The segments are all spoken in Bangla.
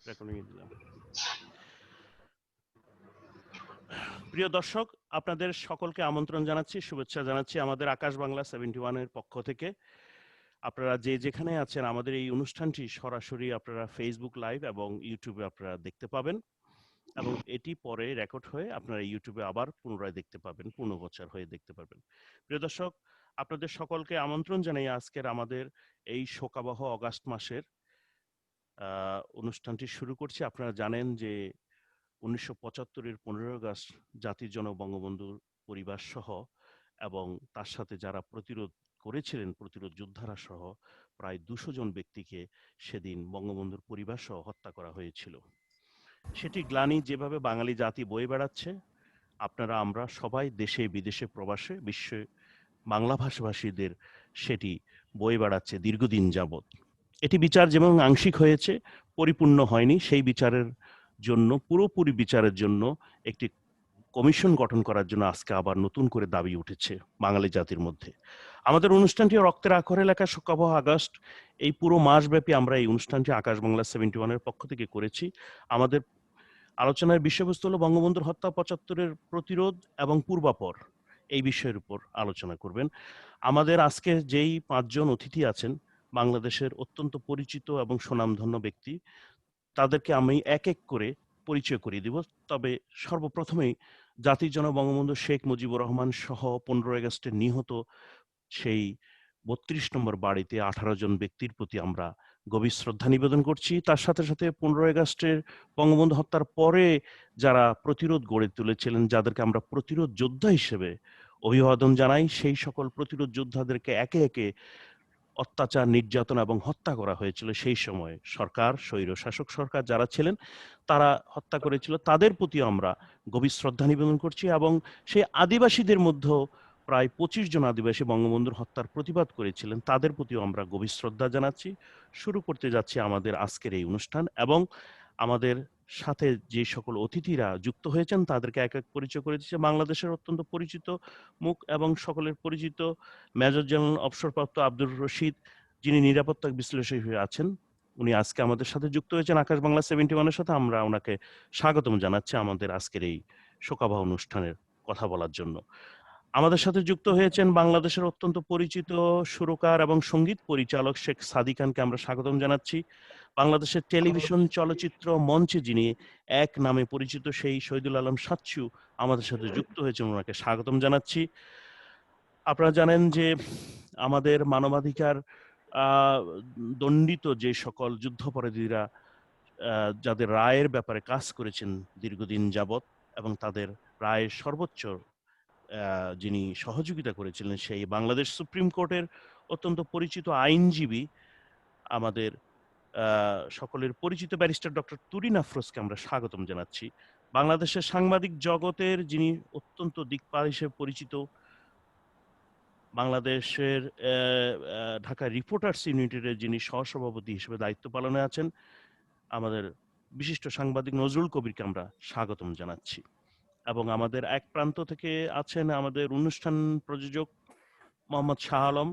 রেকর্ডিং দিলাম। প্রিয় দর্শক, আপনাদের সকলকে আমন্ত্রণ জানাচ্ছি, শুভেচ্ছা জানাচ্ছি আমাদের আকাশ বাংলা 71-এর পক্ষ থেকে। আপনারা যে যেখানে আছেন আমাদের এই অনুষ্ঠানটি সরাসরি আপনারা ফেসবুক লাইভ এবং ইউটিউবে আপনারা দেখতে পাবেন এবং এটি পরে রেকর্ড হয়ে আপনারা ইউটিউবে আবার পুনরায় দেখতে পাবেন, পূর্ণবছর হয়ে দেখতে পারবেন। প্রিয় দর্শক, আপনাদের সকলকে আমন্ত্রণ জানাই আজকের আমাদের এই শোকাবহ অগাস্ট মাসের অনুষ্ঠানটি শুরু করছি। আপনারা জানেন যে 1975-এর 15 আগস্ট জাতির জনক বঙ্গবন্ধুর পরিবার সহ এবং তার সাথে যারা প্রতিরোধ করেছিলেন, প্রতিরোধ যোদ্ধারা সহ প্রায় 200 জন ব্যক্তিকে সেদিন বঙ্গবন্ধুর পরিবার সহ হত্যা করা হয়েছিল। সেটি গ্লানি যেভাবে বাঙালি জাতি বয়ে বেড়াচ্ছে, আপনারা আমরা সবাই দেশে বিদেশে প্রবাসে বিশ্বে বাংলা ভাষাভাষীদের সেটি বয়ে বেড়াচ্ছে দীর্ঘদিন যাবৎ। এটি বিচার যেমন আংশিক হয়েছে, পরিপূর্ণ হয়নি। সেই বিচারের জন্য, পুরোপুরি বিচারের জন্য একটি কমিশন গঠন করার জন্য আজকে আবার নতুন করে দাবি উঠেছে বাঙালি জাতির মধ্যে। আমাদের অনুষ্ঠানটি রক্তের আক্ষরে লেখা শোকাবহ আগস্ট। এই পুরো মাসব্যাপী আমরা এই অনুষ্ঠানটি আকাশ বাংলা 71-এর পক্ষ থেকে করেছি। আমাদের আলোচনার বিষয়বস্তু হলো বঙ্গবন্ধুর হত্যা, 75-এর প্রতিরোধ এবং পূর্বাপর, এই বিষয়ের উপর আলোচনা করবেন। আমাদের আজকে যেই 5 জন অতিথি আছেন বাংলাদেশের অত্যন্ত পরিচিত এবং সুনামধন্য ব্যক্তি, তাদেরকে আমি এক এক করে পরিচয় করিয়ে দিব। তবে সর্বপ্রথমেই জাতির জনক বঙ্গবন্ধু শেখ মুজিবুর রহমান সহ 15 আগস্টে নিহত সেই 32 নম্বর বাড়িতে 18 জন ব্যক্তির প্রতি আমরা গভীর শ্রদ্ধা নিবেদন করছি। তার সাথে সাথে 15 আগস্টের বঙ্গবন্ধু হত্যার পরে যারা প্রতিরোধ গড়ে তুলেছিলেন, যাদেরকে আমরা প্রতিরোধ যোদ্ধা হিসেবে অভিবাদন জানাই, সেই সকল প্রতিরোধ যোদ্ধাদেরকে একে একে অত্যাচার, নির্যাতন এবং হত্যা করা হয়েছিল সেই সময়। সরকার, স্বৈরশাসক সরকার যারা ছিলেন তারা হত্যা করেছিল, তাদের প্রতিও আমরা গভীর শ্রদ্ধা নিবেদন করছি। এবং সেই আদিবাসীদের মধ্যেও প্রায় 25 জন আদিবাসী বঙ্গবন্ধুর হত্যার প্রতিবাদ করেছিলেন, তাদের প্রতিও আমরা গভীর শ্রদ্ধা জানাচ্ছি। শুরু করতে যাচ্ছি আমাদের আজকের এই অনুষ্ঠান এবং আমাদের সাথে যে সকল অতিথিরা যুক্ত হয়েছেন তাদেরকে এক এক পরিচয় করে দিচ্ছে। বাংলাদেশের অত্যন্ত পরিচিত মুখ এবং সকলের পরিচিত মেজর জেনারেল অবসরপ্রাপ্ত আব্দুর রশিদ, যিনি নিরাপত্তা বিশ্লেষক হিসেবে আছেন, উনি আজকে আমাদের সাথে যুক্ত হয়েছেন আকাশ বাংলা 71-এর সাথে। আমরা ওনাকে স্বাগতম জানাচ্ছি আমাদের আজকের এই শোকাবহ অনুষ্ঠানের কথা বলার জন্য। আমাদের সাথে যুক্ত হয়েছেন বাংলাদেশের অত্যন্ত পরিচিত সুরকার এবং সঙ্গীত পরিচালক শেখ সাদী খানকে আমরা স্বাগতম জানাচ্ছি। বাংলাদেশের টেলিভিশন, চলচ্চিত্র, মঞ্চে যিনি এক নামে পরিচিত সেই শহীদুল আলম সাচ্চু আমাদের সাথে যুক্ত হয়েছেন, ওনাকে স্বাগতম জানাচ্ছি। আপনারা জানেন যে আমাদের মানবাধিকার দণ্ডিত যে সকল যুদ্ধাপরাধীরা যাদের রায়ের ব্যাপারে কাজ করেছেন দীর্ঘদিন যাবৎ এবং তাদের রায়ের সর্বোচ্চ যিনি সহযোগিতা করেছিলেন সেই বাংলাদেশ সুপ্রিম কোর্টের অত্যন্ত পরিচিত আইনজীবী, আমাদের সকলের পরিচিত ব্যারিস্টার ডক্টর তুরিন আফরোজকে আমরা স্বাগতম জানাচ্ছি। বাংলাদেশের সাংবাদিক জগতের যিনি অত্যন্ত দিকপাল হিসেবে পরিচিত, বাংলাদেশের ঢাকা রিপোর্টার্স ইউনিটের যিনি সহসভাপতি হিসেবে দায়িত্ব পালনে আছেন, আমাদের বিশিষ্ট সাংবাদিক নজরুল কবিরকে আমরা স্বাগতম জানাচ্ছি। এবং আমাদের এক প্রান্ত থেকে আছেন আমাদের অনুষ্ঠান প্রযোজক মোহাম্মদ শাহ আলম,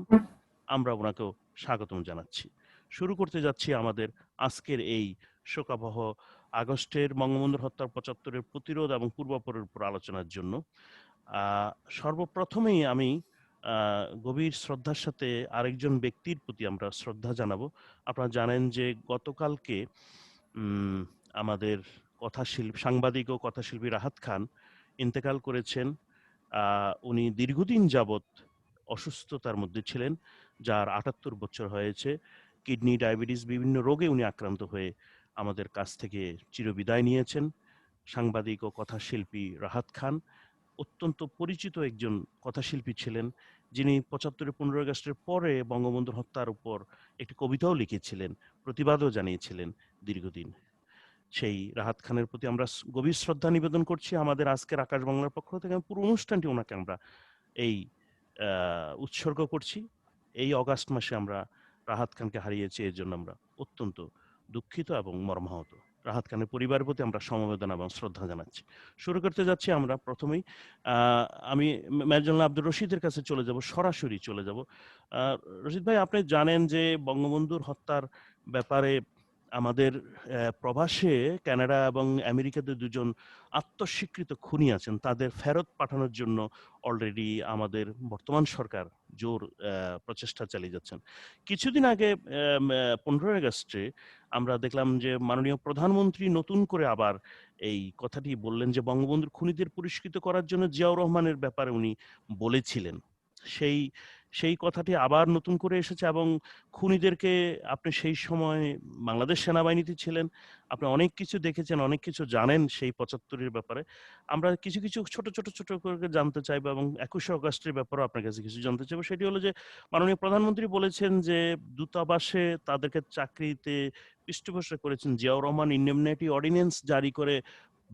আমরা ওনাকেও স্বাগতম জানাচ্ছি। শুরু করতে যাচ্ছি আমাদের আজকের এই শোকাবহ আগস্টের বঙ্গবন্ধুর হত্যার 75-এর প্রতিরোধ এবং পূর্বাপরের উপর আলোচনার জন্য। সর্বপ্রথমেই আমি গভীর শ্রদ্ধার সাথে আরেকজন ব্যক্তির প্রতি আমরা শ্রদ্ধা জানাবো। আপনারা জানেন যে গতকালকে আমাদের সাংবাদিক ও কথাশিল্পী রাহাত খান ইন্তেকাল করেছেন। উনি দীর্ঘদিন যাবৎ অসুস্থতার মধ্যে ছিলেন, যার 78 বছর হয়েছে। কিডনি, ডায়াবেটিস, বিভিন্ন রোগে উনি আক্রান্ত হয়ে আমাদের কাছ থেকে চিরবিদায় নিয়েছেন। সাংবাদিক ও কথাশিল্পী রাহাত খান অত্যন্ত পরিচিত একজন কথাশিল্পী ছিলেন, যিনি 75-এর 15 আগস্টের পরে বঙ্গবন্ধুর হত্যার উপর একটি কবিতাও লিখেছিলেন, প্রতিবাদও জানিয়েছিলেন দীর্ঘদিন। সেই রাহাত খানের প্রতি আমরা গভীর শ্রদ্ধা নিবেদন করছি আমাদের আজকের আকাশ বাংলার পক্ষ থেকে। পুরো অনুষ্ঠানটি ওনাকে আমরা এই উৎসর্গ করছি। এই অগাস্ট মাসে আমরা রাহাত খানকে হারিয়েছি, এর জন্য আমরা অত্যন্ত দুঃখিত এবং মর্মাহত। রাহাত খানের পরিবারের প্রতি আমরা সমবেদনা এবং শ্রদ্ধা জানাচ্ছি। শুরু করতে যাচ্ছি আমরা প্রথমেই আমি মেজর জেনারেল আব্দুর রশিদের কাছে চলে যাব, সরাসরি চলে যাব। রশিদ ভাই, আপনি জানেন যে বঙ্গবন্ধুর হত্যার ব্যাপারে আমাদের প্রবাসে কানাডা এবং আমেরিকাতে দুজন আত্মস্বীকৃত খুনি আছেন, তাদের ফেরত পাঠানোর জন্য অলরেডি আমাদের বর্তমান সরকার জোর প্রচেষ্টা চালিয়ে যাচ্ছেন। কিছুদিন আগে 15 আগস্টে আমরা দেখলাম যে মাননীয় প্রধানমন্ত্রী নতুন করে আবার এই কথাটি বললেন যে বঙ্গবন্ধুর খুনিদের পুরস্কৃত করার জন্য জিয়াউর রহমানের ব্যাপারে উনি বলেছিলেন। সেই সেই কথাটি আবার নতুন করে এসেছে এবং খুনিদেরকে, আপনি সেই সময় বাংলাদেশ সেনাবাহিনীতে ছিলেন, আপনি অনেক কিছু দেখেছেন, অনেক কিছু জানেন সেই 75-এর ব্যাপারে। আমরা কিছু কিছু ছোট করে জানতে চাইবো এবং 21শে অগাস্টের ব্যাপারেও আপনার কাছে কিছু জানতে চাইবো। সেটি হলো যে মাননীয় প্রধানমন্ত্রী বলেছেন যে দূতাবাসে তাদেরকে চাকরিতে পৃষ্ঠপোষকতা করেছেন জিয়াউর রহমান, ইন্ডেমনিটি অর্ডিন্যান্স জারি করে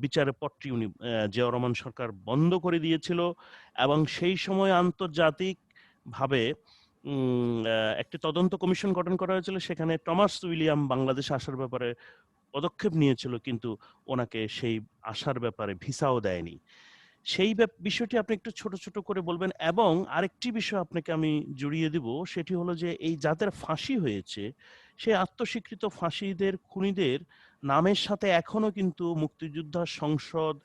বিচারের পথটি উনি জিয়াউর রহমান সরকার বন্ধ করে দিয়েছিল এবং সেই সময় আন্তর্জাতিক ভাবে একটি তদন্ত কমিশন গঠন করা হয়েছিল। সেখানে টমাস উইলিয়াম বাংলাদেশে আসার ব্যাপারে পদক্ষেপ নিয়েছিল, কিন্তু ওনাকে সেই আসার ব্যাপারে ভিসাও দেয়নি। সেই বিষয়টি আপনি একটু ছোট করে বলবেন এবং আরেকটি বিষয় আপনাকে আমি জুড়িয়ে দিব, সেটি হলো যে এই যাদের ফাঁসি হয়েছে সেই আত্মস্বীকৃত ফাঁসিদের খুনিদের নামের সাথে এখনো কিন্তু মুক্তিযোদ্ধা সংসদ,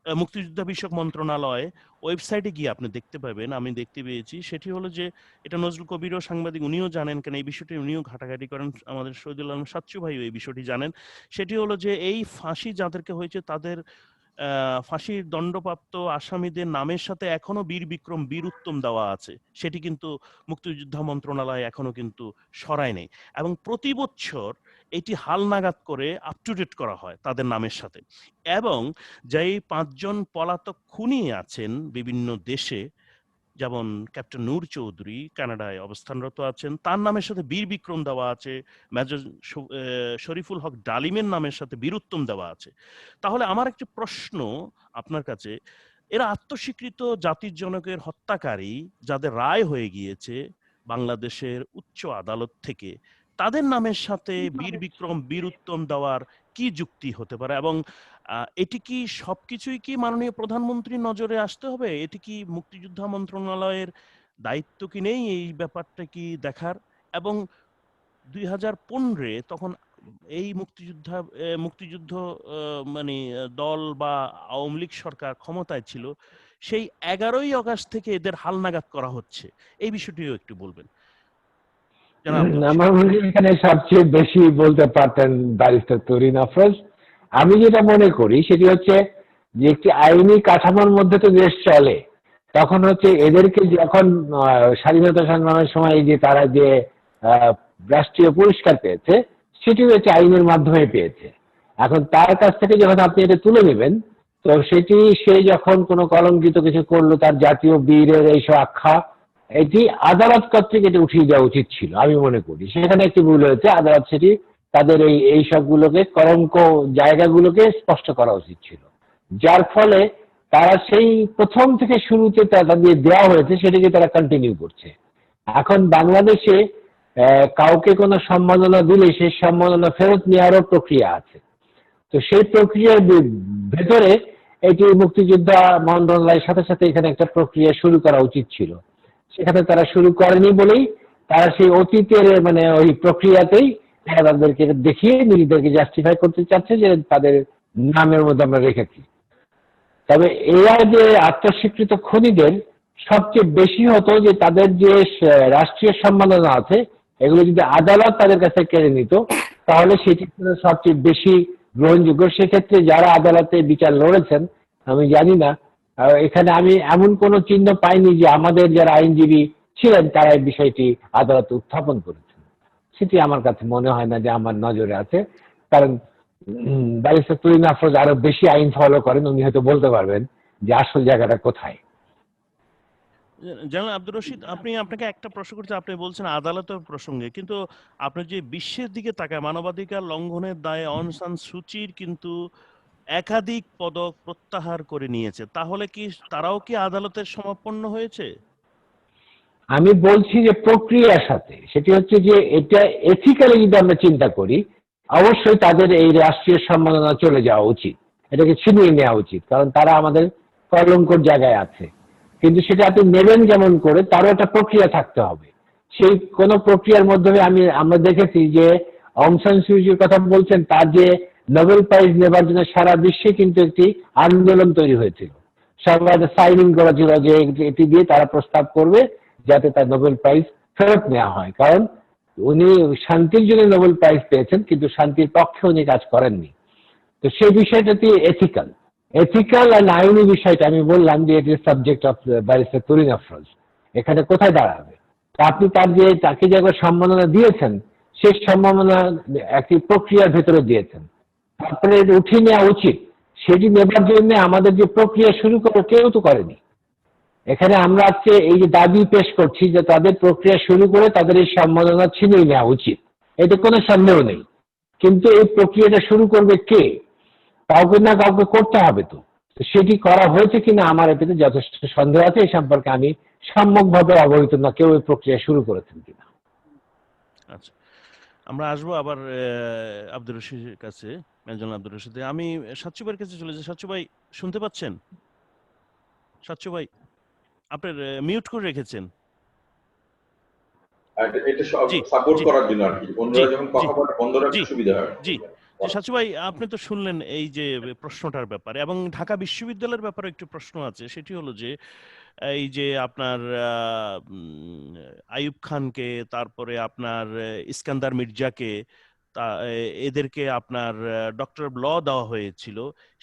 মুক্তিযোদ্ধা বিষয়ক মন্ত্রণালয় ওয়েবসাইটে গিয়ে আপনি দেখতে পাবেন, আমি দেখতে পেয়েছি। সেটি হলো যে এটা নজরুল কবিরও সাংবাদিক, উনিও জানেন, কেন এই বিষয়টি উনিও ঘাটাঘাটি করেন, আমাদের শহীদুল আলম সাচ্চু ভাইও এই বিষয়টি জানেন। সেটি হলো যে এই ফাঁসি যাদেরকে হয়েছে তাদের ফাঁসির দণ্ডপ্রাপ্ত আসামিদের নামের সাথে এখনো বীর বিক্রম, বীর উত্তম দেওয়া আছে। সেটি কিন্তু মুক্তিযোদ্ধা মন্ত্রণালয় এখনো কিন্তু সরায় নেই এবং প্রতি বছর এটি হালনাগাদ করে আপ টু ডেট করা হয় তাদের নামের সাথে। এবং যেই 5 জন পলাতক খুনি আছেন বিভিন্ন দেশে, যেমন ক্যাপ্টেন নূর চৌধুরী কানাডায় অবস্থানরত আছেন, তার নামের সাথে বীর বিক্রম দেওয়া আছে, মেজর শরীফুল হক ডালিমের নামের সাথে বীরুত্তম দেওয়া আছে। তাহলে আমার একটি প্রশ্ন আপনার কাছে, এরা আত্মস্বীকৃত জাতির জনকের হত্যাকারী যাদের রায় হয়ে গিয়েছে বাংলাদেশের উচ্চ আদালত থেকে, তাদের নামের সাথে বীর বিক্রম বীরুত্তম দেওয়ার কি যুক্তি হতে পারে এবং এটি কি সবকিছুই কি মাননীয় প্রধানমন্ত্রীর নজরে আসতে হবে? এটি কি মুক্তিযোদ্ধা মন্ত্রণালয়ের দায়িত্ব কি নেই এই ব্যাপারটা কি দেখার? এবং 2015-এ তখন এই মুক্তিযুদ্ধ মানে দল বা আওয়ামী লীগ সরকার ক্ষমতায় ছিল, সেই 11ই আগস্ট থেকে এদের হালনাগাদ করা হচ্ছে, এই বিষয়টিও একটু বলবেন জনাব আব্দুর রশিদ। আমার মনে হয় এখানে সবচেয়ে বেশি বলতে পারতেন ব্যারিস্টার তরিন আফরোজ। আমি যেটা মনে করি সেটি হচ্ছে যে একটি আইনি কাঠামোর মধ্যে তো দেশ চলে, তখন হচ্ছে এদেরকে যখন স্বাধীনতা সংগ্রামের সময় যে তারা যে রাষ্ট্রীয় পুরস্কার পেয়েছে সেটি হচ্ছে আইনের মাধ্যমে পেয়েছে। এখন তার কাছ থেকে যখন আপনি এটা তুলে নেবেন, তো সেটি সে যখন কোনো কলঙ্কিত কিছু করলো, তার জাতীয় বীরের এইসব আখ্যা, এটি আদালত কর্তৃক এটি উঠিয়ে দেওয়া উচিত ছিল আমি মনে করি। সেখানে একটি ভুল হয়েছে, আদালত সেটি তাদের এই সবগুলোকে কলঙ্ক জায়গাগুলোকে স্পষ্ট করা উচিত ছিল, যার ফলে তারা সেই প্রথম থেকে শুরুতে তাদের দেওয়া হয়েছে সেটিকে তারা কন্টিনিউ করছে। এখন বাংলাদেশে কাউকে কোনো সম্মাননা দিলে সেই সম্মাননা ফেরত নেওয়ারও প্রক্রিয়া আছে। তো সেই প্রক্রিয়ার ভেতরে এটি মুক্তিযোদ্ধা মন্ত্রণালয়ের সাথে সাথে এখানে একটা প্রক্রিয়া শুরু করা উচিত ছিল। সেখানে তারা শুরু করেনি বলেই তারা সেই অতীতের মানে ওই প্রক্রিয়াতেই তারা তাদেরকে দেখিয়ে নিজেদেরকে জাস্টিফাই করতে চাচ্ছে যে তাদের নামের মধ্যে আমরা রেখেছি। তবে এরা যে আত্মস্বীকৃত খুনিদের সবচেয়ে বেশি হতো যে তাদের যে রাষ্ট্রীয় সম্মাননা আছে এগুলো যদি আদালত তাদের কাছে কেড়ে নিত তাহলে সেটি সবচেয়ে বেশি গ্রহণযোগ্য। সেক্ষেত্রে যারা আদালতে বিচার লড়েছেন আমি জানি না, এখানে আমি এমন কোনো চিহ্ন পাইনি যে আমাদের যারা আইনজীবী ছিলেন তারা এই বিষয়টি আদালতে উত্থাপন করেছেন। সেটি আমার কাছে মনে হয় না যে আমার নজরে আছে, কারণ ব্যারিস্টার তরিন আফরোজ আরো বেশি আইন ফলো করেন, উনি হয়তো বলতে পারবেন যে আসল জায়গাটা কোথায়। জনাব আব্দুর রশিদ, আপনাকে একটা প্রশ্ন করতে, আপনি বলছেন আদালতের প্রসঙ্গে, কিন্তু আপনি যে বিশ্বের দিকে তাকায়, মানবাধিকার লঙ্ঘনের দায়ে অং সান সুচির কিন্তু একাধিক পদক প্রত্যাহার করে নিয়েছে, তাহলে কি তারাও কি আদালতের সমাপন্ন হয়েছে? আমি বলছি যে প্রক্রিয়ার সাথে, সেটি হচ্ছে যে এটা এথিক্যালি যদি আমরা চিন্তা করি অবশ্যই তাদের এই রাষ্ট্রীয় সম্মাননা চলে যাওয়া উচিত, এটাকে ছিনিয়ে নেওয়া উচিত, কারণ তারা আমাদের কলঙ্কর জায়গায় আছে। কিন্তু সেটা আপনি নেবেন যেমন করে তারও একটা প্রক্রিয়া থাকতে হবে। সেই কোন প্রক্রিয়ার মাধ্যমে আমরা দেখেছি যে অং সান সুচির কথা বলছেন, তার যে নোবেল প্রাইজ নেবার জন্য সারা বিশ্বে কিন্তু একটি আন্দোলন তৈরি হয়েছিল। সবাই সাইনিং করা ছিল যে এটি দিয়ে তারা প্রস্তাব করবে যাতে তার নোবেল প্রাইজ ফেরত নেওয়া হয়, কারণ উনি শান্তির জন্য নোবেল প্রাইজ পেয়েছেন কিন্তু শান্তির পক্ষে উনি কাজ করেননি। তো সেই বিষয়টাতে এথিক্যাল এথিক্যাল অ্যান্ড আইনি বিষয়টা আমি বললাম যে এটি subject of barrister Turin Afroz. এখানে কোথায় দাঁড়াবে? আপনি তাকে যে একবার সম্মাননা দিয়েছেন, সেই সম্মাননা একটি প্রক্রিয়ার ভেতরে দিয়েছেন, তারপরে উঠিয়ে নেওয়া উচিত। সেটি নেবার জন্য আমাদের যে প্রক্রিয়া শুরু করে কেউ তো করেনি। এখানে আমরা আজকে এই যে দাবি পেশ করছি যে তাদের প্রক্রিয়া শুরু করে তাদের এই সম্মাননা ছিনিয়ে নেওয়া উচিত, এতে কোনো সন্দেহ নেই। কিন্তু এই প্রক্রিয়াটা শুরু করবে কে? কাউকে না কাউকে করতে হবে। তো সেটি করা হয়েছে কিনা আমার এতে যথেষ্ট সন্দেহ আছে। এই সম্পর্কে আমি সম্যকভাবে অবহিত না কেউ এই প্রক্রিয়া শুরু করেছেন কিনা। আচ্ছা, আমরা আসবো আবার আব্দুর রশিদের কাছে, মেজর আব্দুর রশিদ। আমি সাচ্চু ভাইয়ের কাছে চলে যাই। সাচ্চু ভাই শুনতে পাচ্ছেন? সাচ্চু ভাই আপনার মিউট করে রেখেছেন। এটা জি সাপোর্ট জি করার জন্য আর কি, জি বন্ধুরা যখন জি কথা বলে বন্ধ রাখতে জি সুবিধা হয়। জি জি সাচ্চু ভাই, আপনি তো শুনলেন এই যে প্রশ্নটার ব্যাপারে, এবং ঢাকা বিশ্ববিদ্যালয়ের ব্যাপারে একটু প্রশ্ন আছে। সেটি হলো যে এই যে আপনার আইয়ুব খানকে, তারপরে আপনার ইস্কান্দার মির্জাকে, এদেরকে আপনার ডক্টর ল দেওয়া হয়েছিল।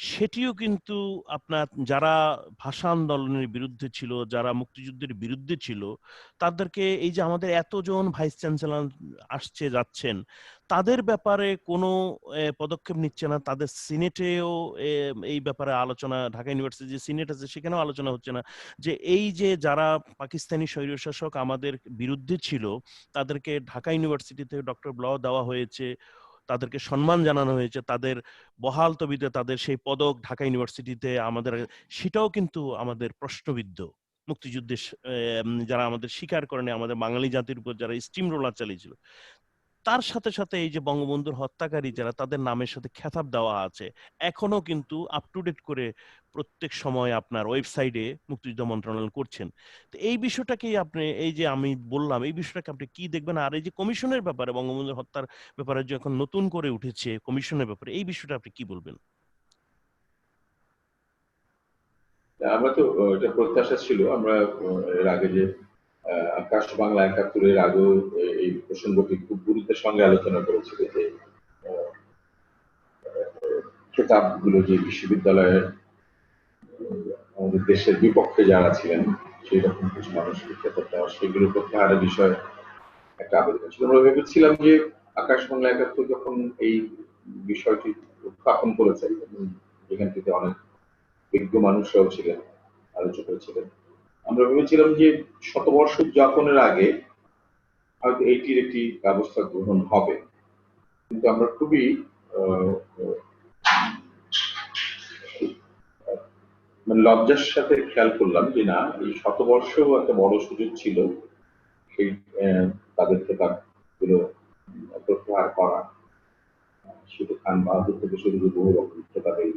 সেটিও কিন্তু আপনার যারা ভাষা আন্দোলনের বিরুদ্ধে ছিল, যারা মুক্তিযুদ্ধের বিরুদ্ধে ছিল, তাদেরকে এই যে আমাদের এতজন ভাইস চ্যান্সেলর আসছে যাচ্ছেন, তাদের ব্যাপারে কোনো পদক্ষেপ নিচ্ছে না। তাদের সিনেটেও এই ব্যাপারে আলোচনা, ঢাকা ইউনিভার্সিটি যে সিনেট আছে সেখানেও আলোচনা হচ্ছে না যে এই যে যারা পাকিস্তানি স্বৈরশাসক আমাদের বিরুদ্ধে ছিল, তাদেরকে ঢাকা ইউনিভার্সিটিতে ডক্টর ল দেওয়া হয়েছে, তাদেরকে সম্মান জানানো হয়েছে, তাদের বহাল তবিতে তাদের সেই পদক ঢাকা ইউনিভার্সিটিতে আমাদের, সেটাও কিন্তু আমাদের প্রশ্নবিদ্ধ। মুক্তিযুদ্ধে যারা আমাদের স্বীকার করেনি, আমাদের বাঙালি জাতির উপর যারা স্টিম রোলার চালিয়েছিল, তার সাথে সাথে এই যে বঙ্গবন্ধুর হত্যাকারী যারা, তাদের নামের সাথে খেতাব দেওয়া আছে, এখনো কিন্তু আপ টু ডেট করে প্রত্যেক সময় আপনার ওয়েবসাইটে মুক্তিযুদ্ধ মন্ত্রণালয় করছেন। তো এই বিষয়টাকেই আপনি, এই যে আমি বললাম, এই বিষয়টাকে আপনি কি দেখবেন? আর এই যে কমিশনের ব্যাপারে, বঙ্গবন্ধুর হত্যার ব্যাপারে যে এখন নতুন করে উঠেছে কমিশনের ব্যাপারে, এই বিষয়টা আপনি কি বলবেন? আমরা তো এটা প্রত্যাশা ছিল, আমরা এর আগে যে আকাশ বাংলা ৭১-এর আগেও এই প্রসঙ্গটি খুব গুরুত্বের সঙ্গে আলোচনা করেছিল যে খেতাবগুলো যে বিশ্ববিদ্যালয়ের আমাদের দেশের বিপক্ষে যারা ছিলেন সেই রকম কিছু মানুষকে খেতাব দেওয়া, সেগুলো প্রত্যাহারের বিষয়ে একটা আবেদন ছিল। আমরা ভেবেছিলাম যে আকাশ বাংলা ৭১ যখন এই বিষয়টি উত্থাপন করেছেন, যেখান থেকে অনেক বিজ্ঞ মানুষরাও ছিলেন, আলোচক ছিলেন, আমরা ভেবেছিলাম যে শতবর্ষ উদযাপনের আগে হয়তো এইটির একটি ব্যবস্থা গ্রহণ হবে। কিন্তু আমরা খুবই মানে লজ্জার সাথে খেয়াল করলাম যে না, এই শতবর্ষও একটা বড় সুযোগ ছিল সেই তাদের খেতাবগুলো প্রত্যাহার করা। শুধু খান বাহাদুর থেকে শুরু করে বহু রকম খেতাবেই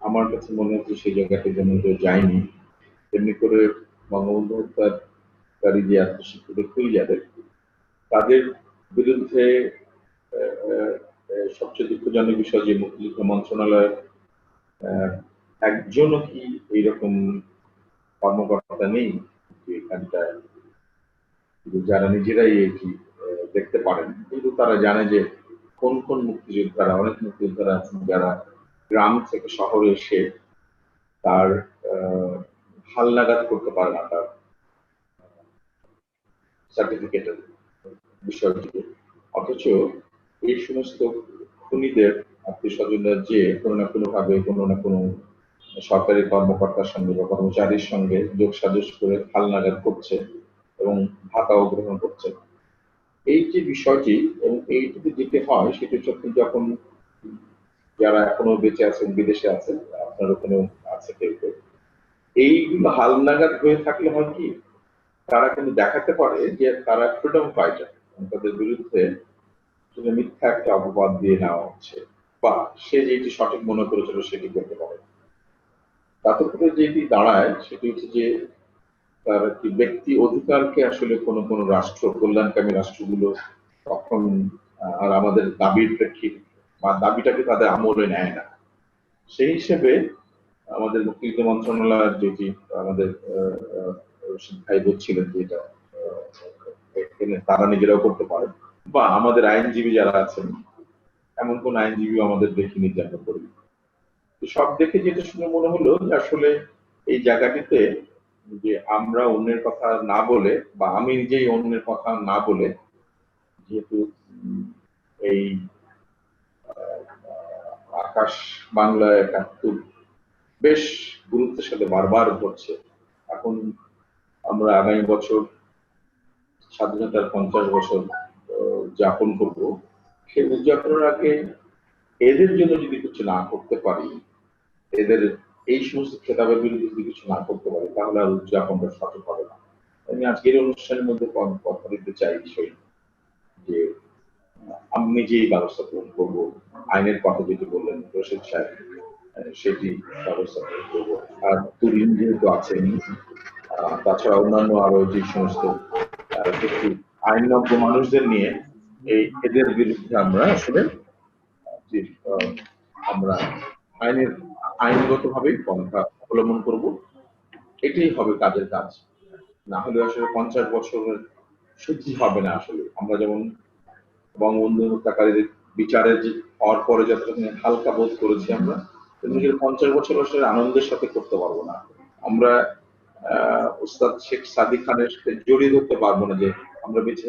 আমার কাছে মনে হচ্ছে সেই জায়গাটা যেন যায়নি। তেমনি করে বঙ্গবন্ধু হত্যাকারী যে আত্মস্বীকৃত খুঁজে যাদের, তাদের বিরুদ্ধে সবচেয়ে দুঃখজনক বিষয় যে মুক্তিযুদ্ধ মন্ত্রণালয়ের একজনও কি এইরকম কর্মকর্তা নেই যে এখানটায় যারা নিজেরাই এটি দেখতে পারেন, কিন্তু তারা জানে যে কোন কোন মুক্তিযোদ্ধারা, অনেক মুক্তিযোদ্ধারা আছেন যারা গ্রাম থেকে শহরে এসে তার হালনাগাদ করতে পারে না তার সার্টিফিকেটের বিষয়টিকে। অথচ এই সমস্ত খুনিদের আত্মীয় স্বজনরা যে কোনো না কোনো ভাবে কোনো না কোনো সরকারি কর্মকর্তার সঙ্গে বা কর্মচারীর সঙ্গে যোগ সাজস করে হালনাগাদ করছে এবং ভাতাও গ্রহণ করছে, এই যে বিষয়টি, এবং এইটুকু দিতে হয় সেটি হচ্ছে যখন যারা এখনো বেঁচে আছেন, বিদেশে আছেন, আপনার ওখানেও আছে কেউ কেউ, এইগুলো হালনাগাদ হয়ে থাকলে হয় কি, তারা কিন্তু দেখাতে পারে যে তারা ফ্রিডম ফাইটার, তাদের বিরুদ্ধে মিথ্যা একটা অপবাদ দিয়ে নেওয়া হচ্ছে, বা সে যেটি সঠিক মনে করেছিল সেটি করতে পারে। তাতে করে যেটি দাঁড়ায় সেটি হচ্ছে যে তার একটি ব্যক্তি অধিকারকে আসলে কোনো কোনো রাষ্ট্র, কল্যাণকামী রাষ্ট্রগুলো তখন আর আমাদের দাবির প্রেক্ষিত বা দাবিটাকে তাদের আমলে নেয় না। সেই হিসেবে আমাদের মুক্তিযুদ্ধ মন্ত্রণালয়ের যেটি আমাদের রশিদ ভাই বলছিলেন যে এটা তারা নিজেরাও করতে পারে, বা আমাদের আইনজীবী যারা আছেন এমন কোন আইনজীবী আমাদের দেখিনি যে আমরা করি। সব দেখে যেটা শুনে মনে হলো যে আসলে এই জায়গাটিতে যে আমরা অন্যের কথা না বলে, বা আমি নিজেই অন্যের কথা না বলে, যেহেতু এই আকাশ বাংলা ৭১ বেশ গুরুত্বের সাথে বারবার ঘটছে, এখন আমরা আগামী বছর স্বাধীনতার ৫০ বছর উদযাপন করব। সেই উদযাপনের আগে এদের জন্য যদি কিছু না করতে পারি, এদের এই সমস্ত খেতাবের বিরুদ্ধে যদি কিছু না করতে পারি, তাহলে আর উদযাপনটা সঠিক হবে না। আমি আজকের অনুষ্ঠানের মধ্যে কথা দিতে চাই বিষয় যে আমি নিজেই ব্যবস্থা গ্রহণ করবো। আইনের কথা যেটি বললেন রশিদ সাহেব, সেটি ব্যবস্থা গ্রহণ করবো। আর তুরিন যেহেতু আছেন, তাছাড়া অন্যান্য আরো যে সমস্ত আইনজ্ঞ মানুষদের নিয়ে এদের বিরুদ্ধে আমরা আসলে আমরা আইনগত ভাবে পন্থা অবলম্বন করব। এটাই হবে কাজের কাজ। না হলে আসলে ৫০ বছরের সিদ্ধি হবে না। আসলে আমরা যেমন বঙ্গবন্ধু হত্যাকারীদের বিচারের যে হওয়ার পরে যতক্ষণ হালকা বোধ করেছি আমরা, তেমনি ৫০ বছর আসলে আনন্দের সাথে করতে পারবো না। আমরা উস্তাদ শেখ সাদিক খানের সাথে জড়িয়ে ধরতে পারবো না যে আমরা বেঁচে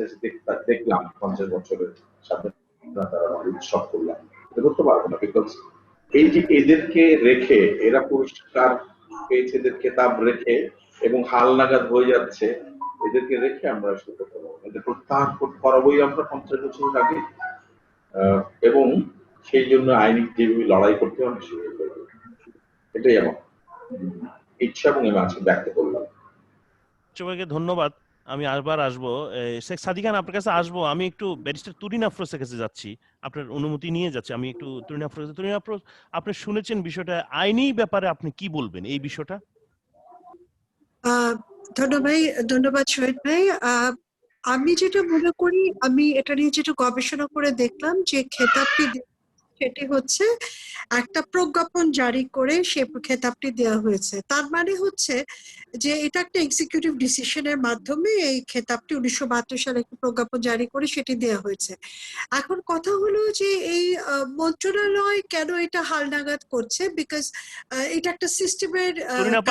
দেখলাম ৫০ বছরের স্বাধীনতার উৎসব করলাম, এটা করতে পারবো না। বিকজ এই যে এদেরকে রেখে, এরা পুরস্কার পেয়েছে, এদের খেতাব রেখে এবং হালনাগাদ হয়ে যাচ্ছে, এদেরকে রেখে আমরা আসলে করতে পারবো না। এদের প্রত্যাহার করাবোই আমরা ৫০ বছরের আগে, এবং সেই জন্য আইনি যেভাবে লড়াই করতে হবে সেভাবে, এটাই আমার ইচ্ছা এবং আমি আজকে ব্যক্ত করলাম। সবাইকে ধন্যবাদ। আমি আবার আসবো, শেখ সাদিক খান আপনার কাছে আসবো। আমি একটু ব্যারিস্টার তুরিন আফরোজের কাছে যাচ্ছি, আপনার অনুমতি নিয়ে যাচ্ছি। আমি একটু তুরিন আফরোজ, আপনি শুনেছেন বিষয়টা, আইনি ব্যাপারে আপনি কি বলবেন এই বিষয়টা? ধন্যবাদ শহীদ ভাই। আমি যেটা মনে করি, আমি এটা নিয়ে যেটা গবেষণা করে দেখলাম যে খেতাবটি সেটি হচ্ছে একটা প্রজ্ঞাপন জারি করে সে খেতাবটি দেওয়া হয়েছে। তার মানে হচ্ছে যে এটা একটা এক্সিকিউটিভ ডিসিশনের মাধ্যমে এই খেতাবটি ১৯৭২ সালে একটা প্রজ্ঞাপন জারি করে সেটি দেওয়া হয়েছে। এখন কথা হলো যে এই মন্ত্রণালয় কেন এটা হালনাগাদ করছে, বিকজ এটা একটা সিস্টেমের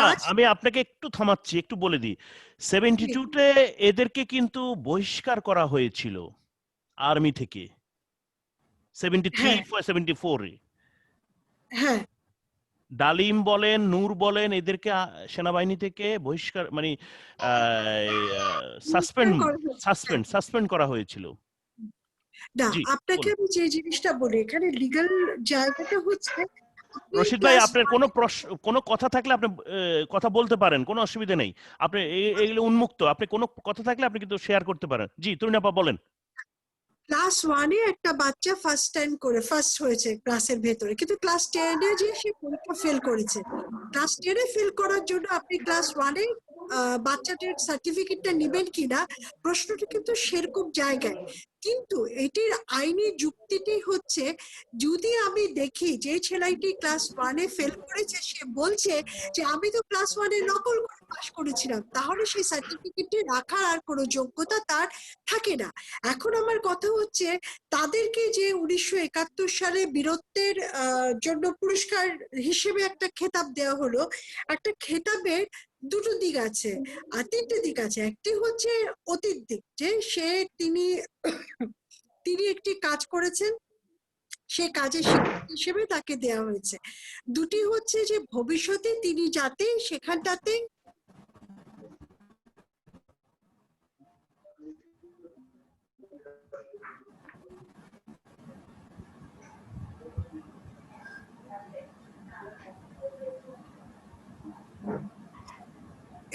কাজ। আমি আপনাকে একটু থামাচ্ছি, একটু বলে দিই। 72-তে এদেরকে কিন্তু বহিষ্কার করা হয়েছিল আর্মি থেকে, 73-74-এ। হ্যাঁ, ডালিম বলেন, নূর বলেন, এদেরকে সেনাবাহিনী থেকে বহিষ্কার, মানে সাসপেন্ড করা হয়েছিল। না, জি, আপনাকে আমি যে জিনিসটা বলি, এখানে লিগ্যাল জায়গাটা হচ্ছে রশিদ ভাই, আপনার কোনো কথা থাকলে আপনি কথা বলতে পারেন, কোনো অসুবিধা নেই। আপনি এগুলো উন্মুক্ত, আপনি কোনো কথা থাকলে আপনি কিন্তু শেয়ার করতে পারেন। জি, তরুণাপা বলেন। ক্লাস 1-এ একটা বাচ্চা ফার্স্ট হয়েছে ক্লাসের ভেতরে, কিন্তু ক্লাস 10-এ যে সে পরীক্ষা ফেল করেছে। ক্লাস 10-এ ফেল করার জন্য আপনি ক্লাস 1-এ বাচ্চাটির সার্টিফিকেটটা নেবেন কিনা, প্রশ্নটা কিন্তু সেরকম জায়গায়। কিন্তু এটির আইনি যুক্তিটি হচ্ছে, যদি আমি দেখি যে ছেলেটি ক্লাস 1-এ ফেল করেছে, সে বলছে যে আমি তো ক্লাস 1-এ নকল করে পাস করেছিলাম, তাহলে সেই সার্টিফিকেটটি রাখার আর কোনো যোগ্যতা তার থাকে না। এখন আমার কথা হচ্ছে, তাদেরকে যে ১৯৭১ সালে বীরত্বের জন্য পুরস্কার হিসেবে একটা খেতাব দেওয়া হলো, একটা খেতাবের দুটো দিক আছে আর তিনটে দিক আছে। একটি হচ্ছে অতীত দিক, যে তিনি একটি কাজ করেছেন, সে কাজের স্বীকৃতি হিসেবে তাকে দেওয়া হয়েছে। দুটি হচ্ছে যে ভবিষ্যতে তিনি যাতে সেখানটাতে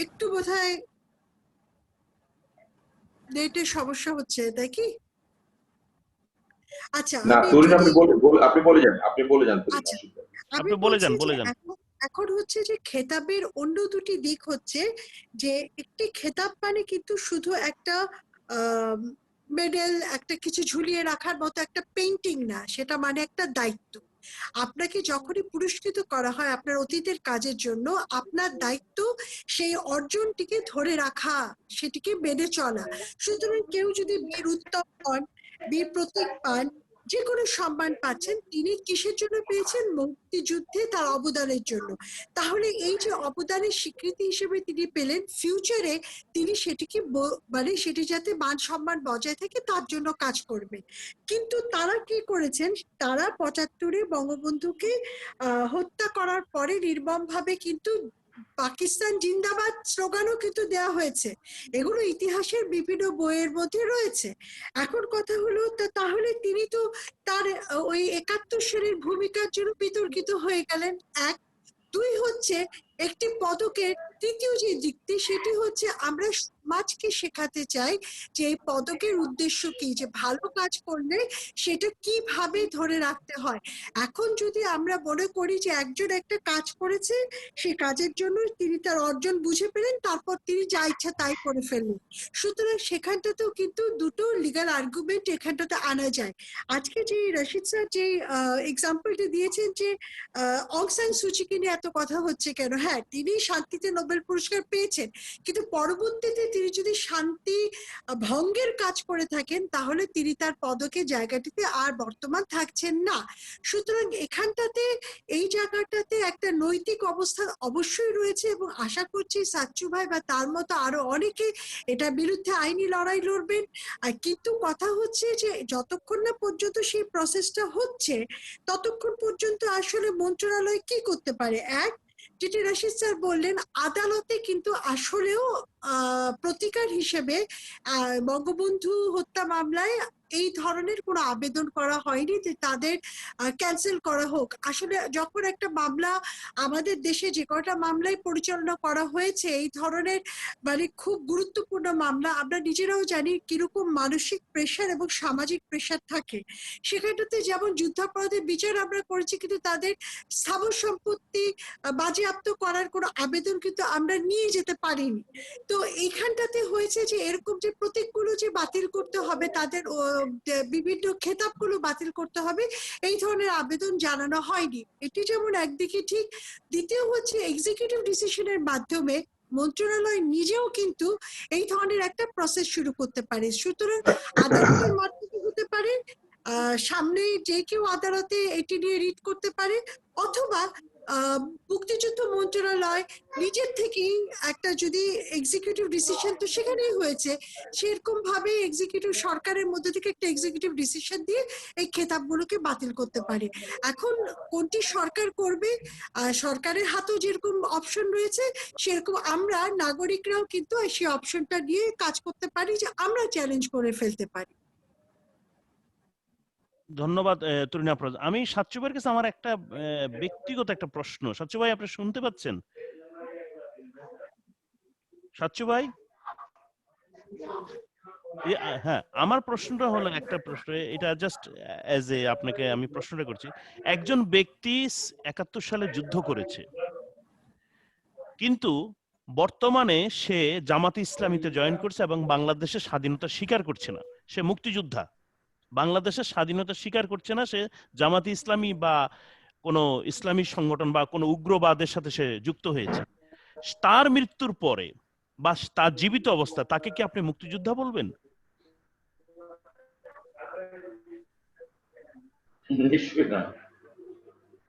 একটু বোধহয় নেটের সমস্যা হচ্ছে, তাই কি? আচ্ছা, আপনি বলে যান। আচ্ছা, আমি বলছি যে এখন হচ্ছে যে খেতাবের অন্য দুটি দিক হচ্ছে যে একটি খেতাব মানে কিন্তু শুধু একটা মেডেল, একটা কিছু ঝুলিয়ে রাখার মতো একটা পেইন্টিং না, সেটা মানে একটা দায়িত্ব। আপনাকে যখনই পুরস্কৃত করা হয় আপনার অতীতের কাজের জন্য, আপনার দায়িত্ব সেই অর্জনটিকে ধরে রাখা, সেটিকে মেনে চলা। সুতরাং কেউ যদি বীর উত্তম হন, বীর প্রতীক পান, যে কোনো সম্মান পাচ্ছেন, তিনি কিসের জন্য পেয়েছেন? মুক্তিযুদ্ধে তার অবদানের জন্য। তাহলে এই যে অবদানের স্বীকৃতি হিসেবে তিনি পেলেন, ফিউচারে তিনি সেটিকে মানে সেটি যাতে মান সম্মান বজায় থাকে তার জন্য কাজ করবে। কিন্তু তারা কি করেছেন? তারা 75-এ বঙ্গবন্ধুকে হত্যা করার পরে নির্মমভাবে কিন্তু পাকিস্তান জিন্দাবাদ স্লোগানও কিন্তু দেওয়া হয়েছে। এগুলো ইতিহাসের বিভিন্ন বইয়ের মধ্যে রয়েছে। এখন কথা হলো, তাহলে তিনি তো তার ওই 71 সালের ভূমিকার জন্য বিতর্কিত হয়ে গেলেন। এক, দুই হচ্ছে একটি পদকের তৃতীয় যে দিকটি, সেটি হচ্ছে আমরা সমাজকে শেখাতে চাই যে এই পদকের উদ্দেশ্য কি, যে ভালো কাজ করলে সেটা কিভাবে ধরে রাখতে হয়। এখন যদি আমরা মনে করি যে একজন একটা কাজ করেছে, সে কাজের জন্য তিনি তার অর্জন বুঝে পেলেন, তারপর তিনি যা ইচ্ছা তাই করে ফেললেন, সুতরাং সেখানটাতেও কিন্তু দুটো লিগ্যাল আর্গুমেন্ট এখানটাতে আনা যায়। আজকে যে রশিদ স্যার যে এক্সাম্পলটি দিয়েছেন যে অং সান সুচিকে নিয়ে এত কথা হচ্ছে কেন, হ্যাঁ তিনি শান্তিতে নোবেল পুরস্কার পেয়েছেন, কিন্তু পরবর্তীতে তিনি যদি শান্তি ভঙ্গের কাজ করে থাকেন তাহলে তিনি তার পদকের জায়গাটিতে আর বর্তমান থাকছেন না। সুতরাং এখানটাতে এই জায়গাটাতে একটা নৈতিক অবস্থান অবশ্যই রয়েছে, এবং আশা করছি সাচ্চু ভাই বা তার মতো আরো অনেকে এটার বিরুদ্ধে আইনি লড়াই লড়বেন। কিন্তু কথা হচ্ছে যে যতক্ষণ না পর্যন্ত সেই প্রসেসটা হচ্ছে, ততক্ষণ পর্যন্ত আসলে মন্ত্রণালয় কি করতে পারে? এক, যেটি রশিদ স্যার বললেন, আদালতে কিন্তু আসলেও প্রতিকার হিসেবে বঙ্গবন্ধু হত্যা মামলায় এই ধরনের কোনো আবেদন করা হয়নি যে তাদের ক্যান্সেল করা হোক। আসলে যখন একটা মামলা, আমাদের দেশে যে কটা মামলায় পরিচালনা করা হয়েছে এই ধরনের মানে খুব গুরুত্বপূর্ণ মামলা, আমরা নিজেরাও জানি কিরকম মানসিক প্রেশার এবং সামাজিক প্রেশার থাকে। সেখানটাতে যেমন যুদ্ধাপরাধের বিচার আমরা করেছি, কিন্তু তাদের স্থাবর সম্পত্তি বাজেয়াপ্ত করার কোনো আবেদন কিন্তু আমরা নিয়ে যেতে পারিনি। তো এইখানটাতে হয়েছে যে এরকম যে প্রতীকগুলো যে বাতিল করতে হবে, তাদের বিভিন্ন খেতাবগুলো বাতিল করতে হবে, এই ধরনের আবেদন জানানো হয়নি। এটি যেমন একদিকে ঠিক, দ্বিতীয় হচ্ছে এক্সিকিউটিভ ডিসিশনের মাধ্যমে মন্ত্রণালয় নিজেও কিন্তু এই ধরনের একটা প্রসেস শুরু করতে পারে। সুতরাং আদালতের মাধ্যমে হতে পারে, সামনে যে কেউ আদালতে এটি নিয়ে রিট করতে পারে, অথবা মুক্তিযুদ্ধ মন্ত্রণালয় নিজের থেকেই একটা, যদি এক্সিকিউটিভ ডিসিশন তো সেখানেই হয়েছে, সেরকম ভাবে এক্সিকিউটিভ সরকারের মধ্যে থেকে একটা এক্সিকিউটিভ ডিসিশন দিয়ে এই খেতাবগুলোকে বাতিল করতে পারে। এখন কোনটি সরকার করবে, সরকারের হাতেও যেরকম অপশন রয়েছে, সেরকম আমরা নাগরিকরাও কিন্তু সেই অপশনটা নিয়ে কাজ করতে পারি, যে আমরা চ্যালেঞ্জ করে ফেলতে পারি। ধন্যবাদ তরুণী আফরোজ। আমি সাচ্চু ভাইয়ের কাছে আমার একটা ব্যক্তিগত একটা প্রশ্ন। সাচ্চু ভাই, আপনি শুনতে পাচ্ছেন? সাচ্চু ভাই, হ্যাঁ, আমার প্রশ্নটা হলো একটা প্রশ্ন, এটা জাস্ট এজ এ আপনাকে আমি প্রশ্নটা করছি। একজন ব্যক্তি 71 সালে যুদ্ধ করেছে, কিন্তু বর্তমানে সে জামাতে ইসলামীতে জয়েন করছে এবং বাংলাদেশের স্বাধীনতা স্বীকার করছে না। সে মুক্তিযোদ্ধা, বাংলাদেশের স্বাধীনতা স্বীকার করছে না, সে জামাতে ইসলামী বা কোনো ইসলামী সংগঠন বা কোনো উগ্রবাদের সাথে সে যুক্ত হয়েছে। তার মৃত্যুর পরে বা তার জীবিত অবস্থা তাকে কি আপনি মুক্তিযোদ্ধা বলবেন? নিশ্চয়ই না।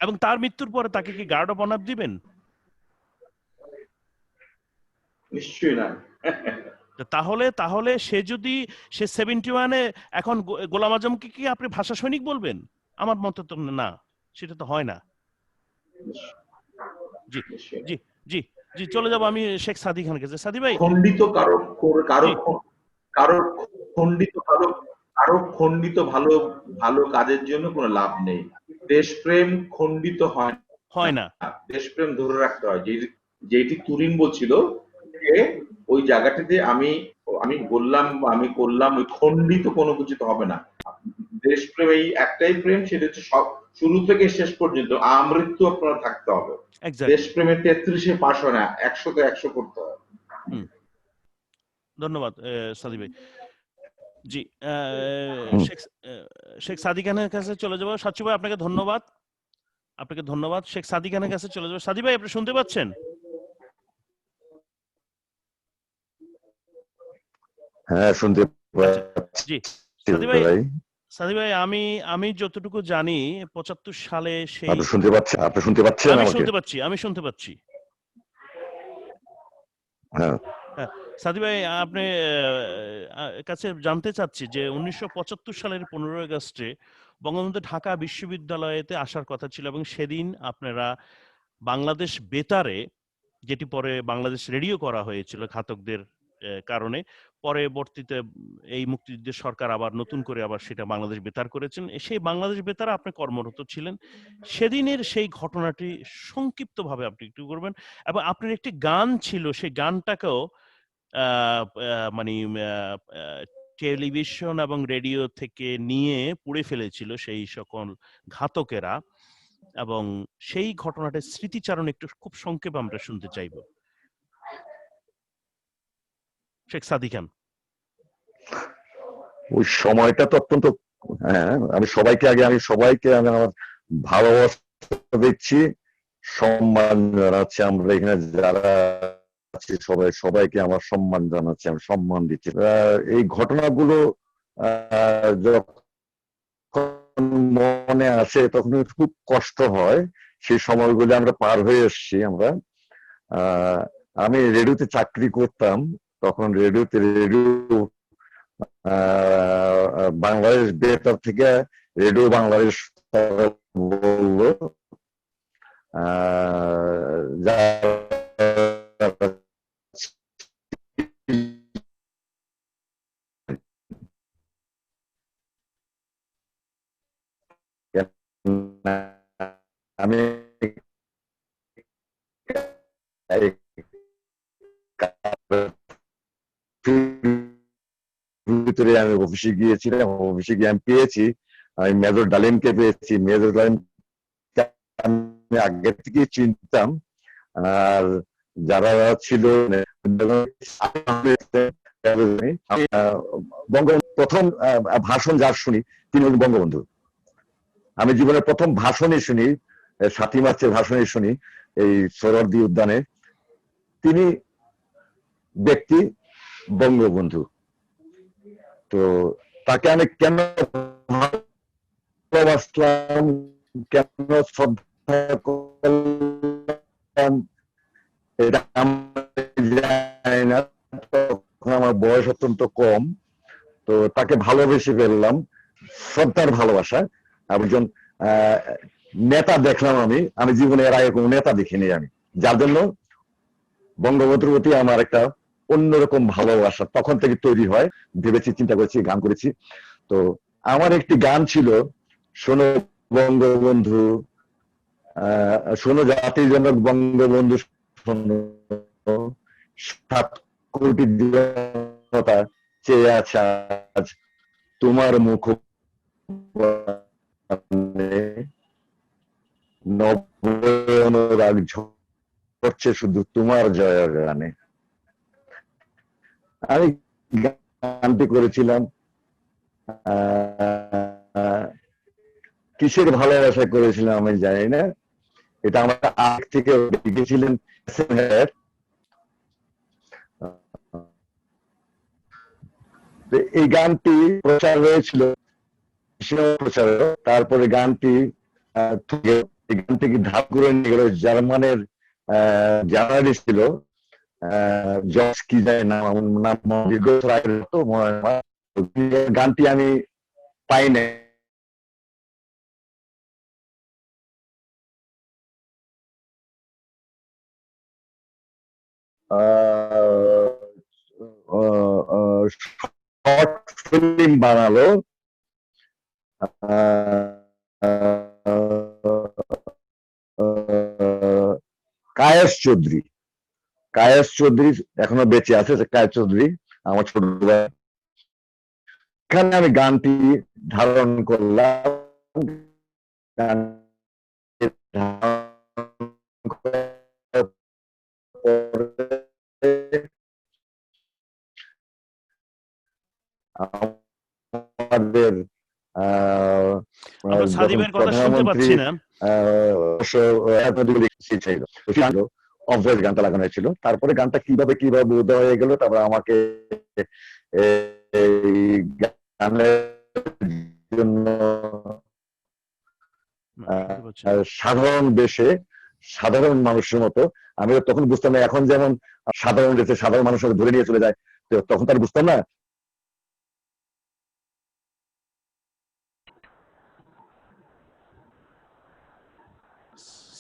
এবং তার মৃত্যুর পরে তাকে কি গার্ড অফ অনার দিবেন? নিশ্চয়ই না। তাহলে তাহলে সে যদি সে 71-এ এখন গোলাম আজমকে কি আপনি ভাষা সৈনিক বলবেন? আমার মতে তো না, সেটা তো হয় না। জি জি জি জি, চলে যাবো আমি শেখ সাদি খানের কাছে। সাদি ভাই, খণ্ডিত কারো কারো কারো খণ্ডিত ভালো, কারো খণ্ডিত ভালো ভালো কাজের জন্য কোনো লাভ নেই। দেশপ্রেম খণ্ডিত হয় না। দেশপ্রেম ধরে রাখতে হয়। যেটি তুরিন বলছিল যে ওই জায়গাটিতে আমি বললাম, আমি করলাম, ওই খণ্ডিত কোনো কিছু তো হবে না। দেশপ্রেম এই একটাই প্রেম, সেটা হচ্ছে সব শুরু থেকে শেষ পর্যন্ত আমৃত্যু আপনার থাকতে হবে। দেশপ্রেমের 33-এ পাশ হয় না, 100-তে 100 করতে হবে। ধন্যবাদ সাদি ভাই। জি, হুম। শেখ সাদি খানের কাছে চলে যাবো। সাচ্চু ভাই, আপনাকে ধন্যবাদ। শেখ সাদি খানের কাছে চলে যাবো। সাদি ভাই, আপনি শুনতে পাচ্ছেন? হ্যাঁ, শুনতে আচ্ছা, জি। পাচ্ছি সাদি ভাই, ভাই। আমি যতটুকু জানি ৭৫ সালে সেই আপনি শুনতে পাচ্ছেন? আপনি শুনতে পাচ্ছেন আমাকে? আমি শুনতে পাচ্ছি। হ্যাঁ। হ্যাঁ, সাদি ভাই, আপনি কাছে জানতে চাচ্ছি যে ১৯৭৫ সালের ১৫ আগস্টে বঙ্গবন্ধু ঢাকা বিশ্ববিদ্যালয়েতে আসার কথা ছিল এবং সেদিন আপনারা বাংলাদেশ বেতারে, যেটি পরে বাংলাদেশ রেডিও করা হয়েছিল ঘাতকদের কারণে, পরবর্তীতে এই মুক্তিযুদ্ধের সরকার আবার নতুন করে আবার সেটা বাংলাদেশ বেতার করেছেন। সেই বাংলাদেশ বেতারে আপনি কর্মরত ছিলেন। সেদিনের সেই ঘটনাটি সংক্ষিপ্তভাবে আপনি একটু করবেন, এবং আপনার একটি গান ছিল, সেই গানটাকেও মানে টেলিভিশন এবং রেডিও থেকে নিয়ে পুড়ে ফেলেছিল সেই সকল ঘাতকেরা, এবং সেই ঘটনাটার স্মৃতিচারণ একটু খুব সংক্ষেপে আমরা শুনতে চাইব। শেখ সাদি খান। ওই সময়টা তো অত্যন্ত, হ্যাঁ, আমি সবাইকে আমি আমার ভালোবাসা দিচ্ছি, সম্মান জানাচ্ছি। আমরা এখানে যারা আছি সবাইকে আমার সম্মান জানাচ্ছি, আমি সম্মান দিচ্ছি। এই ঘটনাগুলো যখন মনে আসে তখন খুব কষ্ট হয়। সেই সময়গুলো আমরা পার হয়ে এসেছি আমরা। আমি রেডিওতে চাকরি করতাম, তখন রেডিও বাংলাদেশ বেতার থেকে রেডিও বাংলাদেশ বললো আমি ভিতরে আমি অফিসে গিয়েছিলাম, অফিসে গিয়ে আমি পেয়েছি, আমি মেজর ডালিমকে পেয়েছি। মেজর ডালিম আমি আগে থেকে চিনতাম। আর যারা ছিল বঙ্গবন্ধু প্রথম ভাষণ যার শুনি তিনি হলেন বঙ্গবন্ধু। আমি জীবনের প্রথম ভাষণই শুনি, ৭ই মার্চের ভাষণই শুনি এই সোহরাওয়ার্দী উদ্যানে। তিনি ব্যক্তি বঙ্গবন্ধু। তো তাকে আমি কেন ভালোবাসলাম, কেন শ্রদ্ধা করলাম এটা আমি জানি না, তখন আমার বয়স অত্যন্ত কম। তো তাকে ভালোবেসে ফেললাম, শ্রদ্ধার ভালোবাসা। একজন নেতা দেখলাম আমি জীবনে এর আগে কোনো নেতা দেখিনি আমি, যার জন্য বঙ্গবন্ধুর প্রতি আমার একটা অন্যরকম ভালোবাসা তখন থেকে তৈরি হয়। ভেবেছি, চিন্তা করেছি, গান করেছি। তো আমার একটি গান ছিল, শোনো বঙ্গবন্ধু, শোনো জাতির জনক বঙ্গবন্ধু, শোনো ৭ কোটি জনতা চেয়ে আছে আজ তোমার মুখ, অনুরাগ ঝরছে শুধু তোমার জয় গানে। আমি গানটি করেছিলাম কিসের ভালোবাসা করেছিলাম আমি জানি না, এটা আমার আগে থেকে লিখেছিলেন। এই গানটি প্রচার হয়েছিল, প্রচার, তারপরে গানটি ধাপ করে নিয়ে গেল জার্মানের জার্নালিস্ট ছিল, জর্জ কি যায় নাম গানটি আমি পাই না। শর্ট ফিল্ম বানালো, কায়েস চৌধুরী এখনো বেঁচে আছে। কায়েস চৌধুরী আমার ছোট ভাই। এখানে আমি গানটি ধারণ করলাম, আমরা যখন সাদিবের কথা শুনতে প্রধানমন্ত্রী পাচ্ছি না। অবশ্য অফ ভয়েস গানটা লাগানো হয়েছিল, তারপরে গানটা কিভাবে উদয় হয়ে গেল, তারপরে আমাকে এই গানের জন্য শুনতে পাচ্ছি না। সাধারণ বেশে সাধারণ মানুষের মতো, আমি তখন বুঝতাম না, এখন যেমন সাধারণ দেশে সাধারণ মানুষের ধরে নিয়ে চলে যায়, তো তখন তার বুঝতাম না।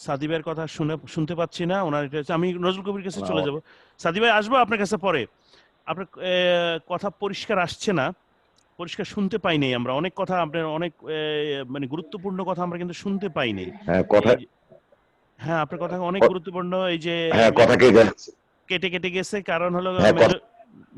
সাদিবের কথা শুনতে পাচ্ছি না, ওনার এটা হচ্ছে, আমি নজরুল কবির কাছে চলে যাব। সাদিব ভাই, আসবো আপনার কাছে পরে। আপনার কথা পরিষ্কার আসছে না, পরিষ্কার শুনতে পাইনি আমরা। অনেক কথা আপনার, অনেক মানে গুরুত্বপূর্ণ কথা আমরা কিন্তু শুনতে পাইনি। কথা, এই হ্যাঁ, আপনার কথা অনেক গুরুত্বপূর্ণ। এই যে কথা কে যাচ্ছে, কেটে কেটে গেছে, কারণ হলো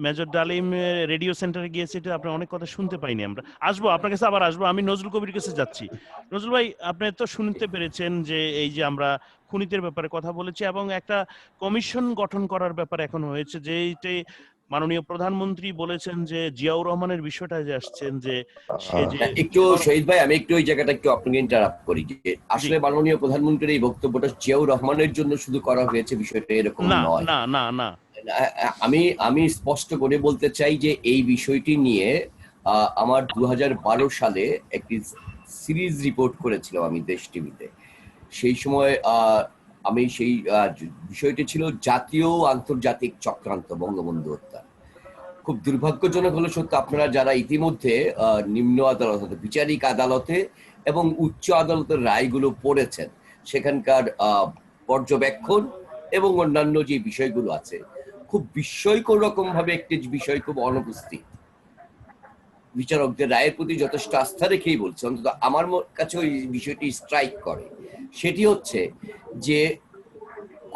মেজর ডালিম রেডিও সেন্টারে গিয়েছে, এটা আপনার অনেক কথা শুনতে পাইনি আমরা। আসবো আপনার কাছে, আবার আসবো। আমি নজরুল কবির কাছে যাচ্ছি। নজরুল ভাই, আপনি তো শুনতে পেরেছেন যে এই যে আমরা খুনিদের ব্যাপারে কথা বলেছি এবং একটা কমিশন গঠন করার ব্যাপারে এখন হয়েছে, যে এইটা মাননীয় প্রধানমন্ত্রী বলেছেন যে জিয়াউর রহমানের বিষয়টা যে আসছেন, যে সে যে একটু শহীদ ভাই, আমি একটু ওই জায়গাটা একটু আপনাকে ইন্টারাপ্ট করি, যে আসলে মাননীয় প্রধানমন্ত্রীর এই বক্তব্যটা জিয়াউর রহমানের জন্য শুধু করা হয়েছে, বিষয়টা এরকম না নয়। না না না, আমি স্পষ্ট করে বলতে চাই যে এই বিষয়টি নিয়ে আমার 2012 সালে একটি সিরিজ রিপোর্ট করেছিলাম আমি দেশ টিভিতে। সেই সময় আমি সেই বিষয়টি ছিল জাতীয় আন্তর্জাতিক চক্রান্ত বঙ্গবন্ধু হত্যা। খুব দুর্ভাগ্যজনক হলো সত্য, আপনারা যারা ইতিমধ্যে নিম্ন আদালত, বিচারিক আদালতে এবং উচ্চ আদালতের রায়গুলো পড়েছেন, সেখানকার পর্যবেক্ষণ এবং অন্যান্য যে বিষয়গুলো আছে, খুব বিস্ময়কর রকম ভাবে একটি বিষয় খুব অনুপস্থিত। বিচারকদের রায়ের প্রতি যথেষ্ট আস্থা রেখেই বলছে, অন্তত আমার কাছে ওই বিষয়টি স্ট্রাইক করে। সেটি হচ্ছে যে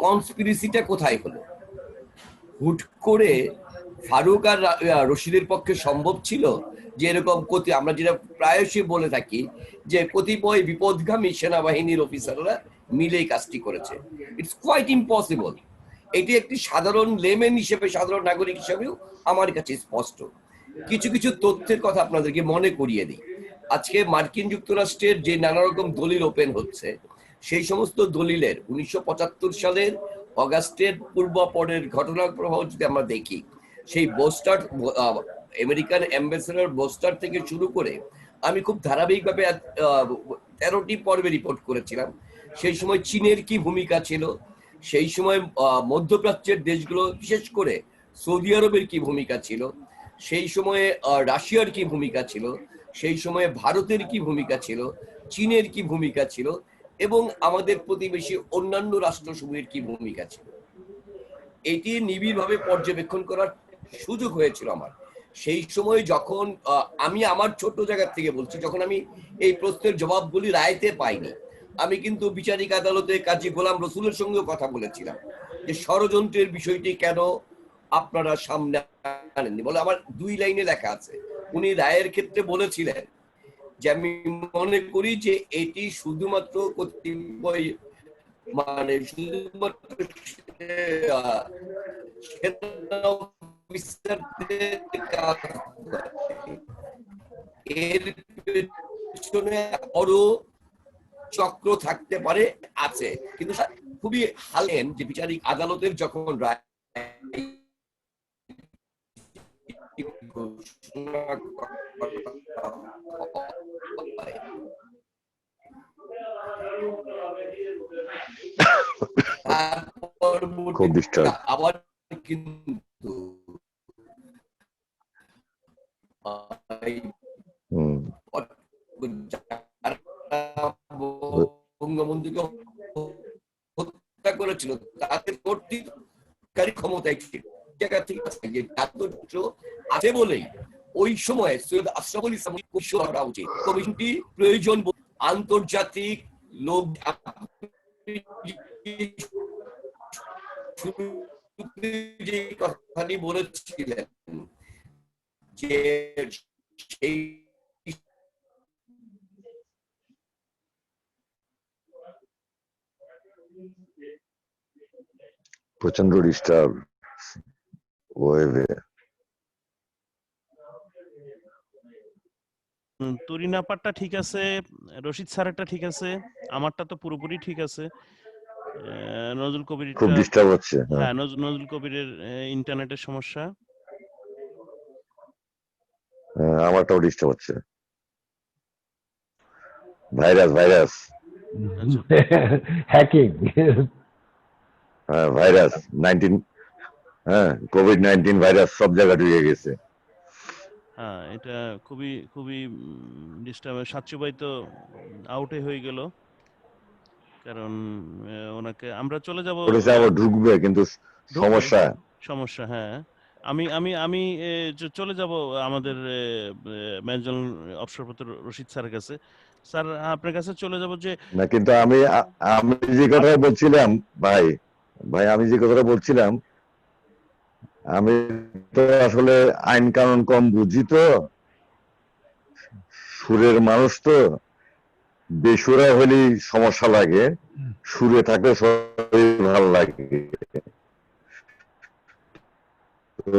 কনস্পিরেসিটা কোথায় হলো। হুট করে ফারুক আর রশিদের পক্ষে সম্ভব ছিল যে এরকম আমরা যেটা প্রায়শই বলে থাকি যে কতিপয় বিপদগামী সেনাবাহিনীর অফিসাররা মিলে কাজটি করেছে? It's quite impossible. এটি একটি সাধারণ লেমেন হিসেবে, সাধারণ নাগরিক হিসেবেও আমার কাছে স্পষ্ট। কিছু কিছু তথ্যের কথা আপনাদেরকে মনে করিয়ে দিই। আজকে মার্কিন যুক্তরাষ্ট্রের যে নানা রকম দলিল ওপেন হচ্ছে, সেই সমস্ত দলিলের 1975 সালের অগাস্টের পূর্বাপরের ঘটনার প্রভাব যদি আমরা দেখি, সেই বোস্টার, আমেরিকান অ্যাম্বাসেডর বোস্টার থেকে শুরু করে আমি খুব ধারাবাহিকভাবে 13টি পর্বে রিপোর্ট করেছিলাম। সেই সময় চীনের কি ভূমিকা ছিল, সেই সময় মধ্যপ্রাচ্যের দেশগুলো, বিশেষ করে সৌদি আরবের কি ভূমিকা ছিল, সেই সময়ে রাশিয়ার কি ভূমিকা ছিল, সেই সময়ে ভারতের কি ভূমিকা ছিল, চীনের কি ভূমিকা ছিল, এবং আমাদের প্রতিবেশী অন্যান্য রাষ্ট্রসমূহের কি ভূমিকা ছিল, এটি নিবিড়ভাবে পর্যবেক্ষণ করার সুযোগ হয়েছিল আমার। সেই সময় যখন আমি আমার ছোট জায়গা থেকে বলছি, যখন আমি এই প্রশ্নের জবাবগুলি রায়তে পাইনি, আমি কিন্তু বিচারিক আদালতে কাজী গোলাম রসুলের সঙ্গেও কথা বলেছিলাম যে ষড়যন্ত্রের বিষয়টি কেন আপনারা সামনে আনেননি। বলে আমার 2 লাইনে লেখা আছে। উনি রায়ের ক্ষেত্রে বলেছিলেন যে আমি মনে করি যে এটি শুধুমাত্র কতিপয়, মানে শুধুমাত্র এর পেছনে বড় চক্র থাকতে পারে, আছে, কিন্তু খুবই হালেন যে বিচারিক আদালতের যখন রায় খুব ডিস্টার্ব। আবার কিন্তু বঙ্গবন্ধুকে হত্যা করেছিল তাদের কর্তৃত্বকারী ক্ষমতায় জায়গা থেকে আছে বলেই ওই সময় সৈয়দ আশরাফুল ইসলাম কমিশন করা উচিত। কমিশনটি প্রয়োজন আন্তর্জাতিক লোক যে কথাটি বলেছিলেন যে সেই প্রচন্ড ডিস্টার্ব ওয়েভে। তুরিন আপারটা ঠিক আছে, রশিদ স্যারেরটা ঠিক আছে, আমারটা তো পুরোপুরি ঠিক আছে। নজরুল খুব কবিরটা, ডিস্টার্ব হচ্ছে। হ্যাঁ, হ্যাঁ নজরুল কবিরের ইন্টারনেটের সমস্যা। আমারটাও ডিস্টার্ব হচ্ছে। ভাইরাস আচ্ছা হ্যাকিং। ভাইরাস 19, হ্যাঁ কোভিড-19 ভাইরাস সব জায়গায় ঢুকে গেছে। হ্যাঁ, এটা খুবই খুবই ডিস্টার্ব। সাচ্চু ভাই তো আউটে হয়ে গেল, কারণ ওনাকে আমরা চলে যাব। ওটা আবার ঢুকবে কিন্তু ঢুকবে সমস্যা। সমস্যা, হ্যাঁ। আমি আমি আমি চলে যাব আমাদের ম্যানেজার অবসরপ্রাপ্ত রশিদ স্যারের কাছে। স্যার, আপনার কাছে চলে যাব যে না, কিন্তু আমি যে কথা বলছিলাম ভাই, আমি যে কথাটা বলছিলাম, আমি তো আসলে আইন কানুন কম বুঝি, তো সুরের মানুষ, তো বেসুরা হলেই সমস্যা লাগে, সুরে থাকলে সবাই ভালো লাগে। তো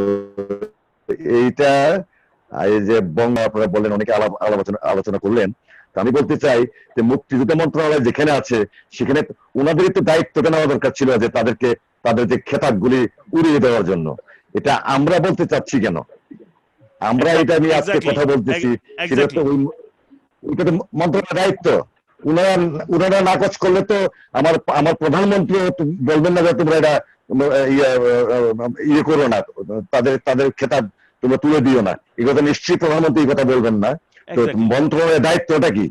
এইটা এই যে বঙ্গ আপনারা বললেন, অনেকে আলোচনা করলেন, তো আমি বলতে চাই যে মুক্তিযুদ্ধ মন্ত্রণালয় যেখানে আছে সেখানে ওনাদেরই তো দায়িত্বটা নেওয়া দরকার ছিল, যে তাদের যে খেতাবগুলি উড়িয়ে দেওয়ার জন্য। এটা আমরা বলতে চাচ্ছি কেন? আমরা এটা নিয়ে আজকে কথা বলতেছি, সেটা তো ওইটা তো মন্ত্রণালয়ের দায়িত্ব। উনারা নাকচ করলে তো আমার প্রধানমন্ত্রী বলবেন না যে তোমরা এটা ইয়ে করো না, তাদের খেতাব তোমরা তুলে দিও না, এই কথা নিশ্চয়ই প্রধানমন্ত্রী এই কথা বলবেন না। তো মন্ত্রণালয়ের দায়িত্বটা কি?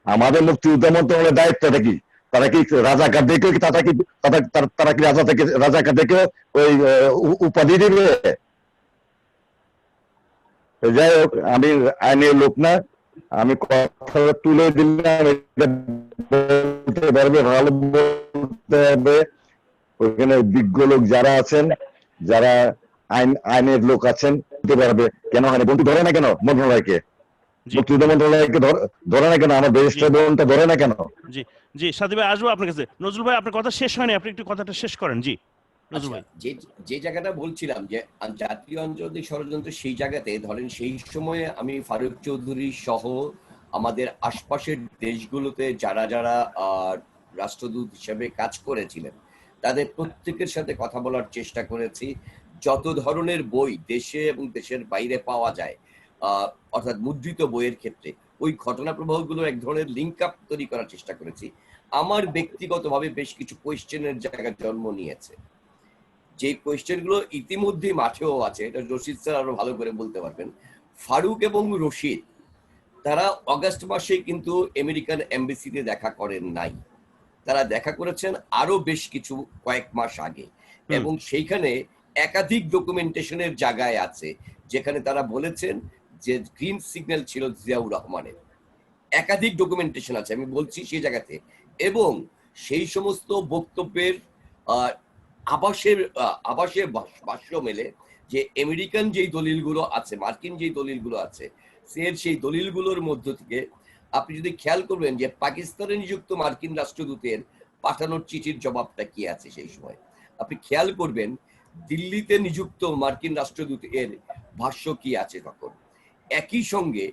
আমাদের মুক্তিযুদ্ধ মন্ত্রণালয়ের দায়িত্বটা কি? তারা কি রাজাকার দেখে তারা কি রাজাকার দেখে ওই উপাধি দিবে? যাই হোক, আমি আইনের লোক না, আমি কথা তুলে দিলাম, এটা বলতে পারবে, ভালো বলতে হবে। ওইখানে বিজ্ঞ লোক যারা আছেন, যারা আইনের লোক আছেন, বলতে পারবে কেন হয়নি। বলতে ধরে না কেন মন্ত্রণালয়কে? মুক্তিযুদ্ধ মন্ত্রণালয়কে ধরে না কেন? আমার রেজিস্টার বোনটা ধরে না কেন? জি জি, সাথী ভাই আসবো আপনার কাছে। নজরুল ভাই, আপনার কথা শেষ হয়নি, আপনি একটু কথাটা শেষ করেন। জি নজরুল ভাই। যে যে জায়গাটা বলছিলাম যে জাতীয় আন্তর্জাতিক ষড়যন্ত্র, সেই জায়গাতে ধরেন সেই সময়ে আমি ফারুক চৌধুরী সহ আমাদের আশপাশের দেশগুলোতে যারা যারা রাষ্ট্রদূত হিসেবে কাজ করেছিলেন, তাদের প্রত্যেকের সাথে কথা বলার চেষ্টা করেছি। যত ধরনের বই দেশে এবং দেশের বাইরে পাওয়া যায়, অর্থাৎ মুদ্রিত বইয়ের ক্ষেত্রে ওই ঘটনা প্রবাহগুলো এক ধরনের লিঙ্ক আপ তৈরি করার চেষ্টা করেছি। আমার ব্যক্তিগতভাবে বেশ কিছু কোয়েশ্চেনের জায়গা জন্ম নিয়েছে, যে কোয়েশ্চেন গুলো ইতিমধ্যে মাঠেও আছে, এটা রশিদ স্যার আরো ভালো করে বলতে পারবেন। ফারুক এবং রশিদ তারা অগাস্ট মাসে কিন্তু আমেরিকান এমবেসিতে দেখা করেন নাই, তারা দেখা করেছেন আরো বেশ কিছু কয়েক মাস আগে, এবং সেইখানে একাধিক ডকুমেন্টেশনের জায়গায় আছে যেখানে তারা বলেছেন যে গ্রিন সিগন্যাল ছিল জিয়াউর রহমানের। একাধিক ডকুমেন্টেশন আছে, আমি বলছি সেই জায়গাতে। এবং সেই সমস্ত বক্তব্যের আবাসে ভাষ্য মেলে যে আমেরিকান যেই দলিলগুলো আছে, মার্কিন যেই দলিলগুলো আছে, সেই দলিলগুলোর মধ্য থেকে আপনি যদি খেয়াল করবেন যে পাকিস্তানে নিযুক্ত মার্কিন রাষ্ট্রদূতের পাঠানোর চিঠির জবাবটা কি আছে সেই সময়, আপনি খেয়াল করবেন দিল্লিতে নিযুক্ত মার্কিন রাষ্ট্রদূতের ভাষ্য কি আছে তখন, একই সঙ্গে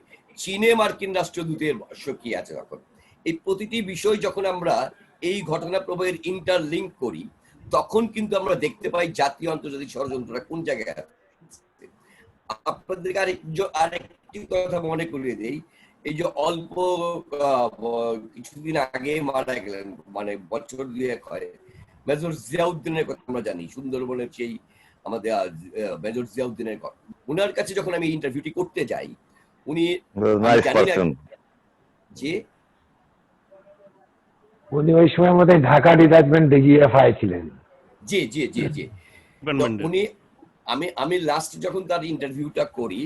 চীনে মার্কিন রাষ্ট্রদূতের ভাষ্য কি আছে তখন। এই প্রতিটি বিষয় যখন আমরা এই ঘটনা প্রবাহের ইন্টারলিঙ্ক করি, তখন কিন্তু আমরা দেখতে পাই জাতীয় আন্তর্জাতিক ষড়যন্ত্রটা কোন জায়গায় আছে। আপনাদেরকে আরেকটি কথা মনে করিয়ে দেই, এই যে অল্প কিছুদিন আগে মারা গেলেন, মানে বছর দুয়েক হয়, মেজর জিয়াউদ্দিনের কথা আমরা জানি, সুন্দরবনের সেই আমাদের মেজর জিয়াউদ্দিনের কথা। উনার কাছে যখন আমি ইন্টারভিউটি করতে যাই, উনি জানি না যে উনি ওই সময় মধ্যে ঢাকা ডিটাচমেন্ট ডিজিএফআই ছিলেন। জি জি জি জি উনি আমি লাস্ট যখন তার ইন্টারভিউটা করি,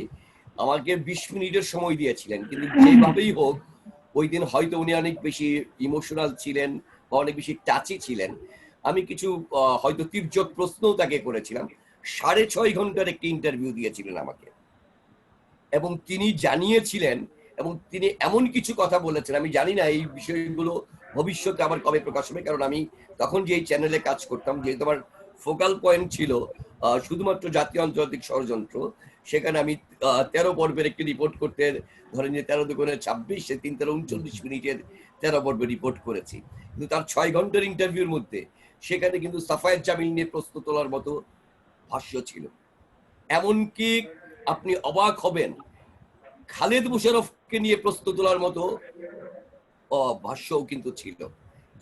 আমাকে 20 মিনিটের সময় দিয়েছিলেন, কিন্তু যেভাবেই হোক ওই দিন হয়তো উনি অনেক বেশি ইমোশনাল ছিলেন বা অনেক বেশি টাচি ছিলেন। আমি কিছু হয়তো তীর্যক প্রশ্নও তাকে করেছিলাম। 6.5 ঘন্টার একটি ইন্টারভিউ দিয়েছিলেন আমাকে, এবং তিনি জানিয়েছিলেন, এবং তিনি এমন কিছু কথা বলেছেন, আমি জানি না এই বিষয়গুলো ভবিষ্যতে আবার কবে প্রকাশ হবে, কারণ আমি তখন যে চ্যানেলে কাজ করতাম, যেহেতু আমার ফোকাল পয়েন্ট ছিল শুধুমাত্র জাতীয় আন্তর্জাতিক ষড়যন্ত্র, সেখানে আমি 13 পর্বের একটি রিপোর্ট করতে, ধরেন যে 13 দুগুণে 26, 3 13 39 মিনিটের 13 পর্বের রিপোর্ট করেছি। কিন্তু তার 6 ঘন্টার ইন্টারভিউর মধ্যে সেখানে কিন্তু সাফায়েত জামিল নিয়ে প্রশ্ন তোলার মতো ভাষ্য ছিল। এমনকি আপনি অবাক হবেন, খালেদ মোশাররফকে নিয়ে প্রশ্ন তোলার মতো ভাষ্যও কিন্তু ছিল,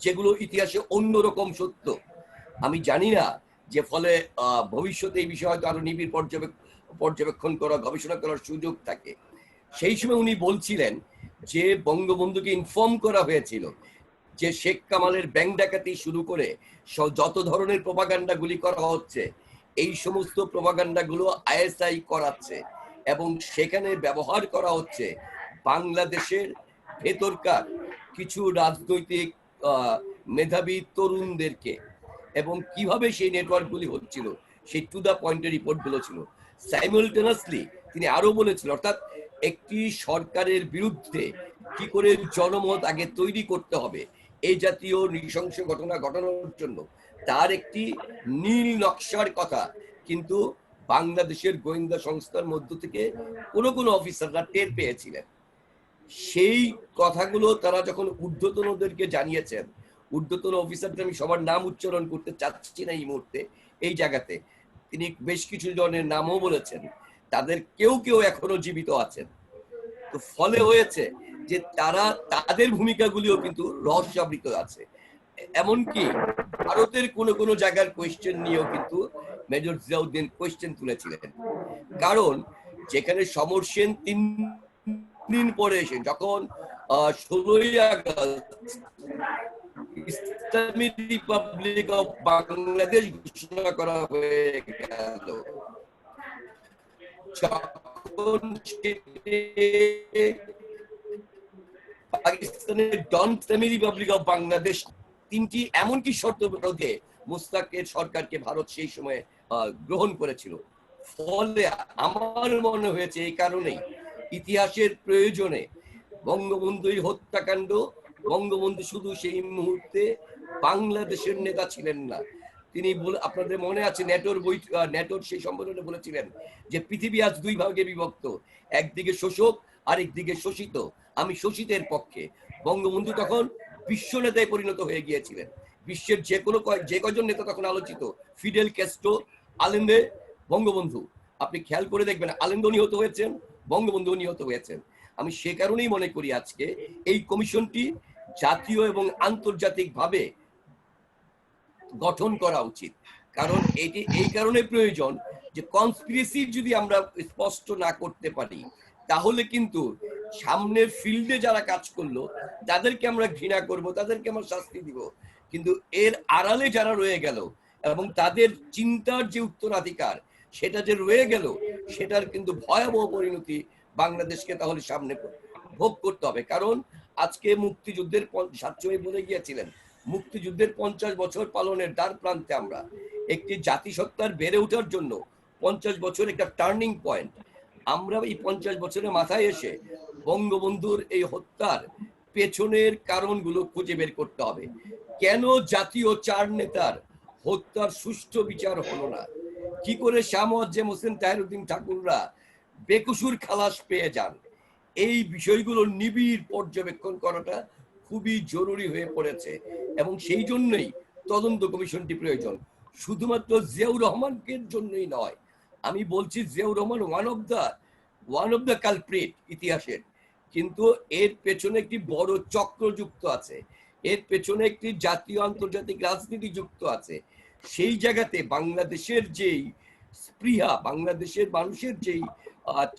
যেগুলো ইতিহাসে অন্যরকম সত্য। আমি জানি না যে ফলে ভবিষ্যতে এই বিষয়ে হয়তো আরো নিবিড় পর্যবেক্ষণ করা, গবেষণা করার সুযোগ থাকে। সেই সময় উনি বলছিলেন যে বঙ্গবন্ধুকে ইনফর্ম করা হয়েছিল যে শেখ কামালের ব্যাংক ডাকাতি শুরু করে যত ধরনের প্রপাগান্ডা গুলি করা হচ্ছে, এই সমস্ত প্রপাগান্ডা গুলো আইএসআই করাচ্ছে এবং সেখানে ব্যবহার করা হচ্ছে বাংলাদেশের ভেতরকার কিছু রাজনৈতিক মেধাবী তরুণদেরকে, এবং কিভাবে সেই নেটওয়ার্ক গুলি হচ্ছিল সেই টু দা পয়েন্টের রিপোর্ট গুলো ছিল। সাইমultaneously তিনি আরো বলেছিল, অর্থাৎ একটি সরকারের বিরুদ্ধে কি করে জনমত আগে তৈরি করতে হবে এই জাতীয় নৃশংস ঘটনা ঘটানোর জন্য, তার একটি নীল নকশার কথা কিন্তু বাংলাদেশের গোয়েন্দা সংস্থার মধ্য থেকে কোনো কোনো অফিসাররা টের পেয়েছিলেন। সেই কথাগুলো তারা যখন ঊর্ধ্বতনদেরকে জানিয়েছেন, ঊর্ধ্বতন অফিসারদের আমি সবার নাম উচ্চারণ করতে চাচ্ছি না এই মুহূর্তে এই জায়গাতে, তিনি বেশ কিছু জনের নামও বলেছেন, তাদের কেউ কেউ এখনো জীবিত আছেন। তো ফলে হয়েছে যে তারা তাদের ভূমিকাগুলিও কিন্তু রহস্যাবৃত আছে। এমনকি ভারতের কোন কোন জায়গার কোয়েশ্চেন নিয়েও কিন্তু মেজর জিয়াউদ্দিন কোয়েশ্চেন তুলেছিলেন। কারণ যেখানে সমর সেন 3 দিন পরে এসে যখন 16ই August Islamic Republic of Bangladesh ঘোষণা করা হয়ে গেল, পাকিস্তানের Dawn Islamic Republic of Bangladesh, তিনটি এমনকি শর্ত বিরোধে মুস্তাকের সরকারকে ভারত সেই সময় গ্রহণ করেছিল। ফলে আমার মনে হয়েছে এই কারণেই ইতিহাসের প্রয়োজনে বঙ্গবন্ধুর হত্যাকাণ্ড, বঙ্গবন্ধু শুধু সেই মুহূর্তে বাংলাদেশের নেতা ছিলেন না, তিনি আপনাদের মনে আছে ন্যাটোর সেই সম্মেলনে বলেছিলেন যে পৃথিবী আজ 2 ভাগে বিভক্ত, একদিকে শোষক আর একদিকে শোষিত, আমি শোষিতের পক্ষে। বঙ্গবন্ধু তখন বিশ্ব নেতায় পরিণত হয়ে গিয়েছিলেন। বিশ্বের যে কয়জন নেতা তখন আলোচিত, ফিডেল ক্যাস্ট্রো, আলেন্দে, বঙ্গবন্ধু, আপনি খেয়াল করে দেখবেন আলেন্দো নিহত হয়েছেন, বঙ্গবন্ধু নিহত হয়েছেন। আমি সে কারণেই মনে করি আজকে এই কমিশনটি জাতীয় এবং আন্তর্জাতিক ভাবে গঠন করা উচিত। কারণ এটি এই কারণে প্রয়োজন যে কনস্পিরেসি যদি আমরা স্পষ্ট না করতে পারি, তাহলে কিন্তু সামনের ফিল্ডে যারা কাজ করলো তাদেরকে আমরা ঘৃণা করব, তাদেরকে আমরা শাস্তি দিব, কিন্তু এর আড়ালে যারা রয়ে গেল এবং তাদের চিন্তার যে উত্তরাধিকার সেটা যে রয়ে গেল, সেটার কিন্তু ভয়াবহ পরিণতি বাংলাদেশকে তাহলে সামনে ভোগ করতে হবে। কারণ আজকে মুক্তিযুদ্ধের সাতচই বলে গিয়েছিলেন, মুক্তিযুদ্ধের 50 বছর পালনের দ্বার প্রান্তে আমরা। একটি জাতিসত্তার বেড়ে ওঠার জন্য 50 বছর একটা টার্নিং পয়েন্ট। আমরা এই 50 বছরের মাথায় এসে বঙ্গবন্ধুর এই হত্যার পেছনের কারণগুলো খুঁজে বের করতে হবে। কেন জাতীয় 4 নেতার হত্যার সুষ্ঠু বিচার হলো না? কি করে শাহ মুয়াজ্জেম হোসেন তাহেরউদ্দিন ঠাকুররা বেকসুর খালাস পেয়ে যান? এই বিষয়গুলো নিবিড় পর্যবেক্ষণ করাটা খুবই জরুরি হয়ে পড়েছে এবং সেই জন্যই তদন্ত কমিশনটি প্রয়োজন। শুধুমাত্র জিয়াউর রহমানকে জন্যই নয়, আমি বলছি Ziaur Rahman one of the culprit ইতিহাসের, কিন্তু এর পেছনে একটি বড় চক্র যুক্ত আছে, এর পেছনে একটি জাতীয় আন্তর্জাতিক রাজনীতি যুক্ত আছে। সেই জায়গাতে বাংলাদেশের যেই স্পৃহা, বাংলাদেশের মানুষের যেই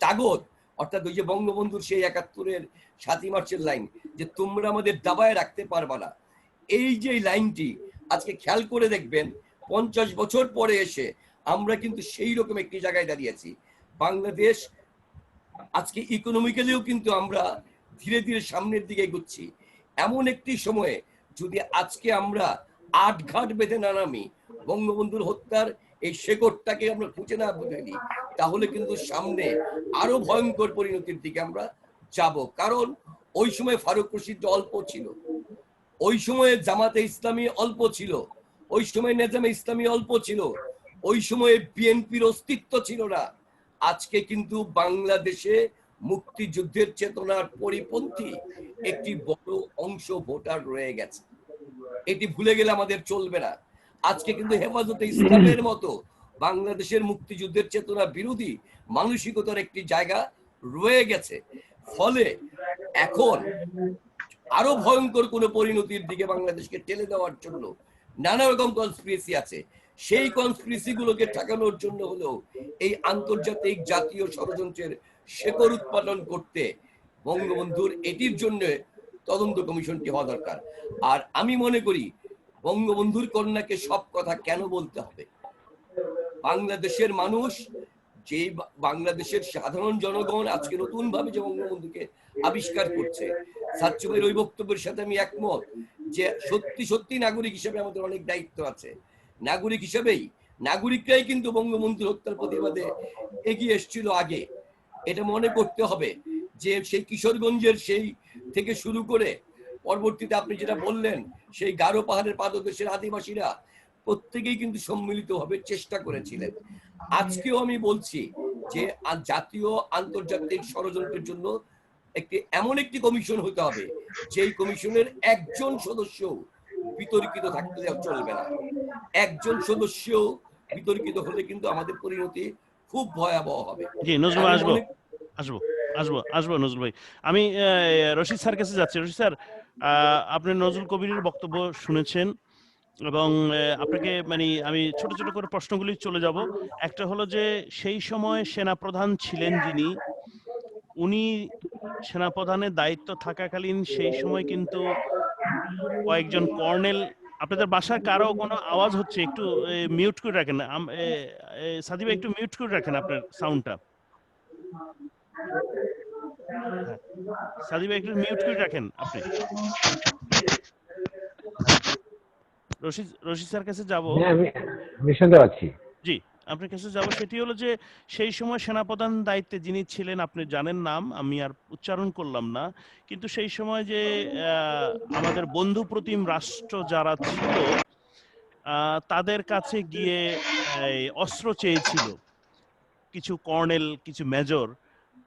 তাগদ, অর্থাৎ ওই যে বঙ্গবন্ধুর সেই 71-এর 7ই মার্চের লাইন যে তোমরা আমাদের দাবায় রাখতে পারবা না, এই যে লাইনটি আজকে খেয়াল করে দেখবেন 50 বছর পরে এসে আমরা কিন্তু সেই রকম একটি জায়গায় দাঁড়িয়েছি। বাংলাদেশ আজকে ইকোনমিক্যালিও কিন্তু আমরা ধীরে ধীরে সামনের দিকে এগোচ্ছি। এমন একটি সময়ে যদি আজকে আমরা আটঘাট বেঁধে না নামি, বঙ্গবন্ধুর হত্যার এই শেকড়টাকে আমরা খুঁজে না ফেলি, তাহলে কিন্তু সামনে আরো ভয়ঙ্কর পরিণতির দিকে আমরা যাব। কারণ ওই সময় ফারুক রশিদ অল্প ছিল, ওই সময়ে জামাতে ইসলামী অল্প ছিল, ওই সময় নেজামে ইসলামী অল্প ছিল, ওই সময়ে বিএনপির অস্তিত্ব ছিল না। আজকে কিন্তু বাংলাদেশে মুক্তিযুদ্ধের চেতনার পরিপন্থী একটি বড় অংশ ভোটার রয়ে গেছে, এটি ভুলে গেলে আমাদের চলবে না। আজকে কিন্তু হেফাজতে ইসলামের মতো বাংলাদেশের মুক্তিযুদ্ধের চেতনা বিরোধী মানসিকতার একটি জায়গা রয়ে গেছে। ফলে এখন আরো ভয়ঙ্কর কোন পরিণতির দিকে বাংলাদেশকে ঠেলে দেওয়ার জন্য নানা রকম কনস্পিরেসি আছে। সেই কনস্পিরেসি গুলোকে ঠেকানোর জন্য হলেও এই আন্তর্জাতিক জাতীয় ষড়যন্ত্রের শেকড় উৎপাদন করতে বঙ্গবন্ধুর এটির জন্য তদন্ত কমিশনটি হওয়া দরকার। আর আমি মনে করি বঙ্গবন্ধুর কন্যাকে সব কথা কেন বলতে হবে? বাংলাদেশের মানুষ, যে বাংলাদেশের সাধারণ জনগণ আজকে নতুন ভাবে যে বঙ্গবন্ধুকে আবিষ্কার করছে, সাচ্চুমের ওই বক্তব্যের সাথে আমি একমত যে সত্যি সত্যি নাগরিক হিসেবে আমাদের অনেক দায়িত্ব আছে। নাগরিক হিসেবেই নাগরিকরাই কিন্তু বঙ্গবন্ধুর হত্যার প্রতিবাদে এগিয়ে এসেছিল আগে। এটা মনে করতে হবে যে সেই কিশোরগঞ্জের সেই থেকে শুরু করে পরবর্তীতে আপনি যেটা বললেন সেই গারো পাহাড়ের পাদদেশের আদিবাসীরা প্রত্যেকেই কিন্তু সম্মিলিতভাবে চেষ্টা করেছিলেন। আজকেও আমি বলছি যে জাতীয় আন্তর্জাতিক ষড়যন্ত্রের জন্য এমন একটি কমিশন হতে হবে যেই কমিশনের একজন সদস্য বিতর্কিত থাকতে চলবে না। একজন সদস্য বিতর্কিত হলে কিন্তু আমাদের পরিণতি খুব ভয়াবহ হবে। জি নজরুল ভাই, আসবো নজরুল ভাই। আমি রশিদ স্যার কাছে যাচ্ছি। রশিদ স্যার, আপনি নজরুল কবিরের বক্তব্য শুনেছেন এবং আপনাকে মানে আমি ছোট ছোট করে প্রশ্নগুলি চলে যাব। একটা হলো যে সেই সময় সেনাপ্রধান ছিলেন যিনি, উনি সেনাপ্রধানের দায়িত্ব থাকাকালীন সেই সময় কিন্তু কয়েকজন কর্নেল, আপনাদের বাসার কারো কোনো আওয়াজ হচ্ছে একটু মিউট করে রাখেন। সাদিবা একটু মিউট করে রাখেন আপনার সাউন্ডটা। সাদিবা একটু মিউট করে রাখেন আপনি। রশিদ স্যার কাছে যাব। আমি শুনতে পাচ্ছি। জি, আপনার কাছে যাব। সেটি হলো যে সেই সময় সেনাপ্রধান দায়িত্বে যিনি ছিলেন, আপনি জানেন নাম, আমি আর উচ্চারণ করলাম না, কিন্তু সেই সময় যে আমাদের বন্ধু প্রতিম রাষ্ট্র যারা ছিল তাদের কাছে গিয়ে অস্ত্র চেয়েছিল কিছু কর্নেল, কিছু মেজর।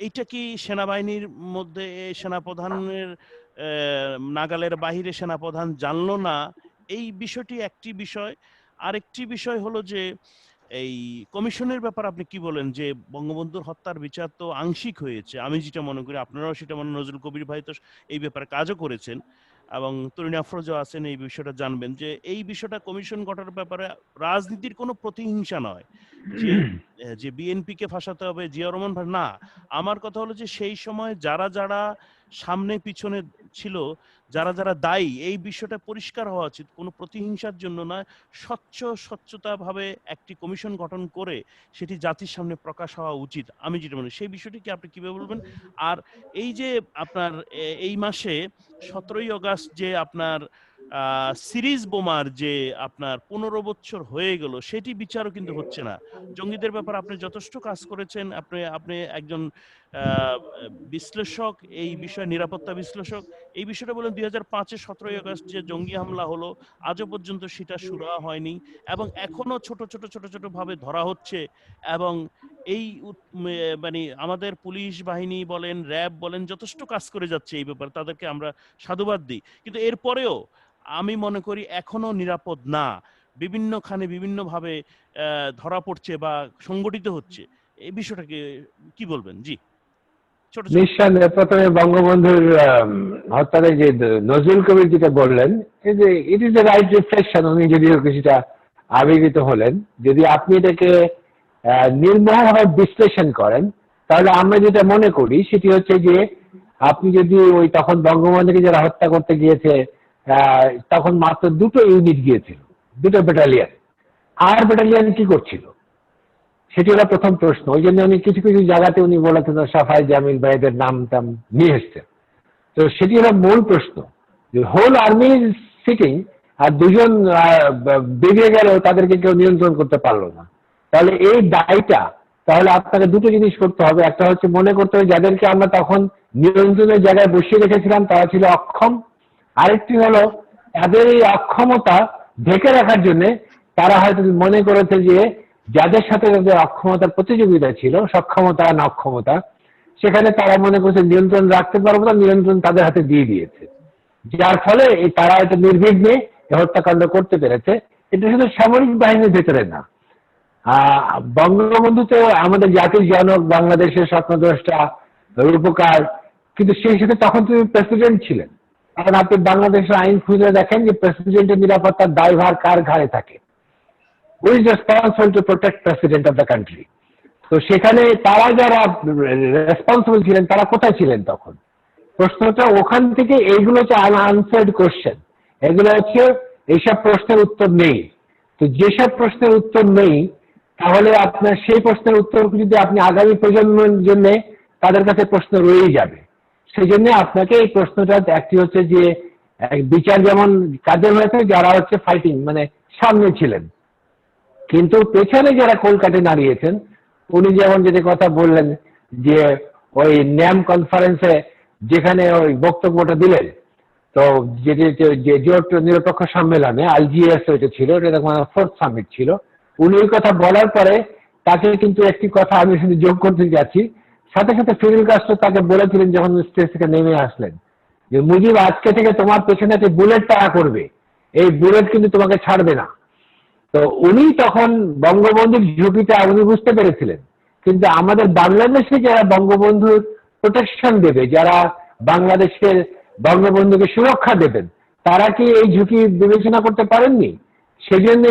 এইটা কি সেনাবাহিনীর মধ্যে সেনাপ্রধানের নাগালের বাহিরে সেনাপ্রধান জানলো না? এই বিষয়টি একটি বিষয়। আরেকটি বিষয় হলো যে এই কমিশনের ব্যাপার আপনি কি বলেন যে বঙ্গবন্ধুর হত্যার বিচার তো আংশিক হয়েছে, আমি যেটা মনে করি, আপনারাও সেটা মনে, নজরুল কবির ভাই তো এই ব্যাপারে কাজও করেছেন এবং তরুণ আফরোজও আছেন, এই বিষয়টা জানবেন যে এই বিষয়টা কমিশন গঠনের ব্যাপারে রাজনীতির কোনো প্রতিহিংসা নয় যে বিএনপি কে ফাঁসাতে হবে, জিয়া রহমান না। আমার কথা হলো যে সেই সময় যারা যারা সামনে পিছনে ছিল, যারা যারা দায়ী, এই বিষয়টা পরিষ্কার হওয়া উচিত, কোনো প্রতিহিংসার জন্য নয়। স্বচ্ছতা ভাবে একটি কমিশন গঠন করে সেটি জাতির সামনে প্রকাশ হওয়া উচিত, আমি যেটা মনে। সেই বিষয়টি কি আপনি কিভাবে বলবেন? আর এই যে আপনার এই মাসে 17ই আগস্ট যে আপনার সিরিজ বোমার যে আপনার 15 বছর হয়ে গেল, সেটি বিচারও কিন্তু হচ্ছে না। জঙ্গিদের ব্যাপারে আপনি যথেষ্ট কাজ করেছেন, আপনি একজন বিশ্লেষক, এই বিষয়ে নিরাপত্তা বিশ্লেষক। এই বিষয়টা বলেন 2005-এ 17ই আগস্ট যে জঙ্গি হামলা হলো, আজও পর্যন্ত সেটা সুরাহা হয়নি এবং এখনো ছোট ছোট ভাবে ধরা হচ্ছে। এবং এই মানে আমাদের পুলিশ বাহিনী বলেন, র্যাব বলেন, যথেষ্ট কাজ করে যাচ্ছে এই ব্যাপারে, তাদেরকে আমরা সাধুবাদ দিই। কিন্তু এরপরেও আমি মনে করি এখনো নিরাপদ না, বিভিন্নখানে বিভিন্নভাবে ধরা পড়ছে বা সংগঠিত হচ্ছে। এই বিষয়টাকে কি বলবেন? জি নিঃসন্দেহে প্রথমে বঙ্গবন্ধুর হত্যারে যে নজরুল কবির যেটা বললেন, এই যে it is the right reflection, উনি যদিও কিছুটা আবেগিত হলেন। যদি আপনি এটাকে নির্মমভাবে বিশ্লেষণ করেন তাহলে আমরা যেটা মনে করি সেটি হচ্ছে যে আপনি যদি ওই তখন বঙ্গবন্ধুকে যারা হত্যা করতে গিয়েছে তখন মাত্র 2টো ইউনিট গিয়েছিল, 2টো ব্যাটালিয়ন। আর ব্যাটালিয়ন কি করছিল সেটি হলো প্রথম প্রশ্ন। ওই জন্য উনি কিছু কিছু জায়গাতে উনি বলেছেন সাফাই জামিল বা এদের নাম টাম নিয়ে এসছেন। তো সেটি হলো মূল প্রশ্ন, যে হোল আর্মি সিটিং আর দুজন বেরিয়ে গেলেও তাদেরকে কেউ নিয়ন্ত্রণ করতে পারলো না। তাহলে এই দায়টা, তাহলে আপনাকে 2টো জিনিস করতে হবে। একটা হচ্ছে মনে করতে হবে যাদেরকে আমরা তখন নিয়ন্ত্রণের জায়গায় বসিয়ে রেখেছিলাম তারা ছিল অক্ষম। আরেকটি হলো তাদের এই অক্ষমতা ঢেকে রাখার জন্য তারা হয়তো মনে করেছে যে যাদের সাথে তাদের অক্ষমতার প্রতিযোগিতা ছিল, সক্ষমতা না অক্ষমতা, সেখানে তারা মনে করছে নিয়ন্ত্রণ রাখতে পারবো না, নিয়ন্ত্রণ তাদের হাতে দিয়ে দিয়েছে, যার ফলে তারা এটা নির্বিঘ্নে হত্যাকাণ্ড করতে পেরেছে। এটা শুধু সামরিক বাহিনীর ভেতরে না, বঙ্গবন্ধু তো আমাদের জাতির জনক, বাংলাদেশের স্বপ্নদ্রষ্টা, রূপকার, কিন্তু সেই সাথে তখন তিনি প্রেসিডেন্ট ছিলেন। কারণ আপনি বাংলাদেশের আইন খুঁজে দেখেন যে প্রেসিডেন্টের নিরাপত্তার দায়ভার কার ঘাড়ে থাকে, who is responsible to protect president of the country. তো সেখানে তারা যারা রেসপন্সিবল ছিলেন তারা কোথায় ছিলেন তখন? প্রশ্নটা ওখান থেকে, এইগুলো হচ্ছে আনসার্ড কোশ্চেন, এগুলো হচ্ছে এইসব প্রশ্নের উত্তর নেই। তো যেসব প্রশ্নের উত্তর নেই, তাহলে আপনার সেই প্রশ্নের উত্তর যদি আপনি আগামী প্রজন্মের জন্য তাদের কাছে প্রশ্ন রয়েই যাবে। সেই জন্য আপনাকে এই প্রশ্নটা, একটি হচ্ছে যে বিচার যেমন কাজের হয়েছে যারা হচ্ছে ফাইটিং মানে সামনে ছিলেন, কিন্তু পেছনে যারা কলকাতায় দাঁড়িয়েছেন, উনি যেমন যেটা কথা বললেন যে ওই ন্যাম কনফারেন্সে যেখানে ওই বক্তব্যটা দিলেন, তো যে জোট নিরপেক্ষ সম্মেলনে আলজিয়াস ওইটা ছিল, এটা 4th সামিট ছিল, উনি ওই কথা বলার পরে তাকে কিন্তু একটি কথা আমি শুধু যোগ করতে যাচ্ছি, সাথে সাথে ফিদেল কাস্ট্রো তাকে বলেছিলেন যখন স্টেজ থেকে নেমে আসলেন যে মুজিব, আজকে থেকে তোমার পেছনে একটা বুলেট তাড়া করবে, এই বুলেট কিন্তু তোমাকে ছাড়বে না। তো উনি তখন বঙ্গবন্ধুর ঝুঁকিটা উনি বুঝতে পেরেছিলেন, কিন্তু আমাদের বাংলাদেশে যারা বঙ্গবন্ধুর প্রোটেকশন দেবে, যারা বাংলাদেশের বঙ্গবন্ধুকে সুরক্ষা দেবেন, তারা কি এই ঝুঁকি বিবেচনা করতে পারেননি? সেজন্য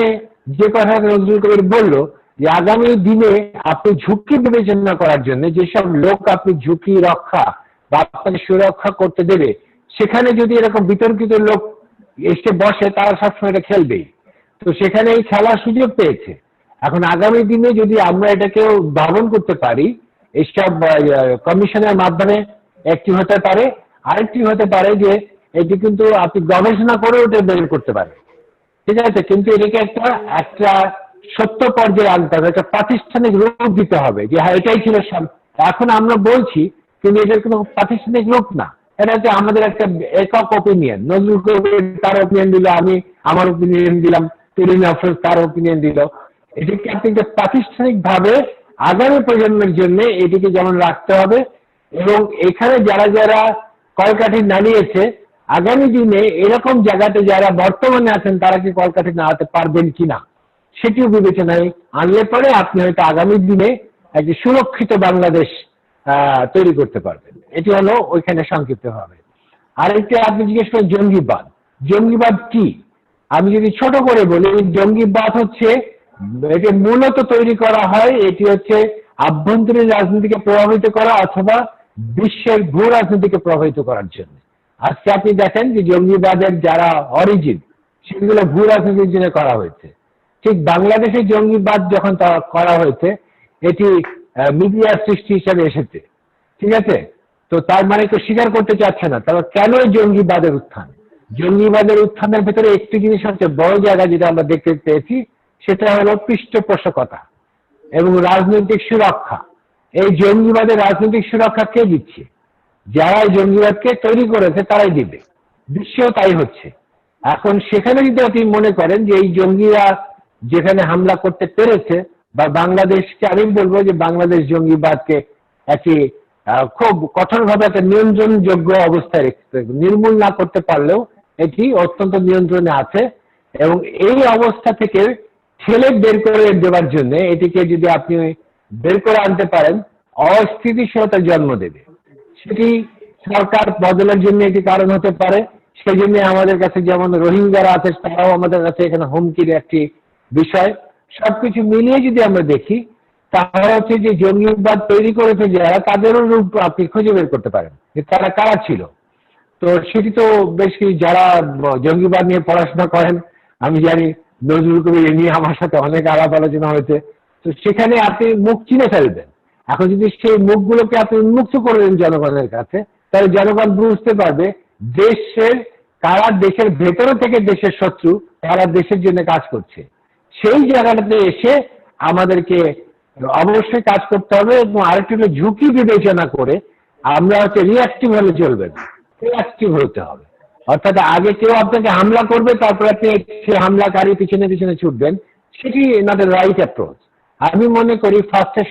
যে কথা নজরুল কবির বলল যে আগামী দিনে আপনি ঝুঁকি বিবেচনা করার জন্য যেসব লোক আপনি ঝুঁকি রক্ষা বা আপনাকে সুরক্ষা করতে দেবে, সেখানে যদি এরকম বিতর্কিত লোক এসে বসে, তারা সবসময় এটা খেলবেই। তো সেখানে এই খেলার সুযোগ পেয়েছে। এখন আগামী দিনে যদি আমরা এটাকেও ধারণ করতে পারি, এইসব কমিশনের মাধ্যমে একটি হতে পারে, আরেকটি হতে পারে যে এটি কিন্তু আপনি গবেষণা করে ওটা বের করতে পারেন, ঠিক আছে, কিন্তু এটাকে একটা একটা সত্য পর্যায়ে আনতে হবে, একটা প্রাতিষ্ঠানিক রূপ দিতে হবে যে হ্যাঁ এটাই ছিল। এখন আমরা বলছি, কিন্তু এটার কোনো প্রাতিষ্ঠানিক রূপ না, এটা হচ্ছে আমাদের একটা একক ওপিনিয়ন। নজরুল কবির তার ওপিনিয়ন দিল, আমি আমার ওপিনিয়ন দিলাম, তুলিন আফরোজ তার ওপিনিয়ন দিল। এটিকে আপনি প্রাতিষ্ঠানিক ভাবে আগামী প্রজন্মের জন্য এটিকে যেমন রাখতে হবে, এবং এখানে যারা যারা কলকাঠি নাড়িয়েছে, আগামী দিনে এরকম জায়গাতে যারা বর্তমানে আছেন তারা কি কলকাঠি নাড়াতে পারবেন কিনা, সেটিও বিবেচনায় আনলে পরে আপনি হয়তো আগামী দিনে একটি সুরক্ষিত বাংলাদেশ তৈরি করতে পারবেন। এটি হলো ওইখানে সংক্ষিপ্ত হবে। আরেকটি আপনি জিজ্ঞেস করেন জঙ্গিবাদ। জঙ্গিবাদ কি? আমি যদি ছোট করে বলি, জঙ্গিবাদ হচ্ছে, এটি মূলত তৈরি করা হয়, এটি হচ্ছে আভ্যন্তরীণ রাজনীতিকে প্রভাবিত করা অথবা বিশ্বের ভূ রাজনীতিকে প্রভাবিত করার জন্য। আজকে আপনি দেখেন যে জঙ্গিবাদের যারা অরিজিন, সেগুলো ভূ রাজনীতির জন্য করা হয়েছে। ঠিক বাংলাদেশে জঙ্গিবাদ যখন করা হয়েছে, এটি মিডিয়ার সৃষ্টি হিসাবে এসেছে, ঠিক আছে। তো তার মানে কেউ স্বীকার করতে চাচ্ছে না। তবে কেন জঙ্গিবাদের উত্থান? জঙ্গিবাদের উত্থানের ভেতরে একটি জিনিস হচ্ছে বড় জায়গা যেটা আমরা দেখতে পেয়েছি, সেটা হলো পৃষ্ঠপোষকতা এবং রাজনৈতিক সুরক্ষা। এই জঙ্গিবাদের রাজনৈতিক সুরক্ষা কে দিচ্ছে? যারা এই জঙ্গিবাদকে তৈরি করেছে তারাই দিবে, বিশ্বেও তাই হচ্ছে। এখন সেখানে যদি আপনি মনে করেন যে এই জঙ্গিরা যেখানে হামলা করতে পেরেছে, বা বাংলাদেশকে, আমি বলবো যে বাংলাদেশ জঙ্গিবাদকে একটি খুব কঠোরভাবে একটা নিয়ন্ত্রণযোগ্য অবস্থায় রেখেছে, নির্মূল না করতে পারলেও এটি অত্যন্ত নিয়ন্ত্রণে আছে, এবং এই অবস্থা থেকে ঠেলে বের করে দেওয়ার জন্য এটিকে যদি আপনি বের করে আনতে পারেন, অস্থিতিশীলতার জন্ম দেবে। সেটি সরকার বদলের জন্য একটি কারণ হতে পারে। সেই জন্য আমাদের কাছে যেমন রোহিঙ্গারা আছে, তারাও আমাদের কাছে এখানে হুমকির একটি বিষয়। সবকিছু মিলিয়ে যদি আমরা দেখি, তাহলে হচ্ছে যে জঙ্গিবাদ তৈরি করেছে যারা, তাদেরও রূপ আপনি খুঁজে বের করতে পারেন যে তারা কারা ছিল। তো সেটি তো বেশ যারা জঙ্গিবাদ নিয়ে পড়াশোনা করেন, আমি জানি নজরুল কবির এ নিয়ে আমার সাথে অনেক আলাপ আলোচনা হয়েছে, তো সেখানে আপনি মুখ চিনে ফেলবেন। এখন যদি সেই মুখগুলোকে আপনি উন্মুক্ত করে দেন জনগণের কাছে, তাহলে জনগণ বুঝতে পারবে দেশের কারা দেশের ভেতরে থেকে দেশের শত্রু, তারা দেশের জন্য কাজ করছে। সেই জায়গাটাতে এসে আমাদেরকে অবশ্যই কাজ করতে হবে, এবং আরেকটি হলো ঝুঁকি বিবেচনা করে আমরা হচ্ছে রিঅ্যাক্টিভ হলে চলবে না, রিঅ্যাক্টিভ হতে হবে। অর্থাৎ আগে কেউ আপনাকে হামলা করবে, তারপরে আপনি সেই হামলাকারী পিছনে পিছনে ছুটবেন, সেটি নট এ রাইট অ্যাপ্রোচ। আমি মনে করি ফার্স্টে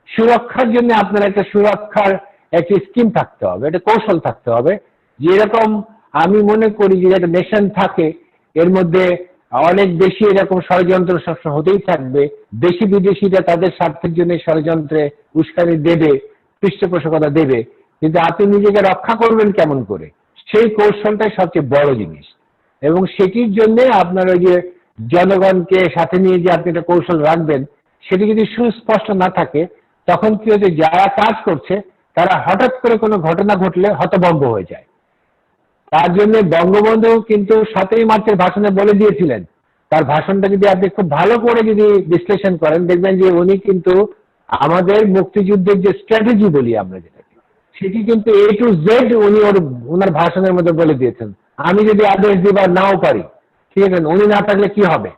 সুরক্ষার জন্য আপনার একটা সুরক্ষার একটি স্কিম থাকতে হবে, একটা কৌশল থাকতে হবে। যে এরকম আমি মনে করি যে একটা নেশন থাকে, এর মধ্যে অনেক বেশি এরকম ষড়যন্ত্র সবসময় হতেই থাকবে। দেশি বিদেশিরা তাদের স্বার্থের জন্য ষড়যন্ত্রে উস্কানি দেবে, পৃষ্ঠপোষকতা দেবে, কিন্তু আপনি নিজেকে রক্ষা করবেন কেমন করে, সেই কৌশলটাই সবচেয়ে বড় জিনিস। এবং সেটির জন্য আপনার ওই যে জনগণকে সাথে নিয়ে যে আপনি একটা কৌশল রাখবেন, সেটি যদি সুস্পষ্ট না থাকে, তখন কি হচ্ছে, যারা কাজ করছে তারা হঠাৎ করে কোনো ঘটনা ঘটলে হতভম্ব হয়ে যায়। তার জন্য বঙ্গবন্ধু কিন্তু 7ই মার্চের ভাষণে বলে দিয়েছিলেন, তার ভাষণটা যদি আপনি খুব ভালো করে যদি বিশ্লেষণ করেন, দেখবেন যে উনি কিন্তু আমাদের মুক্তিযুদ্ধের যে স্ট্র্যাটেজি বলি আমরা যেটাকে, সেটি কিন্তু A to Z উনি ওনার ভাষণের মধ্যে বলে দিয়েছেন। আমি যদি আদেশ দিবার নাও পারি, ঠিক আছে, উনি না থাকলে কি হবে,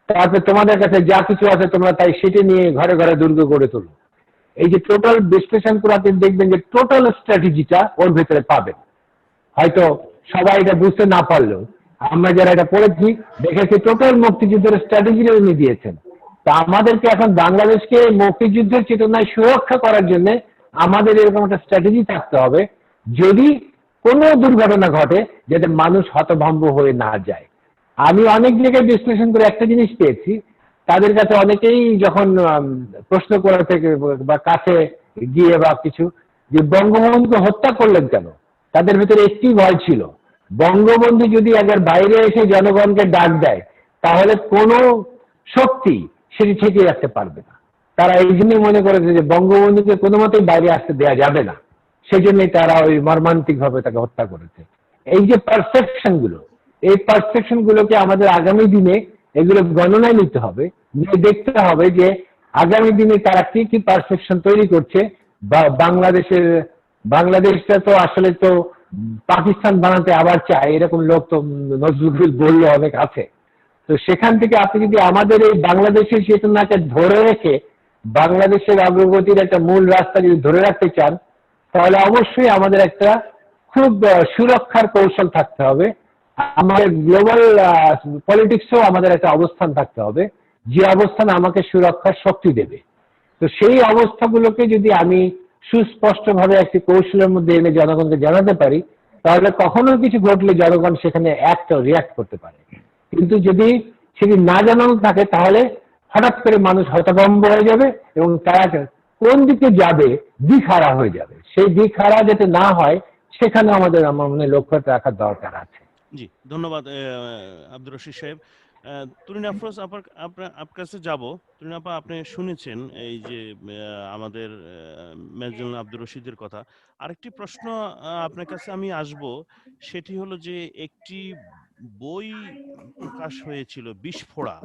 তারপরে তোমাদের কাছে যা কিছু আছে তোমরা তাই সেটি নিয়ে ঘরে ঘরে দুর্গ গড়ে তোলো। এই যে টোটাল বিশ্লেষণ করে আপনি দেখবেন যে টোটাল স্ট্র্যাটেজিটা ওর ভেতরে পাবেন। হয়তো সবাই এটা বুঝতে না পারলেও আমরা যারা এটা পড়েছি দেখেছি টোটাল মুক্তিযুদ্ধের স্ট্র্যাটেজি উনি দিয়েছেন। তা আমাদেরকে এখন বাংলাদেশকে মুক্তিযুদ্ধের চেতনায় সুরক্ষা করার জন্য আমাদের এরকম একটা স্ট্র্যাটেজি থাকতে হবে, যদি কোনো দুর্ঘটনা ঘটে যাতে মানুষ হতভম্ব হয়ে না যায়। আমি অনেক জায়গায় বিশ্লেষণ করে একটা জিনিস পেয়েছি, তাদের কাছে অনেকেই যখন প্রশ্ন করে থেকে বা কাছে গিয়ে বা কিছু, যে বঙ্গবন্ধুকে হত্যা করলেন কেন, তাদের ভিতরে একটি ভয় ছিল, বঙ্গবন্ধু যদি একবার বাইরে এসে জনগণকে ডাক দেয় তাহলে কোনো শক্তি সেটি ঠেকিয়ে রাখতে পারবে না। তারা এই জন্যই মনে করেছে যে বঙ্গবন্ধুকে কোনো মতেই বাইরে আসতে দেওয়া যাবে না, সেই জন্যই তারা ওই মর্মান্তিক ভাবে তাকে হত্যা করেছে। এই যে পারসেপশন গুলো, এই পারসেপশন গুলোকে আমাদের আগামী দিনে এগুলো গণনায় নিতে হবে, নিয়ে দেখতে হবে যে আগামী দিনে তারা কি কি পারসেপশন তৈরি করছে। বা বাংলাদেশটা তো আসলে তো পাকিস্তান বানাতে আবার চায়, এরকম লোক তো নজরুল বললে অনেক আছে। তো সেখান থেকে আপনি যদি আমাদের এই বাংলাদেশের চেতনাকে ধরে রেখে বাংলাদেশের অগ্রগতির একটা মূল রাস্তা যদি ধরে রাখতে চান, তাহলে অবশ্যই আমাদের একটা খুব সুরক্ষার কৌশল থাকতে হবে। আমাদের গ্লোবাল পলিটিক্সেও আমাদের একটা অবস্থান থাকতে হবে, যে অবস্থান আমাকে সুরক্ষার শক্তি দেবে। তো সেই অবস্থাগুলোকে যদি আমি সুস্পষ্টভাবে একটি কৌশলের মধ্যে এনে জনগণকে জানাতে পারি, তাহলে কখনো কিছু ঘটলে জনগণ সেখানে রিয়াক্ট করতে পারে। কিন্তু যদি সেটি না জানানো থাকে তাহলে হঠাৎ করে মানুষ হতভম্ব হয়ে যাবে এবং তারা কোন দিকে যাবে দিকহারা হয়ে যাবে। সেই দিকহারা যাতে না হয় সেখানে আমাদের আমার মনে লক্ষ্য রাখার দরকার আছে। জি, ধন্যবাদ আব্দুর রশিদ সাহেব। তুরিন আফরোজ আপনার কাছে যাব। তুরিন আপা, আপনি শুনেছেন এই যে আমাদের মেজর আব্দুর রশিদের কথা। আরেকটি প্রশ্ন আপনার কাছে আমি আসব, সেটি হলো যে একটি বই প্রকাশ হয়েছিল বিস্ফোরা,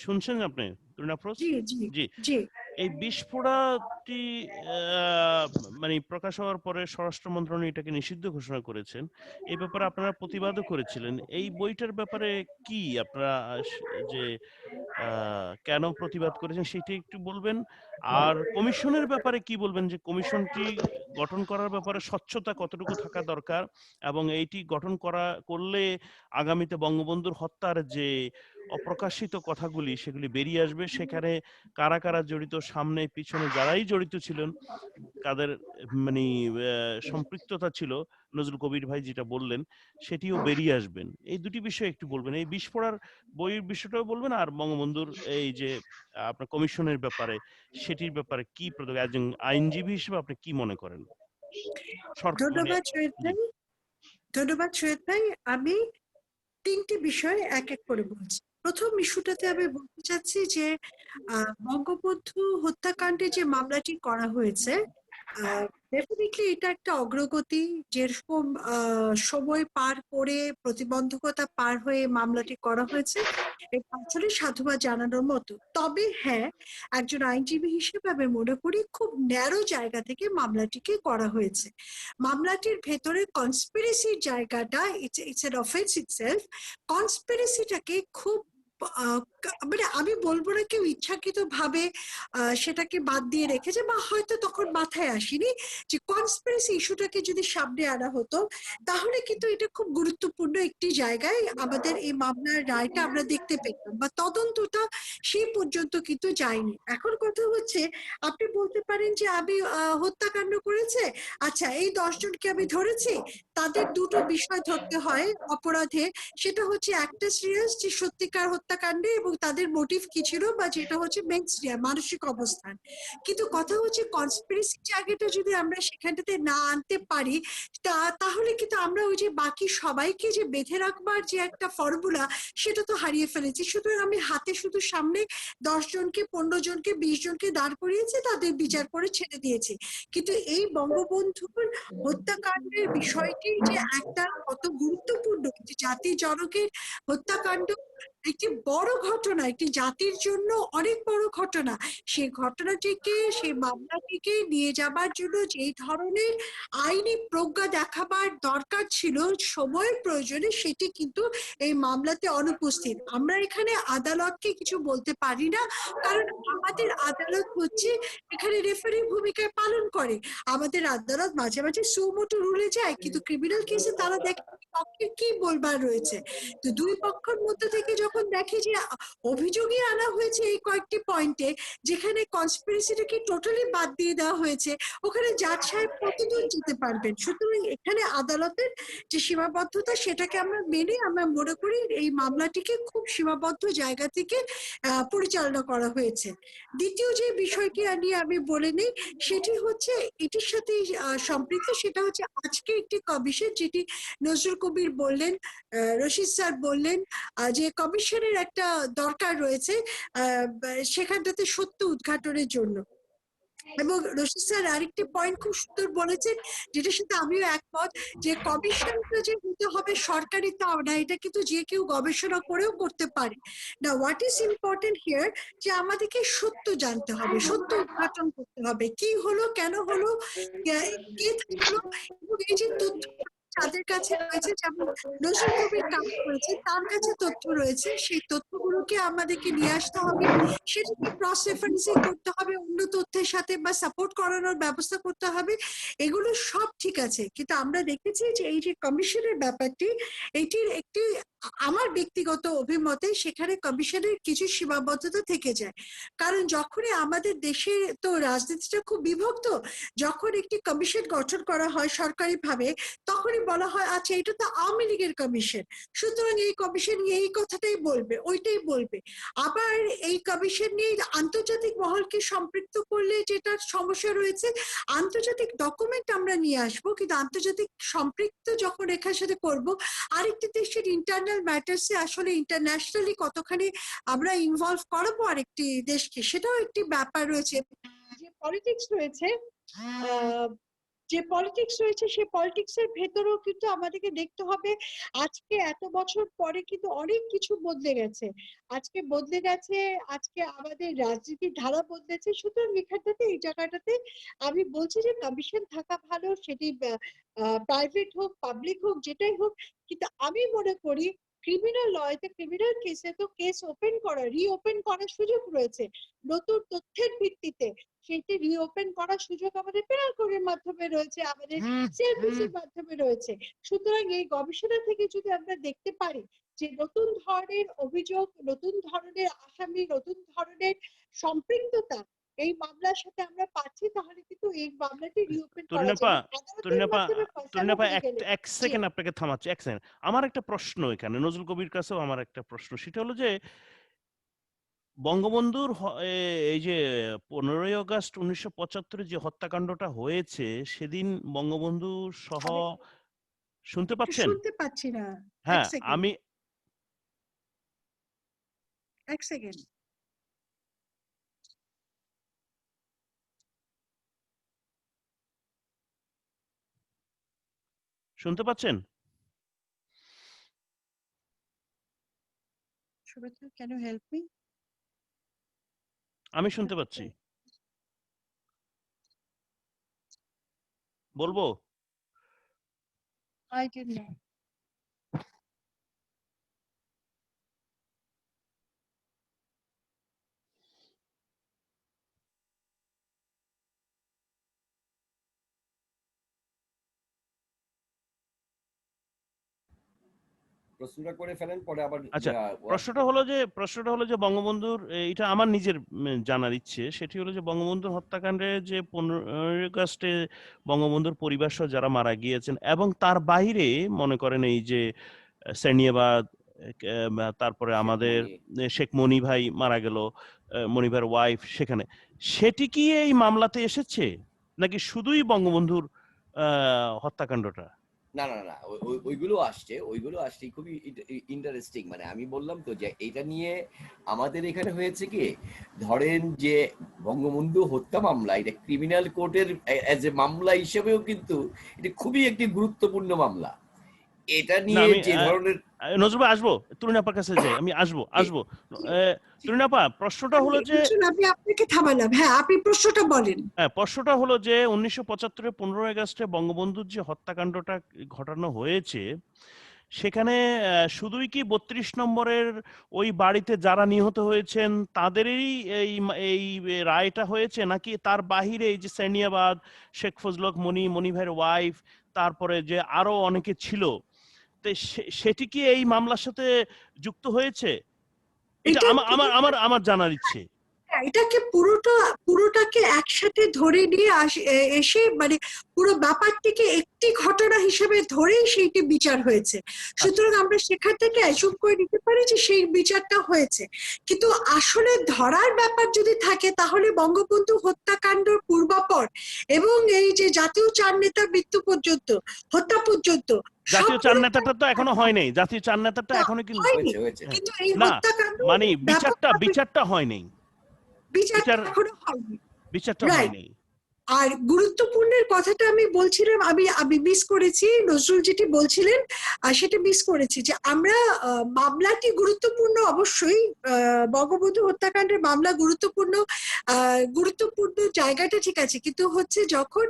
শুনছেন আপনি তুরিন আফরোজ? জি জি জি, জি। এই বিস্ফোরাটি মানে প্রকাশ হওয়ার পরে স্বরাষ্ট্র মন্ত্রণালয় এটাকে নিষিদ্ধ ঘোষণা করেছেন। এই ব্যাপারে আপনারা প্রতিবাদও করেছিলেন। এই বইটার ব্যাপারে কি আপনারা যে কেন প্রতিবাদ করেছেন সেটি একটু বলবেন। আর কমিশনের ব্যাপারে কি বলবেন, যে কমিশনটি গঠন করার ব্যাপারে স্বচ্ছতা কতটুকু থাকা দরকার, এবং এইটি গঠন করলে আগামীতে বঙ্গবন্ধুর হত্যার যে অপ্রকাশিত কথাগুলি সেগুলি বেরিয়ে আসবে, সেখানে কারা কারা জড়িত, সামনে পিছনে যারাই জড়িত ছিলেন, কাদের মানে সম্পৃক্ততা ছিল, নজরুল কবির ভাই যেটা বললেন সেটিও বেরিয়ে আসবেন। এই দুটি বিষয় একটু বলবেন, এই বিস্ফোরার বইয়ের বিষয়টাও বলবেন, আর বঙ্গবন্ধুর এই যে আপনার কমিশনের ব্যাপারে সেটির ব্যাপারে কি একজন আইনজীবী হিসেবে আপনি কি মনে করেন? ধন্যবাদ শহীদ ভাই, ধন্যবাদ শহীদ ভাই। আমি 3টি বিষয় এক এক করে বলছি। প্রথম ইস্যুটাতে আমি বলতে চাচ্ছি যে বঙ্গবন্ধু হত্যাকাণ্ডে যে মামলাটি করা হয়েছে, ডেফিনেটলি এটা একটা অগ্রগতি। যেরকম সময় পার করে, প্রতিবন্ধকতা পার হয়ে মামলাটি করা হয়েছে, এটা আসলে সাধুবাদ জানানোর মতো। তবে হ্যাঁ, একজন আইনজীবী হিসেবে আমি মনে করি খুব ন্যারো জায়গা থেকে মামলাটিকে করা হয়েছে। মামলাটির ভেতরে কনস্পিরেসির জায়গাটা, ইটস এন অফেন্স ইটসেলফ, কনস্পিরেসিটাকে খুব মানে আমি বলবো না কেউ ইচ্ছাকৃত ভাবে সেটাকে বাদ দিয়ে রেখেছে, বা হয়তো তখন মাথায় আসেনি যে কনস্পিরেসি ইস্যুটাকে যদি সামনে আনা হতো তাহলে কিন্তু এটা খুব গুরুত্বপূর্ণ একটি জায়গায় আমাদের এই মামলার রায়টা আমরা দেখতে পেতাম, বা তদন্তটা সেই পর্যন্ত কিন্তু যায়নি। এখন কথা হচ্ছে, আপনি বলতে পারেন যে আমি হত্যাকাণ্ড করেছে, আচ্ছা এই 10 জনকে আমি ধরেছি, তাদের দুটো বিষয় ধরতে হয় অপরাধে, সেটা হচ্ছে একটা সিরিয়াস যে সত্যিকার হত্যাকাণ্ডে এবং তাদের মোটিভ কি ছিল, বা যেটা হচ্ছে মেন মানসিক অবস্থান। কিন্তু কথা হচ্ছে কনস্পিরেসি জায়গাটা যদি আমরা সেখানটাতে না আনতে পারি, তাহলে কিন্তু আমরা ওই যে বাকি সবাইকে যে বেঁধে রাখবার যে একটা ফর্মুলা, সেটা তো হারিয়ে ফেলেছি। সুতরাং আমি হাতে শুধু সামনে 10 জনকে, 15 জনকে, 20 জনকে দাঁড় করিয়েছি, তাদের বিচার করে ছেড়ে দিয়েছি। কিন্তু এই বঙ্গবন্ধুর হত্যাকাণ্ডের বিষয়টি যে একটা কত গুরুত্বপূর্ণ, যে জাতির জনকের হত্যাকাণ্ড একটি বড় ঘটনা, একটি জাতির জন্য অনেক বড় ঘটনা। সেই ঘটনাটিকে, সেই মামলাটিকে নিয়ে যাবার জন্য যেই ধরনের আইনি প্রজ্ঞা দেখাবার দরকার ছিল সময়ের প্রয়োজনে, সেটি কিন্তু এই মামলাতে অনুপস্থিত। আমরা এখানে আদালতকে কিছু বলতে পারি না, কারণ আমাদের আদালত হচ্ছে এখানে রেফারি ভূমিকায় পালন করে। আমাদের আদালত মাঝে মাঝে সুমোটো রুলে যায়, কিন্তু ক্রিমিনাল কেসে তারা দেখে পক্ষে কি বলবার রয়েছে। তো দুই পক্ষের মধ্যে থেকে যখন দেখে যে অভিযোগই আনা হয়েছে এই কয়েকটি পয়েন্টে, যেখানে কনস্পিরেসিটাকে টোটালি বাদ দিয়ে দেওয়া হয়েছে, ওখানে জাজ সাহেব কতদূর যেতে পারবেন? সুতরাং এখানে আদালতের যে সীমাবদ্ধতা, সেটাকে আমরা মেনে আমরা মনে করি এই মামলাটিকে খুব সীমাবদ্ধ জায়গা থেকে পরিচালনা করা হয়েছে। দ্বিতীয় যে বিষয়টি নিয়ে আমি বলে নিই, সেটি হচ্ছে এটির সাথে সম্পৃক্ত, সেটা হচ্ছে আজকে একটি কমিশন, যেটি নজরুল কবির বললেন, রশিদ স্যার বললেন, যে কমিশনের একটা দরকার রয়েছে সেখানটাতে সত্য উদ্ঘাটনের জন্য। এবং রশিদ স্যার আরেকটি পয়েন্ট খুব সুন্দর বলেছেন, যেটার সাথে আমিও একমত, যে কমিশনটা যে হতে হবে সরকারি তাও না, এটা কিন্তু যে কেউ গবেষণা করেও করতে পারে না। হোয়াট ইজ ইম্পর্টেন্ট হিয়ার, যে আমাদেরকে সত্য জানতে হবে, সত্য উদ্ঘাটন করতে হবে, কি হলো, কেন হলো, কে থাকলো, এবং এই যে তথ্য যাদের কাছে রয়েছে, যেমন নজরুল কবির কাজ করেছে, তার কাছে তথ্য রয়েছে, সেই তথ্যগুলোকে আমাদেরকে নিয়ে আসতে হবে, সেটাকে ক্রস রেফারেন্সিং করতে হবে অন্য তথ্যের সাথে, বা সাপোর্ট করানোর ব্যবস্থা করতে হবে। এগুলো সব ঠিক আছে, কিন্তু আমরা দেখেছি যে এই যে কমিশনের ব্যাপারটি, এটির একটি আমার ব্যক্তিগত অভিমতে সেখানে কমিশনের কিছু সীমাবদ্ধতা থেকে যায়। কারণ যখনই আমাদের দেশে তো রাজনীতিটা খুব বিভক্ত, যখন একটি কমিশন গঠন করা হয় সরকারিভাবে, তখনই বলা হয় আচ্ছা এটা তো আওয়ামী লীগের কমিশন, সুতরাং এই কমিশন এই কথাটাই বলবে, ওইটাই বলবে। আবার এই কমিশন নিয়ে আন্তর্জাতিক মহলকে সম্পৃক্ত করলে যেটার সমস্যা রয়েছে, আন্তর্জাতিক ডকুমেন্ট আমরা নিয়ে আসবো, কিন্তু আন্তর্জাতিক সম্পৃক্ত যখন এখানের সাথে করব, আরেকটি দেশের ইন্টারনাল ম্যাটার্সে আসলে ইন্টারন্যাশনালি কতখানি আমরা ইনভলভ করাবো আরেকটি দেশকে, সেটাও একটি ব্যাপার রয়েছে। যে পলিটিক্স রয়েছে, যে পলিটিক্স রয়েছে, সেই পলিটিক্স এর ভেতরেও কিন্তু আমাদেরকে দেখতে হবে, আজকে এত বছর পরে কিন্তু অনেক কিছু বদলে গেছে, আজকে বদলে গেছে, আজকে আমাদের রাজনীতির ধারা বদলেছে। সুতরাং এখানটাতে, এই জায়গাটাতে আমি বলছি যে কমিশন থাকা ভালো, সেটি প্রাইভেট হোক, পাবলিক হোক, যেটাই হোক। কিন্তু আমি মনে করি ক্রিমিনাল লতে, ক্রিমিনাল কেসে তো কেস ওপেন করা, রিওপেন করার সুযোগ রয়েছে নতুন তথ্যের ভিত্তিতে। সেটি রিওপেন করার সুযোগ আমাদের পেনাল কোডের মাধ্যমে রয়েছে, আমাদের সিআরপিসির মাধ্যমে রয়েছে। সুতরাং এই গবেষণা থেকে যদি আমরা দেখতে পারি যে নতুন ধরনের অভিযোগ, নতুন ধরনের আসামি, নতুন ধরনের সম্পৃক্ততা এই মামলার সাথে আমরা পাচ্ছি, তাহলে কিন্তু এই মামলাটি রিওপেন করা তরিনাপা যায় আদালতের তরিনাপা মাধ্যমে ফয়সালা তরিনাপা হয়ে গেলে। এক সেকেন্ড আপনাকে থামাচ্ছি, এক সেকেন্ড। আমার একটা প্রশ্ন এখানে, নজরুল কবির কাছেও আমার একটা প্রশ্ন, সেটা হলো যে বঙ্গবন্ধুর এই যে 15ই আগস্ট 1975 যে হত্যাকাণ্ডটা হয়েছে, সেদিন বঙ্গবন্ধু সহ, আমি শুনতে একটু পাচ্ছেন? শুনতে পাচ্ছি না, এক হ্যাঁ, সেকেন্ড, আমি এক সেকেন্ড। শুনতে পাচ্ছেন? Shubhatra, can you help me? আমি শুনতে পাচ্ছি, বলবো? I didn't know. প্রশ্নটা করে ফেলেন, পরে আবার আচ্ছা, প্রশ্নটা হলো যে বঙ্গবন্ধুর এটা আমার নিজের জানার ইচ্ছে, সেটি হলো যে বঙ্গবন্ধুর হত্যাকাণ্ডে যে 15 আগস্টে বঙ্গবন্ধুর পরিবার সহ যারা মারা গিয়েছেন এবং তার বাইরে মনে করেন এই যে সেরনিয়াবাদ, তারপরে শেখ আমাদের মনি। শেখ মনি ভাই মারা গেল, মনি ভাইয়ের ওয়াইফ, সেখানে সেটি কি এই মামলাতে এসেছে নাকি শুধুই বঙ্গবন্ধুর হত্যাকাণ্ডটা? না না না, ওইগুলো আসছে খুবই ইন্টারেস্টিং। মানে আমি বললাম তো যে এটা নিয়ে আমাদের এখানে হয়েছে কি, ধরেন যে বঙ্গবন্ধু হত্যা মামলা এটা ক্রিমিনাল কোর্টের এজ এ মামলা হিসেবেও কিন্তু এটা খুবই একটি গুরুত্বপূর্ণ মামলা। এটা না, নিয়ে আমি যে ধরনের নজরুল ভাই আসবো, তরুণ আপার কাছে যাই, আমি আসবো। তরুণ আপা, প্রশ্নটা হলো যে আমি আপনাকে থামালাম, হ্যাঁ আপনি প্রশ্নটা বলেন। প্রশ্নটা হলো যে 1975 15 আগস্টে বঙ্গবন্ধুর যে হত্যাকাণ্ডটা ঘটানো হয়েছে, সেখানে শুধুই কি 32 নম্বরের ওই বাড়িতে যারা নিহত হয়েছেন তাদেরই এই রায়টা হয়েছে, নাকি তার বাহিরে এই যে সেরনিয়াবাদ, শেখ ফজলুল হক মনি, মনি ভাইয়ের ওয়াইফ, তারপরে যে আরো অনেকে ছিল, তো সেটি কি এই মামলার সাথে যুক্ত হয়েছে? এটা এটা আমার জানার ইচ্ছে। এটাকে পুরোটাকে একসাথে ধরে নিয়ে এসে মানে পুরো ব্যাপারটিকে একটি ঘটনা হিসেবে ধরেই সেইটি বিচার হয়েছে। সুতরাং আমরা সেখান থেকে অ্যাজুম করে নিতে পারি যে সেই বিচারটা হয়েছে, কিন্তু আসলে ধরার ব্যাপার যদি থাকে তাহলে বঙ্গবন্ধু হত্যাকাণ্ডের পূর্বাপর এবং এই যে জাতীয় চার নেতার মৃত্যু পর্যন্ত, হত্যা পর্যন্ত জাতীয় চার সবগুলো নেতাটা তো এখনো হয় নাই, জাতীয় চার নেতাটা এখনো কিন্তু হয়নি। হয়েছে। কিন্তু এই না, হত্যাকাণ্ড মানে ব্যাপকভাবে বিচারটা হয় নাই, বিচারটা এখনো হয়নি। বিচারটা Right. হয় নাই। আর গুরুত্বপূর্ণের কথাটা আমি বলছিলাম, আমি মিস করেছি, নজরুল যেটি বলছিলেন সেটা মিস করেছি, যে আমরা মামলাটি গুরুত্বপূর্ণ অবশ্যই, বঙ্গবন্ধু হত্যাকাণ্ডের মামলা গুরুত্বপূর্ণ জায়গাটা ঠিক আছে, কিন্তু হচ্ছে যখন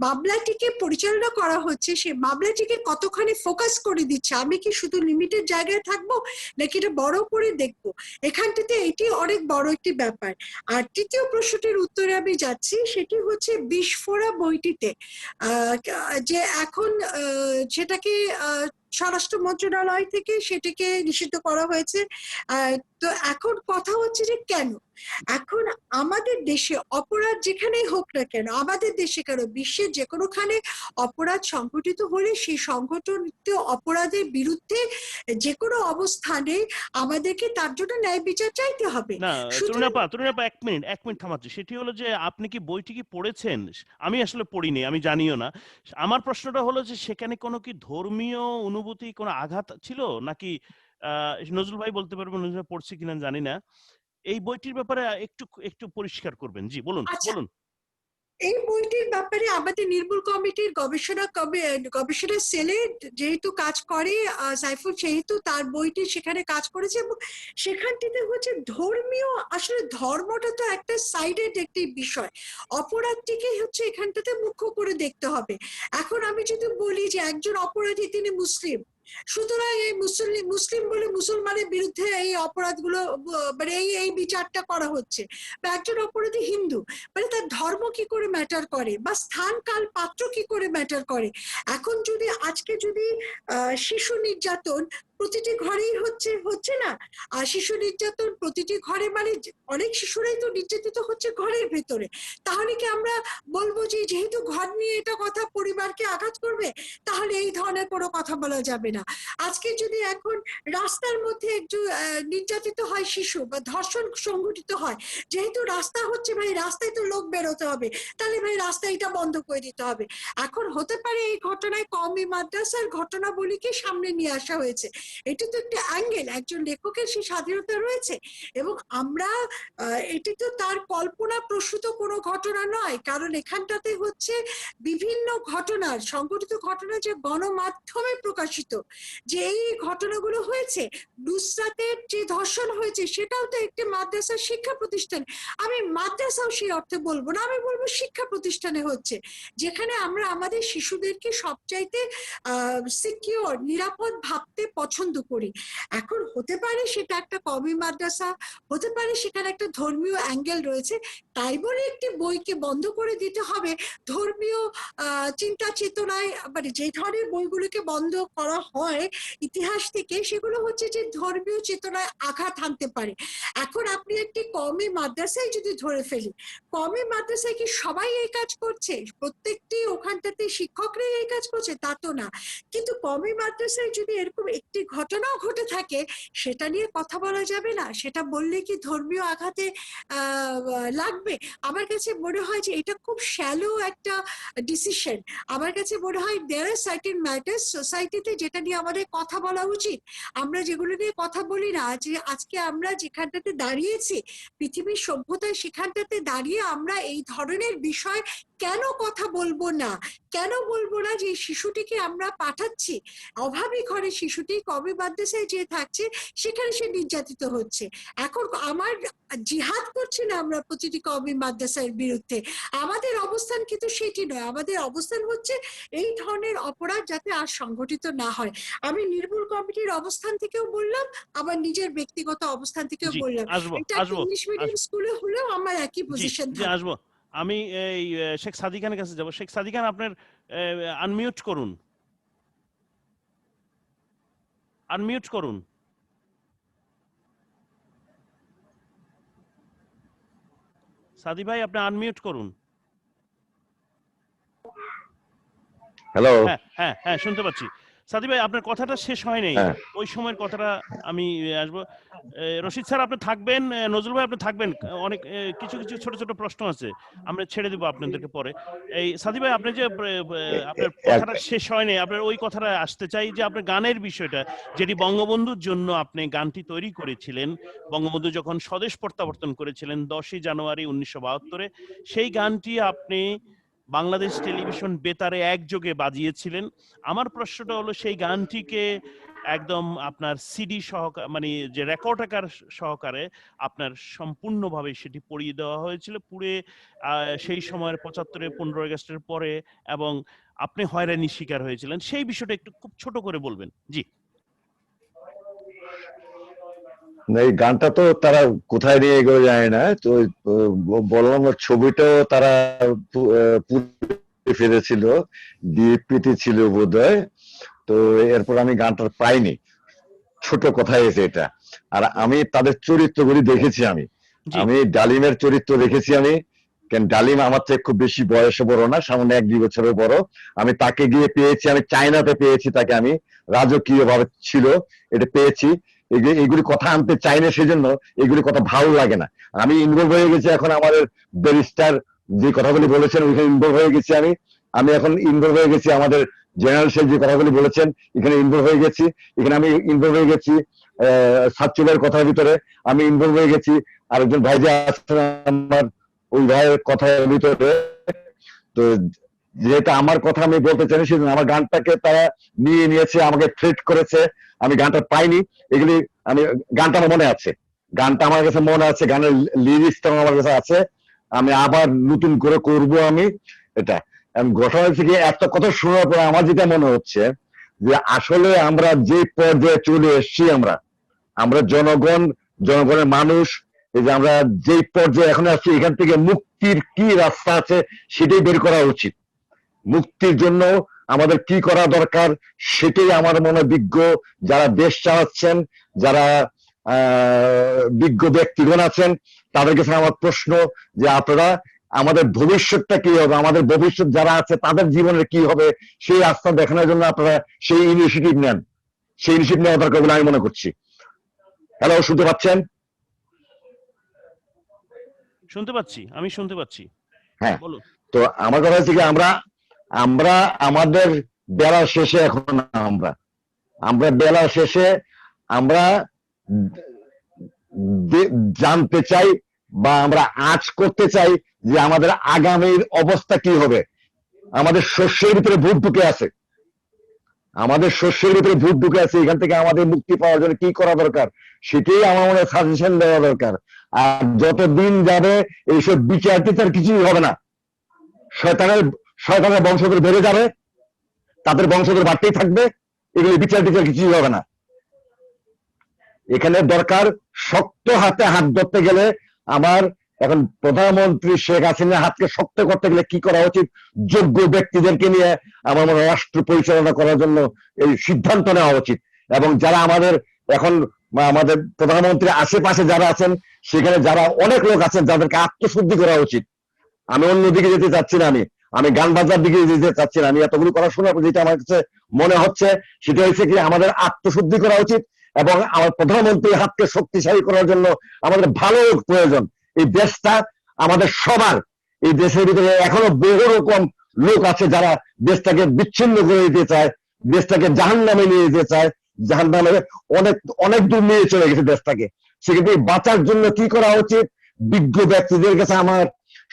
মামলাটিকে পরিচালনা করা হচ্ছে সেই মামলাটিকে কতখানি ফোকাস করে দিচ্ছে, আমি কি শুধু লিমিটেড জায়গায় থাকবো নাকি এটা বড় করে দেখবো, এখানটাতে এটি অনেক বড় একটি ব্যাপার। আর তৃতীয় প্রশ্নটির উত্তরে আমি যাচ্ছি, সেটি হচ্ছে বিস্ফোরা বইটিতে যে এখন সেটাকে স্বরাষ্ট্র মন্ত্রণালয় থেকে সেটাকে নিষিদ্ধ করা হয়েছে। তো এখন কথা হচ্ছে যে কেন এখন আমাদের দেশে অপরাধ যেখানেই হোক না কেন, আমাদের দেশে কেন বিশ্বের যে কোনোখানে অপরাধ সংঘটিত হলে সেই সংঘটিত অপরাধের বিরুদ্ধে যে কোনো অবস্থানে আমাদেরকে তার জন্য ন্যায় বিচার চাইতে হবে। না, সুতরাং তরুণ আপা এক মিনিট থামাচ্ছি, সেটি হলো যে আপনি কি বইটি কি পড়েছেন? আমি আসলে পড়িনি, আমি জানিও না। আমার প্রশ্নটা হলো যে সেখানে কোনো কি ধর্মীয় অনুভূতি, কোনো আঘাত ছিল নাকি? নজরুল ভাই বলতে পারবেন, নজরুল ভাই পড়ছে কিনা জানি না, এই বইটির ব্যাপারে একটু একটু পরিষ্কার করবেন। জি বলুন। আচ্ছা, এই বইটির ব্যাপারে আমাদের নির্মূল কমিটির গবেষণা সেলে যেহেতু কাজ করে সাইফুল, সেহেতু তার বইটি সেখানে কাজ করেছে, এবং সেখানটিতে হচ্ছে ধর্মীয়, আসলে ধর্মটা তো একটা সাইডেড একটি বিষয়, অপরাধটিকে হচ্ছে এখানটাতে মুখ্য করে দেখতে হবে। এখন আমি যদি বলি যে একজন অপরাধী তিনি মুসলিম, সুতরাং এই মুসলিম বলে মুসলমানের বিরুদ্ধে এই অপরাধগুলো মানে এই বিচারটা করা হচ্ছে, বা একজন অপরাধী হিন্দু, মানে তার ধর্ম কি করে ম্যাটার করে, বা স্থান কাল পাত্র কি করে ম্যাটার করে। এখন যদি আজকে যদি শিশু নির্যাতন প্রতিটি ঘরেই হচ্ছে না, আর শিশু নির্যাতন প্রতিটি ঘরে, মানে অনেক শিশুরাই তো নির্যাতিত হচ্ছে ঘরের ভেতরে, তাহলে কি আমরা বলবো যে যেহেতু ঘর নিয়ে এটা কথা পরিবারকে আঘাত করবে তাহলে এই ধরনের কোনো কথা বলা যাবে না। আজকে যদি এখন রাস্তার মধ্যে একজন নির্যাতিত হয় শিশু, বা ধর্ষণ সংঘটিত হয়, যেহেতু রাস্তা হচ্ছে, ভাই রাস্তায় তো লোক বেরোতে হবে, তাহলে ভাই রাস্তায় এটা বন্ধ করে দিতে হবে। এখন হতে পারে এই ঘটনায় কওমি মাদ্রাসার ঘটনাবলীকে সামনে নিয়ে আসা হয়েছে, এটি তো একটা অ্যাঙ্গেল, একজন লেখকের সেই স্বাধীনতা রয়েছে, এবং আমরা এটি তো তার কল্পনা প্রসূত কোনো ঘটনা নয়, কারণ এখানটাতে হচ্ছে বিভিন্ন ঘটনার সংঘটিত ঘটনা যে গণমাধ্যমে প্রকাশিত, যে এই ঘটনাগুলো হয়েছে, নুসরাতের যে ধর্ষণ হয়েছে সেটাও তো একটি মাদ্রাসার শিক্ষা প্রতিষ্ঠান, আমি মাদ্রাসাও সেই অর্থে বলবো না, আমি বলবো শিক্ষা প্রতিষ্ঠানে হচ্ছে, যেখানে আমরা আমাদের শিশুদেরকে সবচাইতে সিকিউর, নিরাপদ ভাবতে পছন্দ পছন্দ করি। এখন হতে পারে সেটা একটা কওমি মাদ্রাসা, হতে পারে সেখানে একটা ধর্মীয় অ্যাঙ্গেল রয়েছে, তাই বলে একটি বইকে বন্ধ করে দিতে হবে ধর্মীয় চিন্তা চেতনায়, মানে যে ধরনের বইগুলোকে বন্ধ করা হয় ইতিহাস থেকে, সেগুলো হচ্ছে যে ধর্মীয় চেতনায় আঘাত হানতে পারে। এখন আপনি একটি কওমি মাদ্রাসায় যদি ধরে ফেলি, কওমি মাদ্রাসায় কি সবাই এই কাজ করছে, প্রত্যেকটি ওখানটাতে শিক্ষকরাই এই কাজ করছে তা তো না, কিন্তু কওমি মাদ্রাসায় যদি এরকম একটি ঘটনাও ঘটে থাকে সেটা নিয়ে কথা বলা যাবে না, সেটা বললে কি ধর্মীয় আঘাতে লাগবে? আমার কাছে মনে হয় যে এটা খুব শ্যালো একটা ডিসিশন। আমার কাছে মনে হয় দেয়ার আর সার্টেন ম্যাটার্স সোসাইটিতে যেটা নিয়ে আমাদের কথা বলা উচিত। আমরা যেগুলো নিয়ে কথা বলি না, যে আজকে আমরা যেখানটাতে দাঁড়িয়েছি পৃথিবীর সভ্যতায়, সেখানটাতে দাঁড়িয়ে আমরা এই ধরনের বিষয় কেন কথা বলবো না? কেন বলবো না যে শিশুটিকে আমরা পাঠাচ্ছি, অভাবী ঘরে শিশুটি কওমি মাদ্রাসায় যে থাকছে সেখানে সে নির্যাতিত হচ্ছে। এখন আমার জিহাদ করছি না আমরা প্রতিটি কওমি মাদ্রাসার বিরুদ্ধে, আমাদের অবস্থান কিন্তু সেটি নয়। আমাদের অবস্থান হচ্ছে এই ধরনের অপরাধ যাতে আর সংঘটিত না হয়। আমি নির্মূল কমিটির অবস্থান থেকেও বললাম, আবার নিজের ব্যক্তিগত অবস্থান থেকেও জি, বললাম, আসবো এটা আসবো ইংলিশ মিডিয়াম স্কুলে হলেও আমার একই জি পজিশন জি থাকবে। আসবো। আমি এই শেখ সাদি খানের কাছে যাব। শেখ সাদি খান, আপনার আনমিউট করুন, আনমিউট করুন। সাদি ভাই, আপনি আনমিউট করুন। হ্যালো। হ্যাঁ হ্যাঁ হ্যাঁ, শুনতে পাচ্ছি। সাদি ভাই, আপনার কথাটা শেষ হয় নাই, হ্যাঁ, ওই সময়ের কথাটা আমি আসবো। রশিদ স্যার আপনি থাকবেন, নজরুল ভাই আপনি থাকবেন, অনেক কিছু কিছু ছোট ছোট প্রশ্ন আছে, আমরা ছেড়ে দেবো আপনাদেরকে পরে। এই সাদি ভাই, আপনি যে আপনার কথাটা শেষ হয়নি, আপনার ওই কথাটা আসতে চাই যে আপনার গানের বিষয়টা, যেটি বঙ্গবন্ধুর জন্য আপনি গানটি তৈরি করেছিলেন, বঙ্গবন্ধু যখন স্বদেশ প্রত্যাবর্তন করেছিলেন 10ই জানুয়ারি 1972-এ, সেই গানটি আপনি বাংলাদেশ টেলিভিশন বেতারে একযোগে বাজিয়েছিলেন। আমার প্রশ্নটা হলো, সেই গানটিকে একদম আপনার সিডি সহকারে, মানে যে রেকর্ড আকার সহকারে আপনার সম্পূর্ণভাবে সেটি পড়িয়ে দেওয়া হয়েছিল পুরে সেই সময়ের 75-এ 15 আগস্টের পরে, এবং আপনি হয়রানির শিকার হয়েছিলেন, সেই বিষয়টা একটু খুব ছোট করে বলবেন। জি। এই গানটা তো তারা কোথায় নিয়ে এগোয় যায় না, তো বললাম ছবিটাও তারা পুড়ে ফেলেছিল, ডিএপিতে ছিল বোধহয়। তো এরপর আমি গানটা পাইনি, ছোট কথাই এসে এটা। আর আমি তাদের চরিত্রগুলি দেখেছি, আমি ডালিমের চরিত্র দেখেছি আমি, কেন ডালিম আমার থেকে খুব বেশি বয়সে বড় না, সামনে 1-2 বছরের বড়। আমি তাকে গিয়ে পেয়েছি, আমি চায়নাতে পেয়েছি তাকে, আমি রাজকীয় ভাবে ছিল এটা পেয়েছি। এগুলি কথা আনতে চাই না, সেজন্য এগুলি কথা ভালো লাগে না। আমি ইনভলভ হয়ে গেছি এখন, আমাদের ব্যারিস্টার যে কথাগুলি বলেছেন ওইখানে ইনভলভ হয়ে গেছি আমি এখন ইনভলভ হয়ে গেছি, আমাদের জেনারেল সাহেব যে কথাগুলি বলেছেন এখানে ইনভলভ হয়ে গেছি, এখানে আমি ইনভলভ হয়ে গেছি সাতচুলের কথার ভিতরে আমি ইনভলভ হয়ে গেছি, আরেকজন ভাই যে আছেন আমার ওই ভাইয়ের কথার ভিতরে। তো যেটা আমার কথা আমি বলতে চাই, সেজন্য আমার গানটাকে তারা নিয়ে নিয়েছে, আমাকে থ্রেট করেছে, আমি গানটা পাইনি। এগুলি আমি, গানটা আমার মনে আছে, গানটা আমার কাছে মনে আছে, গানের লিরিক্সটা আমার কাছে আছে, আমি আবার নতুন করে করব আমি এটা। ঘটনা থেকে এত কথা শোনার পরে আমার যেটা মনে হচ্ছে যে আসলে আমরা যে পর্যায়ে চলে এসেছি, আমরা জনগণের মানুষ, এই যে আমরা যে পর্যায়ে এখন আসছি, এখান থেকে মুক্তির কি রাস্তা আছে সেটাই বের করা উচিত। মুক্তির জন্য আমাদের কি করা দরকার সেটাই আমার মনে হয় বিজ্ঞ যারা দেশ চালাচ্ছেন, যারা বিজ্ঞ ব্যক্তিগণ আছেন, তাদের কাছে আমার প্রশ্ন যে আপনারা আমাদের ভবিষ্যৎটা কি হবে, আমাদের ভবিষ্যৎ যারা আছে তাদের জীবনের কি হবে, সেই রাস্তা দেখানোর জন্য আপনারা সেই ইনিশিয়েটিভ নেন, সেই ইনিশিয়েটিভ নেওয়া দরকার বলে আমি মনে করছি। হ্যালো, শুনতে পাচ্ছেন? শুনতে পাচ্ছি, আমি শুনতে পাচ্ছি। হ্যাঁ, বলুন। তো আমার কথা হচ্ছে কি, আমরা আমাদের বেলা শেষে, এখন আমরা বেলা শেষে আমরা জানতে চাই বা আমরা আজ করতে চাই যে আমাদের আগামীর অবস্থা কি হবে। আমাদের শস্যের ভিতরে ভূত ঢুকে আছে, এখান থেকে আমাদের মুক্তি পাওয়ার জন্য কি করা দরকার সেটাই আমার মনে হয় সাজেশন দেওয়া দরকার। আর যতদিন যাবে এইসব বিচার টিচার কিছুই হবে না, শয়তানের বংশধর বেড়ে যাবে, তাদের বংশধর বাড়তেই থাকবে, এগুলি বিচার টিচার কিছুই হবে না। এখানে দরকার শক্ত হাতে হাত ধরতে গেলে আমার এখন প্রধানমন্ত্রী শেখ হাসিনার হাতকে শক্ত করতে গেলে কি করা উচিত, যোগ্য ব্যক্তিদেরকে নিয়ে আমার মনে হয় রাষ্ট্র পরিচালনা করার জন্য এই সিদ্ধান্ত নেওয়া উচিত। এবং যারা আমাদের এখন আমাদের প্রধানমন্ত্রীর আশেপাশে যারা আছেন, সেখানে যারা অনেক লোক আছেন যাদেরকে আত্মশুদ্ধি করা উচিত। আমি অন্যদিকে যেতে চাচ্ছি না, আমি গান বাজার দিকে যেতে চাচ্ছি না। আমি এতগুলো করা শোনার পর যেটা আমার কাছে মনে হচ্ছে সেটা হচ্ছে কি আমাদের আত্মশুদ্ধি করা উচিত এবং আমার প্রধানমন্ত্রীর হাতকে শক্তিশালী করার জন্য আমাদের ভালো লোক প্রয়োজন। এই দেশটা আমাদের সবার, এই দেশের ভিতরে এখনো বহু রকম লোক আছে যারা দেশটাকে বিচ্ছিন্ন করে দিতে চায়, দেশটাকে জাহান্নামে নিয়ে যেতে চায়, জাহান্নামে অনেক অনেক দূর নিয়ে চলে গেছে দেশটাকে। সেক্ষেত্রে বাঁচার জন্য কি করা উচিত, বিজ্ঞ ব্যক্তিদের কাছে আমার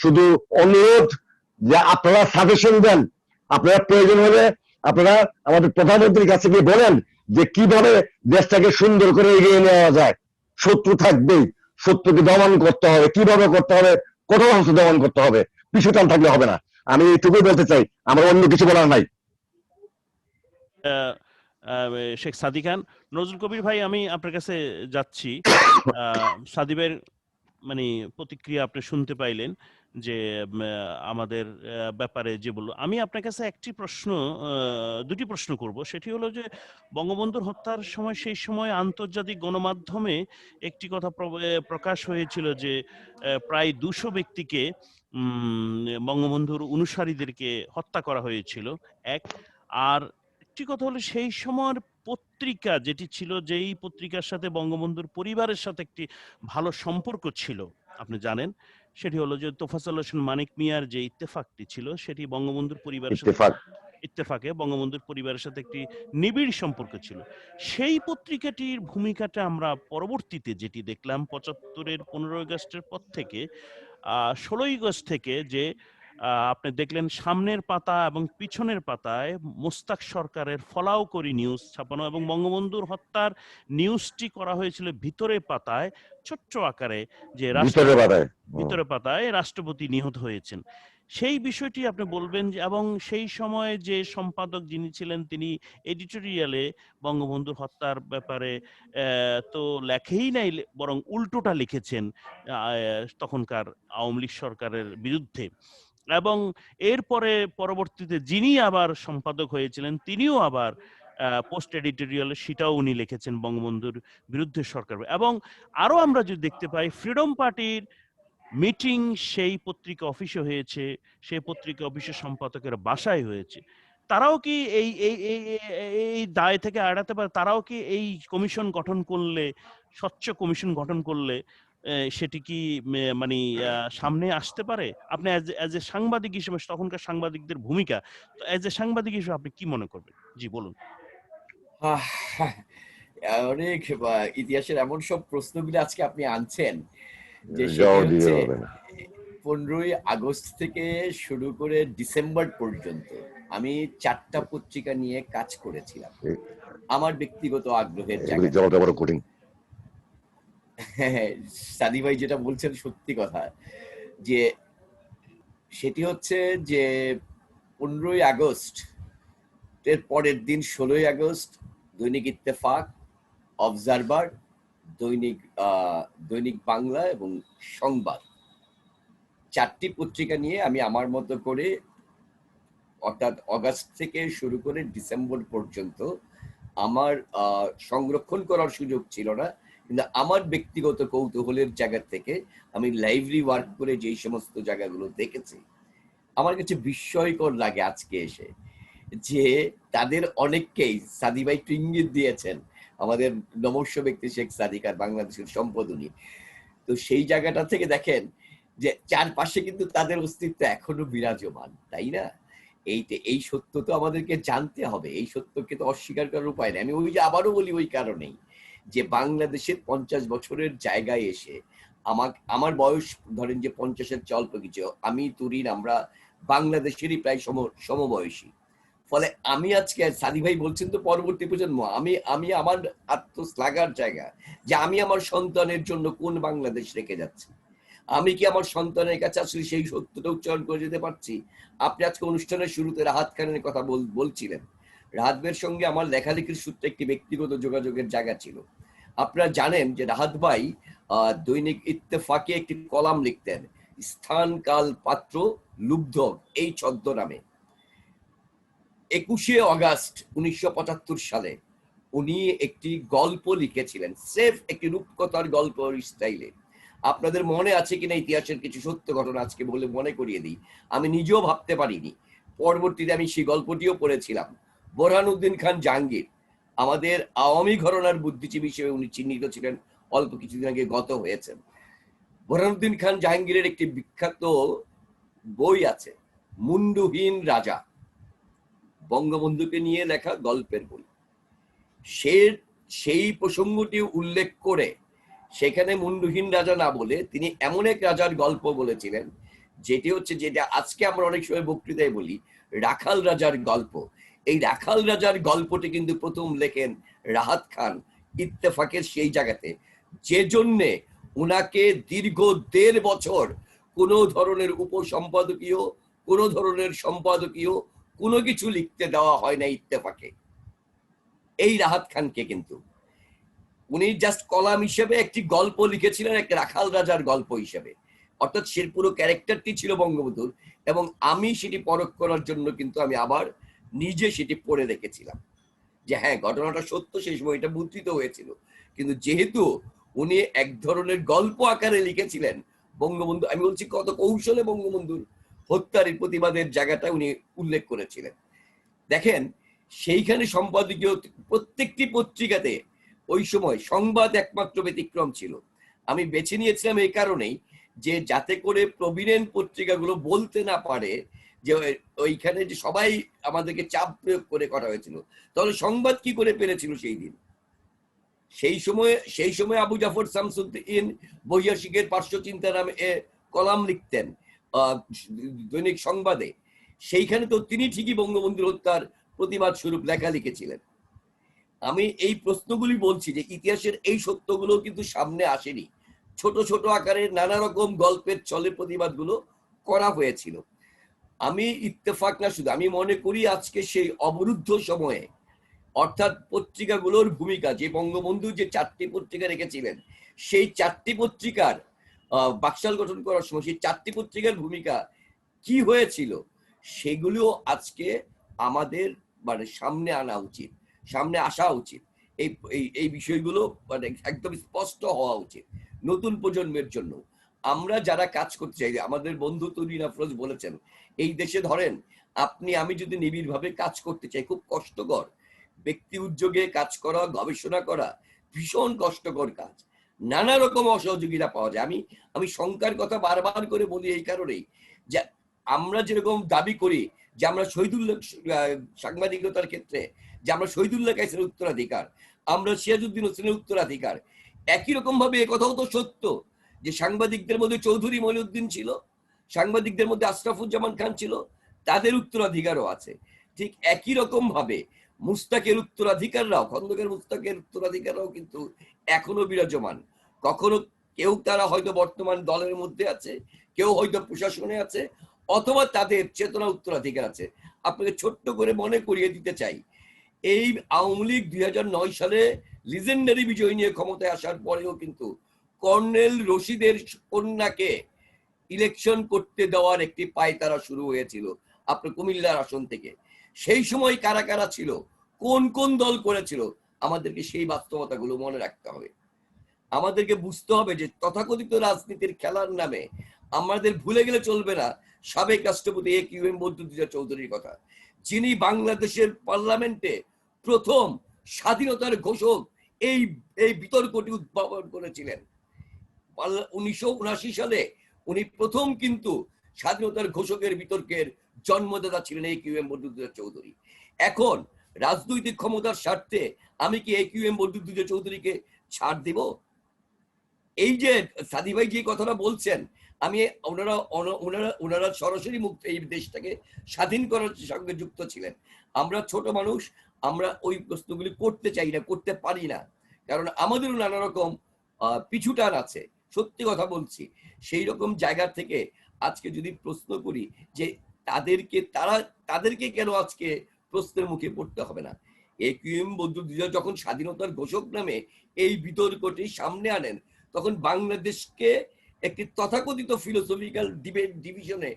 শুধু অনুরোধ যে আপনারা সাজেশন দেন, আপনারা প্রয়োজন হলে আপনারা আমাদের প্রধানমন্ত্রীর কাছে গিয়ে বলেন যে কিভাবে দেশটাকে সুন্দর করে এগিয়ে নেওয়া যায়। শত্রু থাকবেই, শত্রুকে দমন করতে হবে, কিভাবে করতে হবে, কত অংশ দমন করতে হবে, পিছু টান থাকলে হবে না। আমি এইটুকুই বলতে চাই, আমার অন্য কিছু বলার নাই। শেখ সাদি খান। নজরুল কবির ভাই, আমি আপনার কাছে যাচ্ছি। সাদিবের মানে প্রতিক্রিয়া আপনি শুনতে পাইলেন যে আমাদের ব্যাপারে যে বললো। আমি আপনার কাছে দুটি প্রশ্ন করব। সেটি হলো যে বঙ্গবন্ধুর হত্যার সময়, সেই সময় আন্তর্জাতিক গণমাধ্যমে একটি কথা প্রকাশ হয়েছিল যে প্রায় 200 ব্যক্তিকে বঙ্গবন্ধুর অনুসারীদেরকে হত্যা করা হয়েছিল। আর একটি কথা হলো সেই সময়ের পত্রিকা যেটি ছিল, যেই পত্রিকার সাথে বঙ্গবন্ধুর পরিবারের সাথে একটি ভালো সম্পর্ক ছিল, আপনি জানেন, সেটি হলো যে তোফাজ্জল হোসেন মানিক মিয়ার যে ইত্তেফাকটি ছিল, সেটি বঙ্গবন্ধুর পরিবারের সাথে ইত্তেফাকে বঙ্গবন্ধুর পরিবারের সাথে একটি নিবিড় সম্পর্ক ছিল। সেই পত্রিকাটির ভূমিকাটা আমরা পরবর্তীতে যেটি দেখলাম 75-এর 15 আগস্টের পর থেকে 16 আগস্ট থেকে, যে আপনি দেখলেন সামনের পাতা এবং পিছনের পাতায় মোস্তাক সরকারের ফলাও করি নিউজ ছাপানো, এবং বঙ্গবন্ধুর হত্যার নিউজটি করা হয়েছিল ভিতরের পাতায় ছোট্ট আকারে, যে ভিতরে পাতায় রাষ্ট্রপতি নিহত হয়েছেন। সেই বিষয়টি আপনি বলবেন যে, এবং সেই সময় যে সম্পাদক যিনি ছিলেন তিনি এডিটোরিয়ালে বঙ্গবন্ধুর হত্যার ব্যাপারে তো লেখেই নাই, বরং উল্টোটা লিখেছেন তখনকার আওয়ামী লীগ সরকারের বিরুদ্ধে। এবং এরপরে পরবর্তীতে যিনি আবার সম্পাদক হয়েছিলেন তিনিও আবার পোস্ট এডিটোরিয়ালে সেটাও উনি লিখেছেন বঙ্গবন্ধুর বিরুদ্ধে সরকার। এবং আরো আমরা যদি দেখতে পাই ফ্রিডম পার্টির মিটিং সেই পত্রিকা অফিসে হয়েছে, সেই পত্রিকা অফিসের সম্পাদকের বাসায় হয়েছে। তারাও কি এই দায় থেকে এড়াতে পারে? তারাও কি এই কমিশন গঠন করলে, স্বচ্ছ কমিশন গঠন করলে সেটি কি মানে সামনে আসতে পারে? আপনি অ্যাজ এ সাংবাদিক হিসেবে, তখনকার সাংবাদিকদের ভূমিকা, অ্যাজ এ সাংবাদিক হিসেবে আপনি কি মনে করবেন? জি বলুন। অনেক ইতিহাসের এমন সব প্রশ্নগুলো আজকে আপনি আনছেন যে সেটি হচ্ছে 15ই আগস্ট থেকে শুরু করে ডিসেম্বর পর্যন্ত আমি 4টা পত্রিকা নিয়ে কাজ করেছিলাম আমার ব্যক্তিগত আগ্রহের জায়গায়। হ্যাঁ, সাদি ভাই যেটা বলছেন সত্যি কথা, যে সেটি হচ্ছে যে 15ই আগস্ট এর পরের দিন 16ই আগস্ট দৈনিক ইত্তেফাক, অবজারভার, দৈনিক বাংলা এবং সংবাদ, 4টি পত্রিকা নিয়ে আমি আমার মতো করে, অর্থাৎ অগাস্ট থেকে শুরু করে ডিসেম্বর পর্যন্ত আমার সংরক্ষণ করার সুযোগ ছিল না, কিন্তু আমার ব্যক্তিগত কৌতূহলের জায়গা থেকে আমি লাইভলি ওয়ার্ক করে যেই সমস্ত জায়গাগুলো দেখেছি, আমার কাছে বিস্ময়কর লাগে আজকে এসে যে তাদের অনেককেই সাদি ভাই ইঙ্গিত দিয়েছেন, আমাদের নমস্য ব্যক্তি শেখ সাদিকার বাংলাদেশের সম্পাদনী। তো সেই জায়গাটা থেকে দেখেন যে চারপাশে কিন্তু তাদের অস্তিত্ব এখনো বিরাজমান, তাই না? এই সত্য তো আমাদেরকে জানতে হবে, এই সত্যকে তো অস্বীকার করার উপায় নেই। আমি ওই যে আবারও বলি ওই কারণেই যে বাংলাদেশের 50 বছরের জায়গায় এসে আমার বয়স ধরেন যে 50-এর অল্প কিছু, আমি তুরিন, আমরা বাংলাদেশেরই প্রায় সমবয়সী। ফলে আমি আজকে সাদি ভাই বলছেন তো পরবর্তী প্রজন্ম, আমি আমার আত্মশ্লাঘার জায়গা যে আমি আমার সন্তানের জন্য কোন বাংলাদেশ রেখে যাচ্ছি, আমি কি আমার সন্তানের কাছে আসলে সেই সত্যটা উচ্চারণ করে যেতে পারছি? আপনি আজকে অনুষ্ঠানের শুরুতে রাহাত খানের কথা বলছিলেন। রাহাত ভাইয়ের সঙ্গে আমার লেখালেখির সূত্রে একটি ব্যক্তিগত যোগাযোগের জায়গা ছিল। আপনারা জানেন যে রাহাত ভাই দৈনিক ইত্তেফাকে একটি কলাম লিখতেন, স্থান কাল পাত্র লুব্ধক এই ছদ্মনামে। 21শে অগাস্ট 1975 সালে উনি একটি গল্প লিখেছিলেন, সেফ একটি রূপকথার গল্প স্টাইলে। আপনাদের মনে আছে কিনা ইতিহাসের কিছু সত্য ঘটনা আজকে বলে মনে করিয়ে দিই। আমি নিজেও ভাবতে পারিনি, পরবর্তীতে আমি সেই গল্পটিও পড়েছিলাম। বোরহানউদ্দিন খান জাহাঙ্গীর, আমাদের আওয়ামী ঘরানার বুদ্ধিজীবী হিসেবে উনি চিহ্নিত ছিলেন, অল্প কিছুদিন আগে গত হয়েছেন। বোরহানউদ্দিন খান জাহাঙ্গীরের একটি বিখ্যাত বই আছে, মুন্ডুহীন রাজা, বঙ্গবন্ধুকে নিয়ে লেখা গল্পের বই। সেই প্রসঙ্গটি উল্লেখ করে সেখানে মুন্ডুহীন রাজা না বলে তিনি এমন এক রাজার গল্প বলেছিলেন, যেটি হচ্ছে, যেটা আজকে আমরা অনেক সময় বক্তৃতায় বলি, রাখাল রাজার গল্প। এই রাখাল রাজার গল্পটি কিন্তু প্রথম লেখেন রাহাত খান ইত্তেফাকের সেই জায়গাতে, যে জন্যে উনাকে দীর্ঘ 1.5 বছর কোনো ধরনের উপসম্পাদকীয়, কোনো ধরনের সম্পাদকীয় কোনো কিছু লিখতে দেওয়া হয় না ইত্তেফাকে। এই রাহাত খানকে কিন্তু উনি জাস্ট কলাম হিসেবে একটি গল্প লিখেছিলেন, এক রাখাল রাজার গল্প হিসেবে, অর্থাৎ সে পুরো ক্যারেক্টারটি ছিল বঙ্গবন্ধুর। এবং আমি সেটি পরখ করার জন্য কিন্তু আমি আবার নিজে সেটি পড়ে দেখেছিলাম যে হ্যাঁ, ঘটনাটা সত্য, সেই সময় এটা মুদ্রিত হয়েছিল। কিন্তু যেহেতু উনি এক ধরনের গল্প আকারে লিখেছিলেন বঙ্গবন্ধু, আমি বলছি কত কৌশলে বঙ্গবন্ধুর হত্যার প্রতিবাদের জায়গাটা উনি উল্লেখ করেছিলেন। দেখেন, সেইখানে সম্পাদকীয় প্রত্যেকটি পত্রিকাতে ওই সময় সংবাদ একমাত্র ব্যতিক্রম ছিল। আমি বেছে নিয়েছিলাম এই কারণেই যে যাতে করে প্রবীণ পত্রিকাগুলো বলতে না পারে যে ওইখানে যে সবাই আমাদেরকে চাপ প্রয়োগ করে করা হয়েছিল, তাহলে সংবাদ কি করে পেরেছিল সেই দিন। সেই সময় আবু জাফর শামসুদ্দিন বৈয়াসিকের পার্শ্বচিন্তা নামে কলাম লিখতেন দৈনিক সংবাদে। সেইখানে তো তিনি ঠিকই বঙ্গবন্ধুর হত্যার প্রতিবাদ স্বরূপ লেখা লিখেছিলেন। আমি এই প্রশ্নগুলি বলছি যে ইতিহাসের এই সত্যগুলো কিন্তু সামনে আসেনি, ছোট ছোট আকারে নানা রকম গল্পের ছলে প্রতিবাদগুলো করা হয়েছিল। আমি ইত্তেফাক না শুধু, আমি মনে করি আজকে সেই অবরুদ্ধ সময়ে, অর্থাৎ পত্রিকাগুলোর ভূমিকা, যে বঙ্গবন্ধু যে 4টি পত্রিকা রেখেছিলেন, সেই 4টি পত্রিকার বাকশাল গঠন করার সময় সেই 4টি পত্রিকার ভূমিকা কি হয়েছিল, সেগুলো আজকে আমাদের মানে সামনে আনা উচিত, সামনে আসা উচিত। এই বিষয়গুলো মানে একদম স্পষ্ট হওয়া উচিত নতুন প্রজন্মের জন্য। আমরা যারা কাজ করতে চাই, আমাদের বন্ধু তরিন আফরোজ বলেছেন, এই দেশে ধরেন আমি যদি নিবিড়ভাবে কাজ করতে চাই, খুব কষ্টকর, ব্যক্তি উদ্যোগে কাজ করা, গবেষণা করা ভীষণ কষ্টকর কাজ, নানা রকম অসহযোগিতা পাওয়া যায়। আমি শঙ্কার কথা বারবার করে বলি এই কারণেই যে আমরা যেরকম দাবি করি যে আমরা শহীদুল্লাহ সাংবাদিকতার ক্ষেত্রে যে আমরা শহীদুল্লাহ কায়েসের উত্তরাধিকার, আমরা সিরাজউদ্দিন হোসেনের উত্তরাধিকার, একই রকম ভাবে একথাও তো সত্য যে সাংবাদিকদের মধ্যে চৌধুরী মঈনুদ্দিন ছিল, সাংবাদিকদের মধ্যে আশরাফুজ্জামান খান ছিল, তাদের উত্তরাধিকারও আছে। ঠিক একই রকম ভাবে মুস্তাকের উত্তরাধিকাররাও, খন্দকার মুস্তাকের উত্তরাধিকাররাও কিন্তু এখনো বিরাজমান। কখনো কেউ তারা হয়তো বর্তমান দলের মধ্যে আছে, কেউ হয়তো প্রশাসনে আছে, অথবা তাদের চেতনা উত্তরাধিকার আছে। আপনাকে ছোট্ট করে মনে করিয়ে দিতে চাই, এই আওয়ামী লীগ 2009 সালে লিজেন্ডারি বিজয় নিয়ে ক্ষমতায় আসার পরেও কিন্তু কর্নেল রশিদের কন্যাকে ইলেকশন করতে দেওয়ার একটি পায়তারা শুরু হয়েছিল আপনার কুমিল্লার আসন থেকে। সেই সময় কারা কারা ছিল, কোন কোন দল করেছিল, আমাদেরকে সেই বাস্তবতাগুলো মনে রাখতে হবে। আমাদেরকে বুঝতে হবে যে তথাকথিত রাজনীতির খেলার নামে আমাদের ভুলে গেলে চলবে না সাবেক রাষ্ট্রপতি AQM বদরুদ্দোজা চৌধুরীর কথা, যিনি বাংলাদেশের পার্লামেন্টে প্রথম স্বাধীনতার ঘোষক এই বিতর্কটি উদ্ভাবন করেছিলেন। 1979 সালে উনি প্রথম কিন্তু স্বাধীনতার ঘোষকের বিতর্কের জন্মদাতা ছিলেন AQM বদরুদ্দোজা চৌধুরী। এখন রাজনৈতিক ক্ষমতার স্বার্থে আমি কি AQM বদরুদ্দোজা চৌধুরীকে ছাড় দেব? এই যে সাদি ভাই যে কথাটা বলছেন, আমি ওনারা সরাসরি মুক্ত এই দেশটাকে স্বাধীন করার সঙ্গে যুক্ত ছিলেন। আমরা ছোট মানুষ, আমরা ওই প্রশ্নগুলি করতে চাই না, করতে পারি না, কারণ আমাদেরও নানা রকম পিছুটান আছে। সত্যি কথা বলছি, সেই রকম জায়গা থেকে আজকে যদি প্রশ্ন করি যে তাদেরকে কেন আজকে প্রশ্নের মুখে পড়তে হবে না, একিউএম বদরুদ্দোজা যখন স্বাধীনতার ঘোষক নামে এই বিতর্কটি সামনে আনেন, তখন বাংলাদেশকে একটি তথাকথিত ফিলোসফিক্যাল ডিবেট ডিভিশনে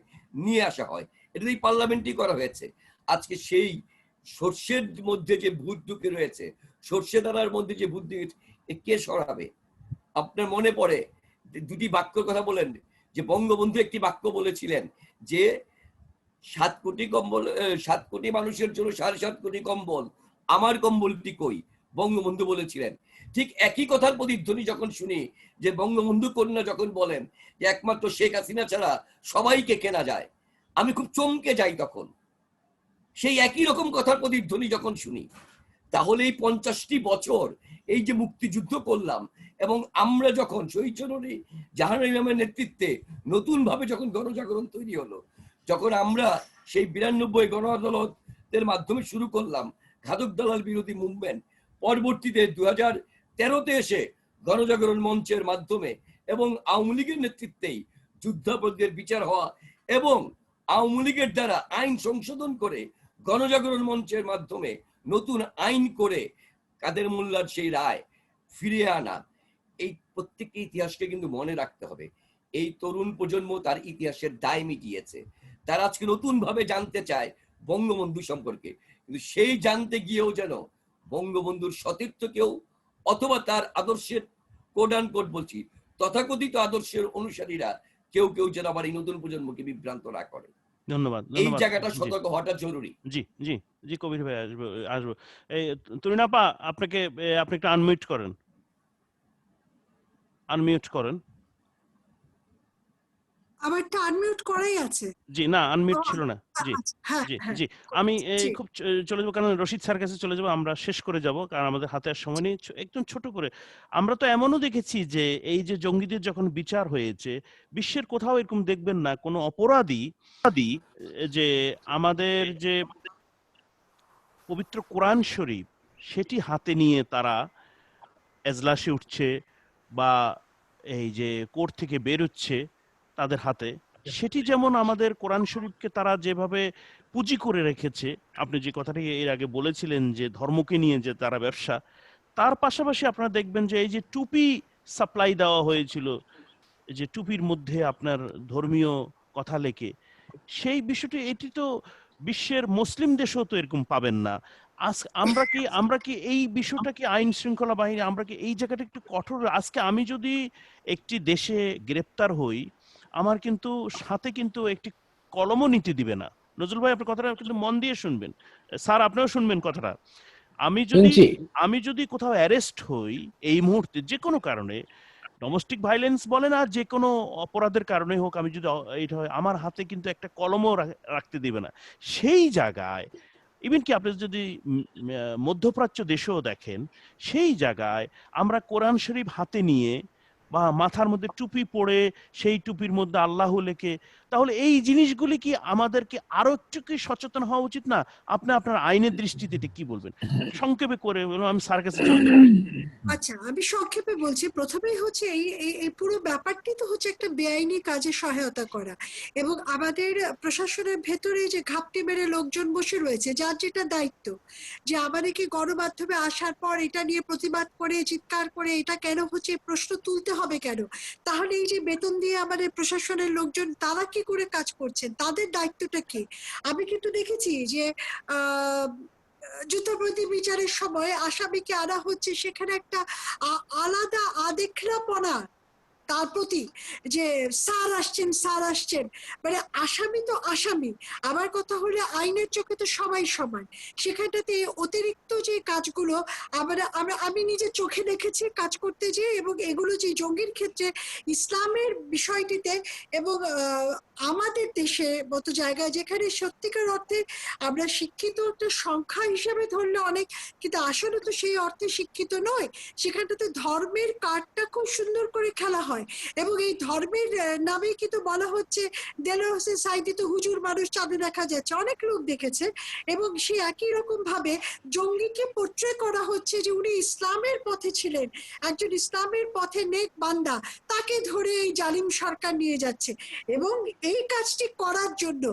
নিয়ে আসা হয়। এটা এই পার্লামেন্টই করা হয়েছে। আজকে সেই সর্ষের মধ্যে যে ভূত ঢুকে রয়েছে, সর্ষে দানার মধ্যে যে ভূত ঢুকে, কে সরাবে? আপনার মনে পড়ে দুটি বাক্যর কথা বলেন, যে বঙ্গবন্ধু একটি বাক্য বলেছিলেন যে 7 কোটি কম্বল, 7 কোটি মানুষের জন্য 7.5 কোটি কম্বল, আমার কম্বলটি কই? বঙ্গবন্ধু বলেছিলেন। ঠিক একই কথার প্রতিধ্বনি যখন শুনি যে বঙ্গবন্ধু কন্যা যখন বলেন যে একমাত্র শেখ হাসিনা ছাড়া সবাইকে কেনা যায়, আমি খুব চমকে যাই তখন। সেই একই রকম কথার প্রতিধ্বনি যখন শুনি, তাহলে এই 50টি বছর এই যে মুক্তিযুদ্ধ করলাম, এবং আমরা যখন শহীদ জননী জাহানারা ইমামের নেতৃত্বে নতুন ভাবে যখন গণজাগরণ তৈরি হলো, যখন আমরা সেই 92 গণ আদালতের মাধ্যমে শুরু করলাম ঘাতক দালাল বিরোধী মুভমেন্ট, পরবর্তীতে 2013-তে এসে গণজাগরণ মঞ্চের মাধ্যমে এবং আওয়ামী লীগের নেতৃত্বেই যুদ্ধাপরাধীদের বিচার হওয়া, এবং আওয়ামী লীগের দ্বারা আইন সংশোধন করে গণজাগরণ মঞ্চের মাধ্যমে নতুন আইন করে কাদের মোল্লার সেই রায় ফিরিয়ে আনা, এই প্রত্যেকটি ইতিহাসকে কিন্তু মনে রাখতে হবে। এই তরুণ প্রজন্ম তার ইতিহাসের দায় মিটিয়েছে, তারা আজকে নতুন ভাবে জানতে চায় বঙ্গবন্ধু সম্পর্কে, কিন্তু সেই জানতে গিয়েও যেন বঙ্গবন্ধুর সতীর্থ কেউ অথবা তার আদর্শের কোড অ্যান্ড কোড বলছি তথাকথিত আদর্শের অনুসারীরা কেউ কেউ যেন আবার এই নতুন প্রজন্মকে বিভ্রান্ত না করে। ধন্যবাদ। এই জায়গাটা সতর্ক হওয়াটা জরুরি। জি জি জি, কবির ভাই আসবো। এই তরুণাপা, আপনাকে আপনি একটু আনমিউট করেন। আমারটা আনমিউট করাই আছে। জি, না আনমিউট ছিল না। জি হ্যাঁ জি হ্যাঁ জি, আমি জি। খুব চলে যাবো, কারণ রশিদ স্যার কাছে চলে যাবো, আমরা শেষ করে যাব, কারণ আমাদের হাতে আর সময় নেই। একদম ছোট করে, আমরা তো এমনও দেখেছি যে এই যে জঙ্গিদের যখন বিচার হয়েছে, বিশ্বের কোথাও এরকম দেখবেন না কোনো অপরাধী যে আমাদের যে পবিত্র কোরআন শরীফ সেটি হাতে নিয়ে তারা এজলাসে উঠছে বা এই যে কোর্ট থেকে বেরোচ্ছে তাদের হাতে, সেটি যেমন আমাদের কোরআন শরীফকে তারা যেভাবে পুঁজি করে রেখেছে, আপনি যে কথাটি এর আগে বলেছিলেন যে ধর্মকে নিয়ে যে তারা ব্যবসা, তার পাশাপাশি আপনারা দেখবেন যে এই যে টুপি সাপ্লাই দেওয়া হয়েছিল, যে টুপির মধ্যে আপনার ধর্মীয় কথা লেখে, সেই বিষয়টি, এটি তো বিশ্বের মুসলিম দেশেও তো এরকম পাবেন না। আমরা কি এই বিষয়টা কি আইন শৃঙ্খলা বাহিনী, আমরা কি এই জায়গাটা একটু কঠোর? আজকে আমি যদি একটি দেশে গ্রেপ্তার হই, আমার কিন্তু সাথে কিন্তু একটি কলমও নিতে দিবে না। নজরুল ভাই, আপনার কথাটা কিন্তু মন দিয়ে শুনবেন, স্যার আপনিও শুনবেন কথাটা। শুনছি। আমি যদি কোথাও অ্যারেস্ট হই এই মুহূর্তে যে কোনো কারণে, ডোমেস্টিক ভাইলেন্স বলেন আর যে কোনো অপরাধের কারণে হোক, আমি যদি এটা হয়, আমার হাতে কিন্তু একটা কলমও রাখতে দিবে না। সেই জায়গায় ইভেন কি আপনি যদি মধ্যপ্রাচ্য দেশেও দেখেন, সেই জায়গায় আমরা কোরআন শরীফ হাতে নিয়ে বা মাথার মধ্যে টুপি পরে সেই টুপির মধ্যে আল্লাহ লেখে, তাহলে এই জিনিসগুলি কি আমাদেরকে আরো একটু কি সচেতন হওয়া উচিত না? আপনি আপনার আইনের দৃষ্টিতে এটা কি বলবেন সংক্ষেপে করে? আমি স্যার কাছে চলে যাব। আচ্ছা, আমি সংক্ষেপে বলছি। প্রথমেই হচ্ছে এই এই পুরো ব্যাপারটি তো হচ্ছে একটা বেআইনি কাজে সহায়তা করা, এবং আমাদের প্রশাসনের ভেতরে যে ঘাপটি মেরে লোকজন বসে রয়েছে, যার যেটা দায়িত্ব, যে আমাদেরকে গণমাধ্যমে আসার পর এটা নিয়ে প্রতিবাদ করে চিৎকার করে এটা কেন হচ্ছে প্রশ্ন তুলতে হবে কেন? তাহলে এই যে বেতন দিয়ে আমাদের প্রশাসনের লোকজন তারা কি করে কাজ করছেন, তাদের দায়িত্বটা কি? আমি কিন্তু দেখেছি যে আহ যুদ্ধাপরাধী বিচারের সময় আসামিকে আনা হচ্ছে, সেখানে একটা আলাদা আদেখরাপনা তার প্রতি, যে স্যার আসছেন, মানে আসামি তো আসামি, আমার কথা হলে আইনের চোখে তো সবাই সমান। সেখানটাতে অতিরিক্ত যে কাজগুলো আমি নিজে চোখে দেখেছি কাজ করতে যেয়ে, এবং এগুলো যে জঙ্গির ক্ষেত্রে ইসলামের বিষয়টিতে, এবং আমাদের দেশে মতো জায়গায় যেখানে সত্যিকার অর্থে আমরা শিক্ষিত একটা সংখ্যা হিসেবে ধরলে অনেক, কিন্তু আসলে তো সেই অর্থে শিক্ষিত নয়, সেখানটাতে ধর্মের কার্ডটা খুব সুন্দর করে খেলা হয়। হয়। এবং এই ধর্মের নামে কিন্তু বলা হচ্ছে দেলোয়ার হোসেন সাঈদী তো হুজুর মানুষ, চাঁদে দেখা যাচ্ছে, অনেক লোক দেখেছে। এবং সে একই রকম ভাবে জঙ্গিকে পোট্রে করা হচ্ছে যে উনি ইসলামের পথে ছিলেন, একজন ইসলামের পথে নেক বান্দা, তাকে ধরে এই জালিম সরকার নিয়ে যাচ্ছে। এবং এই কাজটি করার জন্য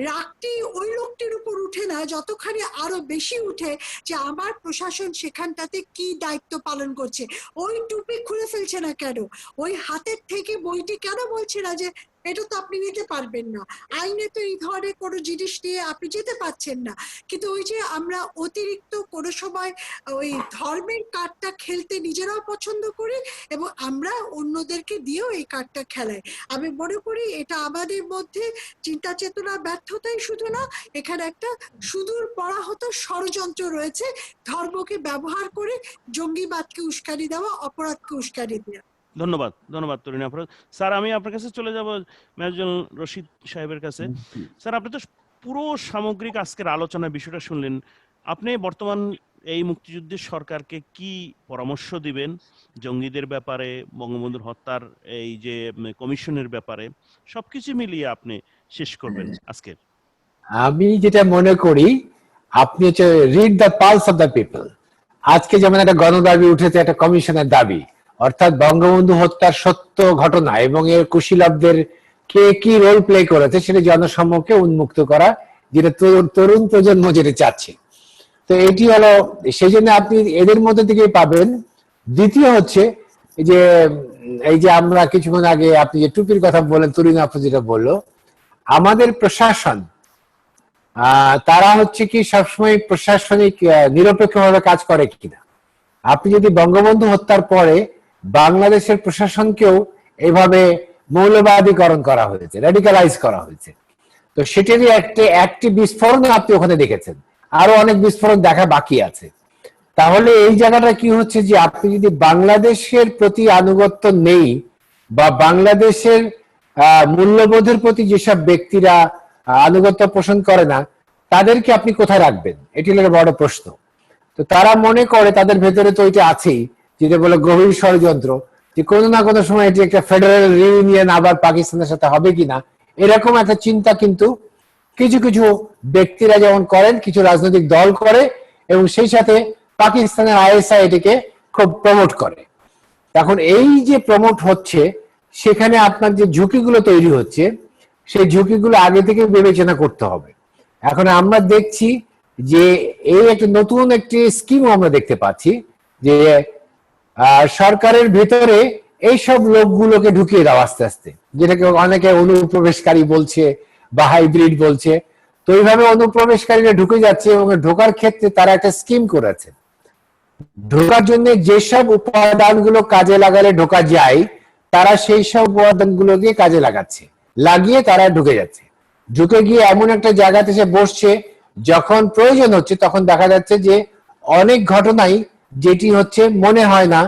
রাগটি ওই লোকটির উপর উঠে না, যতখানি আরো বেশি উঠে যে আমার প্রশাসন সেখানটাতে কি দায়িত্ব পালন করছে। ওই টুপি খুলে ফেলছে না কেন, ওই হাতের থেকে বইটি কেন বলছে না যে এটা তো আপনি নিতে পারবেন না, আইনে তো এই ধরনের কোনো জিনিস নিয়ে আপনি যেতে পারছেন না। কিন্তু ওই যে আমরা অতিরিক্ত কোনো সময় ওই ধর্মের কার্ডটা খেলতে নিজেরাও পছন্দ করি এবং আমরা অন্যদেরকে দিয়েও এই কার্ডটা খেলাই। আমি মনে করি এটা আমাদের মধ্যে চিন্তা চেতনার ব্যর্থতাই শুধু না, এখানে একটা সুদূর পরাহত ষড়যন্ত্র রয়েছে, ধর্মকে ব্যবহার করে জঙ্গিবাদকে উস্কানি দেওয়া, অপরাধকে উস্কানি দেওয়া। ধন্যবাদ, ধন্যবাদ তরুণ আফরোজ। স্যার, আমি আপনার কাছে চলে যাব মেজর রশিদ সাহেবের কাছে। স্যার, আপনি তো পুরো সামগ্রিক আজকের আলোচনার বিষয়টা শুনলেন। আপনি বর্তমান এই মুক্তিযুদ্ধের সরকারকে কি পরামর্শ দিবেন জঙ্গিদের ব্যাপারে, বঙ্গবন্ধুর হত্যার এই যে কমিশনের ব্যাপারে, সবকিছু মিলিয়ে আপনি শেষ করবেন আজকের? আমি যেটা মনে করি, আপনি হচ্ছে read the pulse of the people. আজকে যেমন একটা গণদাবি উঠেছে, একটা কমিশনের দাবি, অর্থাৎ বঙ্গবন্ধু হত্যার সত্য ঘটনা এবং এর কুশীলবদের কে কি রোল প্লে করেছে সেটা জনসম্মুখে উন্মুক্ত করা, যেটা তরুণ প্রজন্ম যেটা চাচ্ছে। তো এটি হলো, সেই জন্য আপনি এদের মধ্যে থেকেই পাবেন। দ্বিতীয় হচ্ছে যে এই যে আমরা কিছুক্ষণ আগে আপনি যে টুপির কথা বলেন, তরুণ আফরোজ যেটা বললো, আমাদের প্রশাসন তারা হচ্ছে কি সবসময় প্রশাসনিক নিরপেক্ষভাবে কাজ করে কিনা। আপনি যদি বঙ্গবন্ধু হত্যার পরে বাংলাদেশের প্রশাসনকেও এভাবে মৌলবাদীকরণ করা হয়েছে, রেডিকালাইজ করা হয়েছে, তো সেটারই একটি বিস্ফোরণ আপনি ওখানে দেখেছেন, আরো অনেক বিস্ফোরণ দেখা বাকি আছে। তাহলে এই জায়গাটা কি হচ্ছে যে আপনি যদি বাংলাদেশের প্রতি আনুগত্য নেই বা বাংলাদেশের মূল্যবোধের প্রতি যেসব ব্যক্তিরা আনুগত্য পোষণ করে না, তাদেরকে আপনি কোথায় রাখবেন, এটি হলো বড় প্রশ্ন। তো তারা মনে করে, তাদের ভেতরে তো ওইটা আছেই, যেটা বলে গভীর ষড়যন্ত্র, যে কোনো না কোনো সময় এটি একটা ফেডারেল রিউনিয়ন আবার পাকিস্তানের সাথে হবে কিনা, এরকম একটা চিন্তা কিন্তু কিছু কিছু ব্যক্তিরা যেমন করেন, কিছু রাজনৈতিক দল করে, এবং সেই সাথে পাকিস্তানের আইএসআই এটিকে খুব প্রমোট করে। এখন এই যে প্রমোট হচ্ছে, সেখানে আপনার যে ঝুঁকিগুলো তৈরি হচ্ছে, সেই ঝুঁকিগুলো আগে থেকে বিবেচনা করতে হবে। এখন আমরা দেখছি যে এই একটা নতুন একটি স্কিম আমরা দেখতে পাচ্ছি, যে সরকারের ভেতরে এইসব লোকগুলোকে ঢুকিয়ে দাও আস্তে আস্তে, যেটাকে অনেকে অনুপ্রবেশকারী বলছে বা হাইব্রিড বলছে। তো এইভাবে অনুপ্রবেশকারীরা ঢুকে যাচ্ছে এবং ঢোকার ক্ষেত্রে তারা একটা স্কিম করেছে। ঢোকার জন্য যেসব উপাদানগুলো কাজে লাগালে ঢোকা যায়, তারা সেই সব উপাদানগুলোকে কাজে লাগিয়ে তারা ঢুকে যাচ্ছে। ঢুকে গিয়ে এমন একটা জায়গাতে সে বসছে, যখন প্রয়োজন হচ্ছে তখন দেখা যাচ্ছে যে অনেক ঘটনাই যেটি হচ্ছে মনে হয় না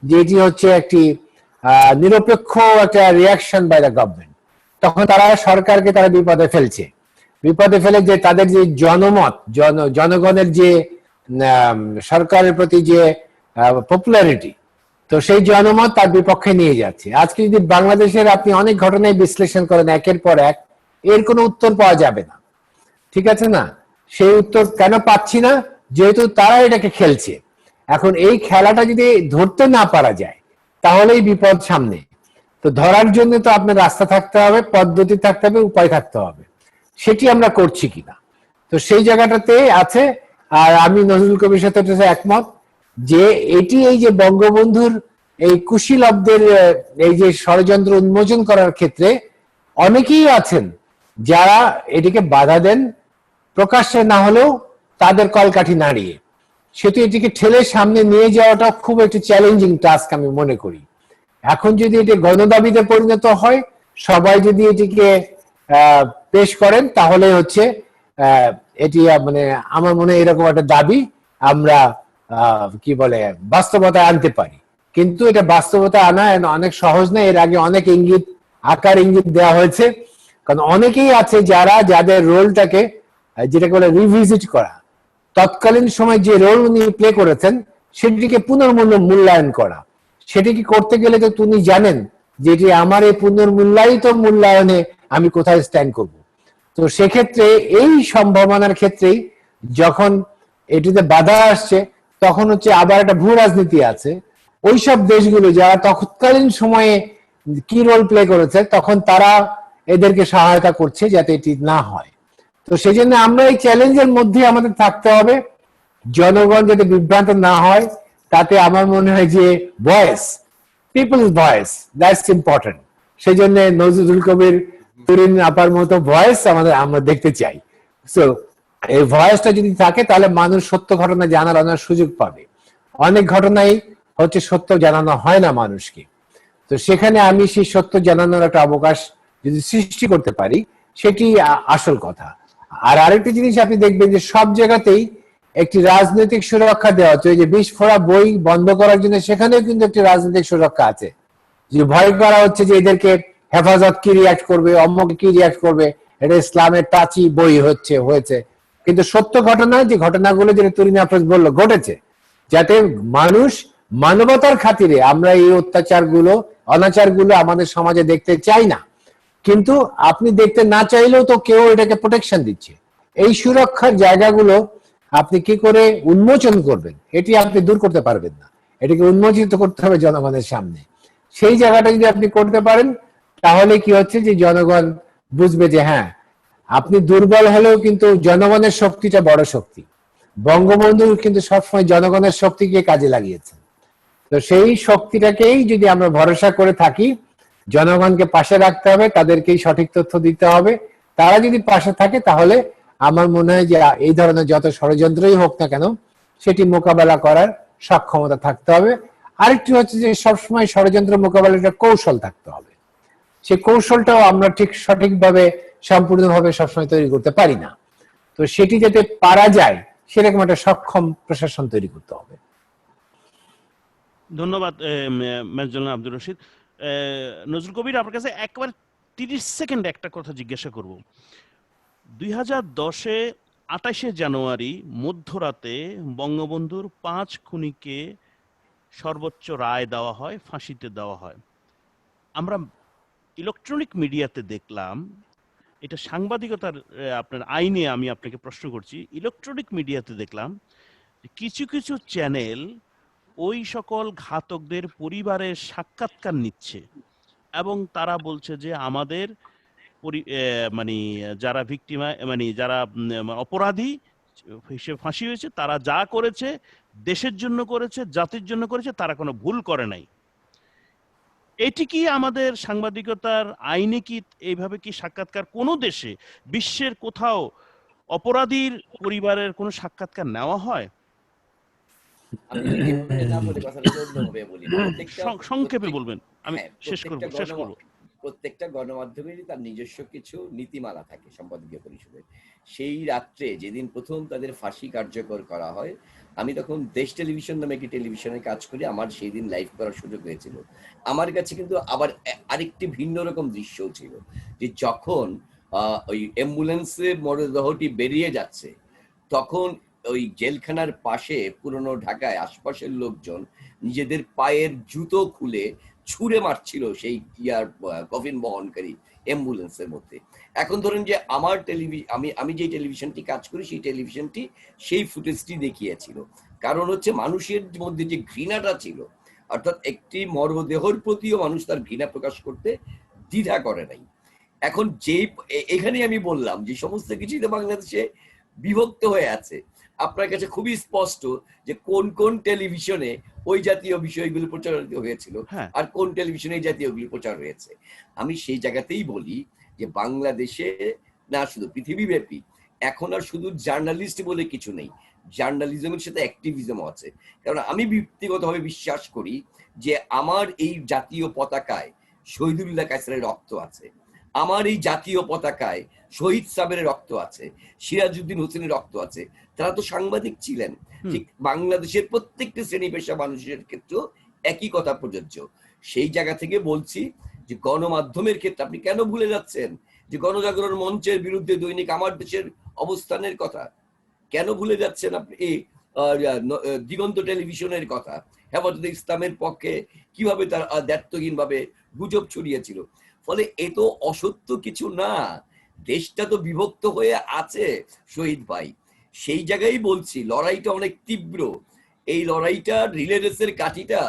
যে এটি হচ্ছে একটি নিরপেক্ষ একটা রিয়াকশন বাই দ্য গভর্নমেন্ট, তখন তারা সরকারকে তারা বিপদে ফেলে যে তাদের যে জনমত, জনগণের যে সরকারের প্রতি যে পপুলারিটি, তো সেই জনমত তার বিপক্ষে নিয়ে যাচ্ছে। আজকে যদি বাংলাদেশের আপনি অনেক ঘটনায় বিশ্লেষণ করেন একের পর এক, এর কোনো উত্তর পাওয়া যাবে না, ঠিক আছে না? সেই উত্তর কেন পাচ্ছি না? যেহেতু তারা এটাকে খেলছে। এখন এই খেলাটা যদি ধরতে না পারা যায়, তাহলেই বিপদ সামনে। তো ধরার জন্য তো আপনার রাস্তা থাকতে হবে, পদ্ধতি থাকতে হবে, উপায় থাকতে হবে। সেটি আমরা করছি কিনা, তো সেই জায়গাটাতে আছে। আর আমি নজরুল কবির সাথে একমত যে এটি, এই যে বঙ্গবন্ধুর এই কুশীলবদের এই যে ষড়যন্ত্র উন্মোচন করার ক্ষেত্রে অনেকেই আছেন যারা এটিকে বাধা দেন, প্রকাশ্যে না হলেও তাদের কলকাঠি নাড়িয়ে। সেতু এটিকে ঠেলে সামনে নিয়ে যাওয়াটা খুব একটি চ্যালেঞ্জিং টাস্ক আমি মনে করি। এখন যদি এটি গণদাবিতে পরিণত হয়, সবাই যদি এটিকে পেশ করেন, তাহলে হচ্ছে এটি মানে আমার মনে হয় এরকম একটা দাবি আমরা কি বলে বাস্তবতায় আনতে পারি। কিন্তু এটা বাস্তবতায় আনা অনেক সহজ না। এর আগে অনেক আকার ইঙ্গিত দেওয়া হয়েছে, কারণ অনেকেই আছে যাদের রোলটাকে যেটাকে বলে রিভিজিট করা, তৎকালীন সময় যে রোল উনি প্লে করেছেন সেটিকে পুনর্মূল্যায়ন করা। সেটিকে করতে গেলে তো তিনি জানেন যেটি আমার এই পুনর্মূল্যায়িত মূল্যায়নে আমি কোথায় স্ট্যান্ড করব। তো সেক্ষেত্রে এই সম্ভাবনার ক্ষেত্রেই যখন এটিতে বাধা আসছে, তখন হচ্ছে আবার একটা ভূ রাজনীতি আছে। ওইসব দেশগুলো যারা তৎকালীন সময়ে কি রোল প্লে করেছে, তখন তারা এদেরকে সহায়তা করছে যাতে এটি না হয়। তো সেই জন্য আমরা এই চ্যালেঞ্জের মধ্যে আমাদের থাকতে হবে, জনগণ যাতে বিভ্রান্ত না হয়। তাতে আমার মনে হয় যে voice, people's voice, that's important. সেই জন্য নজরুল কবির, তুরিন আপার মতো ভয়েস আমরা দেখতে চাই। সো এই ভয়েসটা যদি থাকে তাহলে মানুষ সত্য ঘটনা জানার সুযোগ পাবে। অনেক ঘটনাই হচ্ছে সত্য জানানো হয় না মানুষকে। তো সেখানে আমি সেই সত্য জানানোর একটা অবকাশ যদি সৃষ্টি করতে পারি, সেটি আসল কথা। আর আরেকটি জিনিস আপনি দেখবেন যে সব জায়গাতেই একটি রাজনৈতিক সুরক্ষা দেওয়া হচ্ছে। ওই যে বিস্ফোরা বই বন্ধ করার জন্য সেখানেও কিন্তু একটি রাজনৈতিক সুরক্ষা আছে, যে ভয় করা হচ্ছে যে এদেরকে হেফাজত কি রিয়াক্ট করবে, অম্মক কি রিয়াক্ট করবে, এটা ইসলামের টাচি বই হয়েছে। কিন্তু সত্য ঘটনা, যে ঘটনাগুলো যেটা তুরিন আফরোজ বললো ঘটেছে, যাতে মানুষ মানবতার খাতিরে আমরা এই অত্যাচারগুলো, অনাচারগুলো আমাদের সমাজে দেখতে চাই না। কিন্তু আপনি দেখতে না চাইলেও তো কেউ এটাকে প্রোটেকশন দিচ্ছে। এই সুরক্ষার জায়গাগুলো আপনি কি করে উন্মোচন করবেন, এটি আপনি দূর করতে পারবেন না, এটাকে উন্মোচিত করতে হবে জনগণের সামনে। সেই জায়গাটা যদি আপনি করতে পারেন, তাহলে কি হচ্ছে যে জনগণ বুঝবে যে হ্যাঁ, আপনি দুর্বল হলেও কিন্তু জনগণের শক্তিটা বড় শক্তি। বঙ্গবন্ধু কিন্তু সবসময় জনগণের শক্তিকে কাজে লাগিয়েছেন। তো সেই শক্তিটাকেই যদি আমরা ভরসা করে থাকি, জনগণকে পাশে রাখতে হবে, তাদেরকেই সঠিক তথ্য দিতে হবে। তারা যদি পাশে থাকে তাহলে আমার মনে হয় যে এই ধরনের যত ষড়যন্ত্রই হোক না কেন, সেটি মোকাবেলা করার সক্ষমতা থাকতে হবে। আরেকটি হচ্ছে যে সবসময় ষড়যন্ত্র মোকাবেলার একটা কৌশল থাকতে হবে। সেই কৌশলটাও আমরা ঠিক সঠিকভাবে সম্পূর্ণভাবে সবসময় তৈরি করতে পারি না। তো সেটি যাতে পারা যায়, সেরকম একটা সক্ষম প্রশাসন তৈরি করতে হবে। ধন্যবাদ মেজর আব্দুর রশিদ। নজরুল কবির, আপনার কাছে একবার 30 সেকেন্ড একটা কথা জিজ্ঞাসা করব। 2010-এ 28শে জানুয়ারি মধ্যরাতে বঙ্গবন্ধুর 5 খুনিকে সর্বোচ্চ রায় দেওয়া হয়, ফাঁসিতে দেওয়া হয়। আমরা ইলেকট্রনিক মিডিয়াতে দেখলাম, এটা সাংবাদিকতার আপনার আইনে আমি আপনাকে প্রশ্ন করছি, ইলেকট্রনিক মিডিয়াতে দেখলাম কিছু কিছু চ্যানেল ওই সকল ঘাতকদের পরিবারের সাক্ষাৎকার নিচ্ছে এবং তারা বলছে যে আমাদের মানে যারা ভিকটিমা, মানে যারা অপরাধী হিসেবে ফাঁসি হয়েছে, তারা যা করেছে দেশের জন্য করেছে, জাতির জন্য করেছে, তারা কোনো ভুল করে নাই। এটি কি আমাদের সাংবাদিকতার আইনে কি এইভাবে কি সাক্ষাৎকার কোনো দেশে, বিশ্বের কোথাও অপরাধীর পরিবারের কোনো সাক্ষাৎকার নেওয়া হয়? আমি যদি এভাবে না বলে কথাটা অন্যভাবে বলি, সংক্ষেপে বলবেন, আমি হ্যাঁ, শেষ করব। প্রত্যেকটা গণমাধ্যমেরই তার নিজস্ব কিছু নীতিমালা থাকে সম্পাদকীয় পরিষদের। সেই রাত্রে যেদিন প্রথম তাদের ফাঁসি কার্যকর করা হয়, আমি তখন দেশ টেলিভিশন নামে একটি টেলিভিশনে কাজ করি, আমার সেই দিন লাইভ করার সুযোগ হয়েছিল। আমার কাছে কিন্তু আবার আরেকটি ভিন্ন রকম দৃশ্যও ছিল, যে যখন ওই অ্যাম্বুলেন্সে মরদেহটি বেরিয়ে যাচ্ছে, তখন ওই জেলখানার পাশে পুরনো ঢাকায় আশপাশের লোকজন নিজেদের পায়ের জুতো খুলে ছুঁড়ে মারছিল সেই কফিন বহনকারী অ্যাম্বুলেন্সের মধ্যে। এখন ধরেন যে আমার আমি যে টেলিভিশনটি কাজ করি, সেই টেলিভিশনটি সেই ফুটেজটি দেখিয়েছিল। কারণ হচ্ছে মানুষের মধ্যে যে ঘৃণাটা ছিল, অর্থাৎ একটি মরদেহর প্রতিও মানুষ তার ঘৃণা প্রকাশ করতে দ্বিধা করে নাই। এখন এখানে আমি বললাম যে সমস্ত কিছুই তো বাংলাদেশে বিভক্ত হয়ে আছে। আপনার কাছে খুবই স্পষ্ট যে কোন কোন টেলিভিশনে ওই জাতীয় বিষয়গুলো প্রচারিত হয়েছিল আর কোন টেলিভিশনে এই জাতীয়গুলি প্রচার হয়েছে। আমি সেই জায়গাতেই বলি যে বাংলাদেশে না, শুধু পৃথিবীব্যাপী এখন আর শুধু জার্নালিস্ট বলে কিছু নেই, জার্নালিজমের সাথে অ্যাক্টিভিজমও আছে। কারণ আমি ব্যক্তিগতভাবে বিশ্বাস করি যে আমার এই জাতীয় পতাকায় শহীদুল্লাহ কায়সারের রক্ত আছে, আমার এই জাতীয় পতাকায় শহীদ সাবেরের রক্ত আছে, সিরাজউদ্দিন হোসেনের রক্ত আছে। তারা তো সাংবাদিক ছিলেন। ঠিক বাংলাদেশের প্রত্যেকটি শ্রেণী পেশা মানুষের ক্ষেত্রেও একই কথা প্রযোজ্য। সেই জায়গা থেকে বলছি যে গণমাধ্যমের ক্ষেত্রে আপনি কেন ভুলে যাচ্ছেন যে গণজাগরণ মঞ্চের বিরুদ্ধে দৈনিক আমার দেশের অবস্থানের কথা কেন ভুলে যাচ্ছেন আপনি? দিগন্ত টেলিভিশনের কথা, হেফাজতে ইসলামের পক্ষে কিভাবে তার দায়িত্বহীন ভাবে গুজব ছড়িয়েছিল। ফলে এ তো অসত্য কিছু না, দেশটা তো বিভক্ত হয়ে আছে শহীদ ভাই। সেই জায়গায় বলছি লড়াইটা অনেক তীব্র, এই লড়াইটা রিলে রেসের কাঠিটা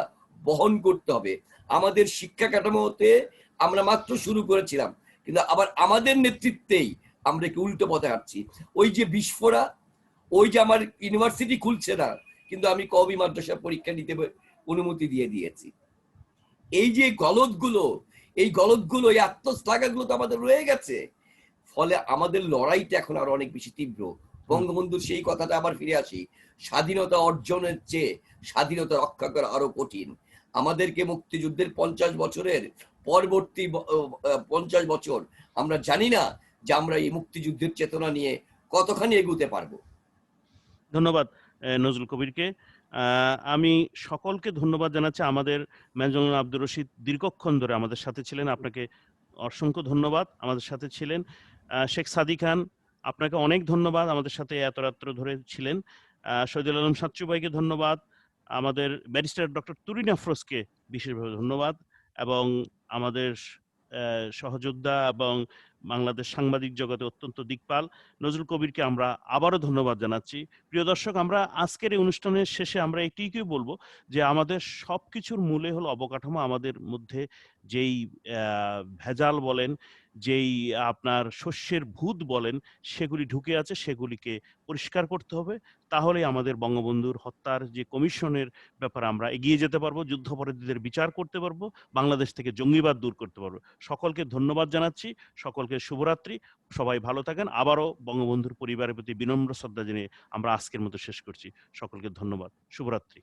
বহন করতে হবে। আমাদের শিক্ষা কাঠামোতে আমরা মাত্র শুরু করেছিলাম, কিন্তু আবার আমাদের নেতৃত্বেই আমরা কি উল্টো পথে হাঁটছি। ওই যে বিস্ফোরা, ওই যে আমার ইউনিভার্সিটি খুলছে না, কিন্তু আমি কওমি মাদ্রাসা পরীক্ষা নিতে অনুমতি দিয়ে দিয়েছি। এই যে গলদগুলো, এই গলদগুলো, এই আত্মশ্লাঘাগুলো তো আমাদের রয়ে গেছে। ফলে আমাদের লড়াইটা এখন আরো অনেক বেশি তীব্র। বঙ্গবন্ধুর সেই কথাটা আবার ফিরে আসি, স্বাধীনতা অর্জনের চেয়ে স্বাধীনতা রক্ষা করা আরো কঠিন। আমাদেরকে মুক্তিযুদ্ধের 50 বছরের পরবর্তী 50 বছর আমরা জানি না যে আমরা এই মুক্তিযুদ্ধের চেতনা নিয়ে কতখানি এগুতে পারবো। ধন্যবাদ নজরুল কবিরকে। আমি সকলকে ধন্যবাদ জানাচ্ছি। আমাদের মেজর আব্দুর রশিদ দীর্ঘক্ষণ ধরে আমাদের সাথে ছিলেন, আপনাকে অসংখ্য ধন্যবাদ। আমাদের সাথে ছিলেন শেখ সাদি খান, আপনাকে অনেক ধন্যবাদ, আমাদের সাথে এত রাত্র ধরে ছিলেন। শহীদুল আলম সাচ্চু ভাইকে ধন্যবাদ। আমাদের ব্যারিস্টার ডক্টর তুরিন আফরোজকে বিশেষভাবে ধন্যবাদ, এবং আমাদের সহযোদ্ধা এবং বাংলাদেশ সাংবাদিক জগতে অত্যন্ত দিকপাল নজরুল কবিরকে আমরা আবারও ধন্যবাদ জানাচ্ছি। প্রিয় দর্শক, আমরা আজকের এই অনুষ্ঠানের শেষে আমরা এটিকেই বলবো যে আমাদের সবকিছুর মূলে হলো অবকাঠামো। আমাদের মধ্যে যেই ভেজাল বলেন, যেই আপনার শস্যের ভূত বলেন, সেগুলি ঢুকে আছে, সেগুলিকে পরিষ্কার করতে হবে। তাহলেই আমাদের বঙ্গবন্ধুর হত্যার যে কমিশনের ব্যাপারে আমরা এগিয়ে যেতে পারবো, যুদ্ধাপরাধীদের বিচার করতে পারবো, বাংলাদেশ থেকে জঙ্গিবাদ দূর করতে পারবো। সকলকে ধন্যবাদ জানাচ্ছি, সকলকে শুভরাত্রি, সবাই ভালো থাকেন। আবারও বঙ্গবন্ধুর পরিবারের প্রতি বিনম্র শ্রদ্ধা জানিয়ে আমরা আজকের মতো শেষ করছি। সকলকে ধন্যবাদ, শুভরাত্রি।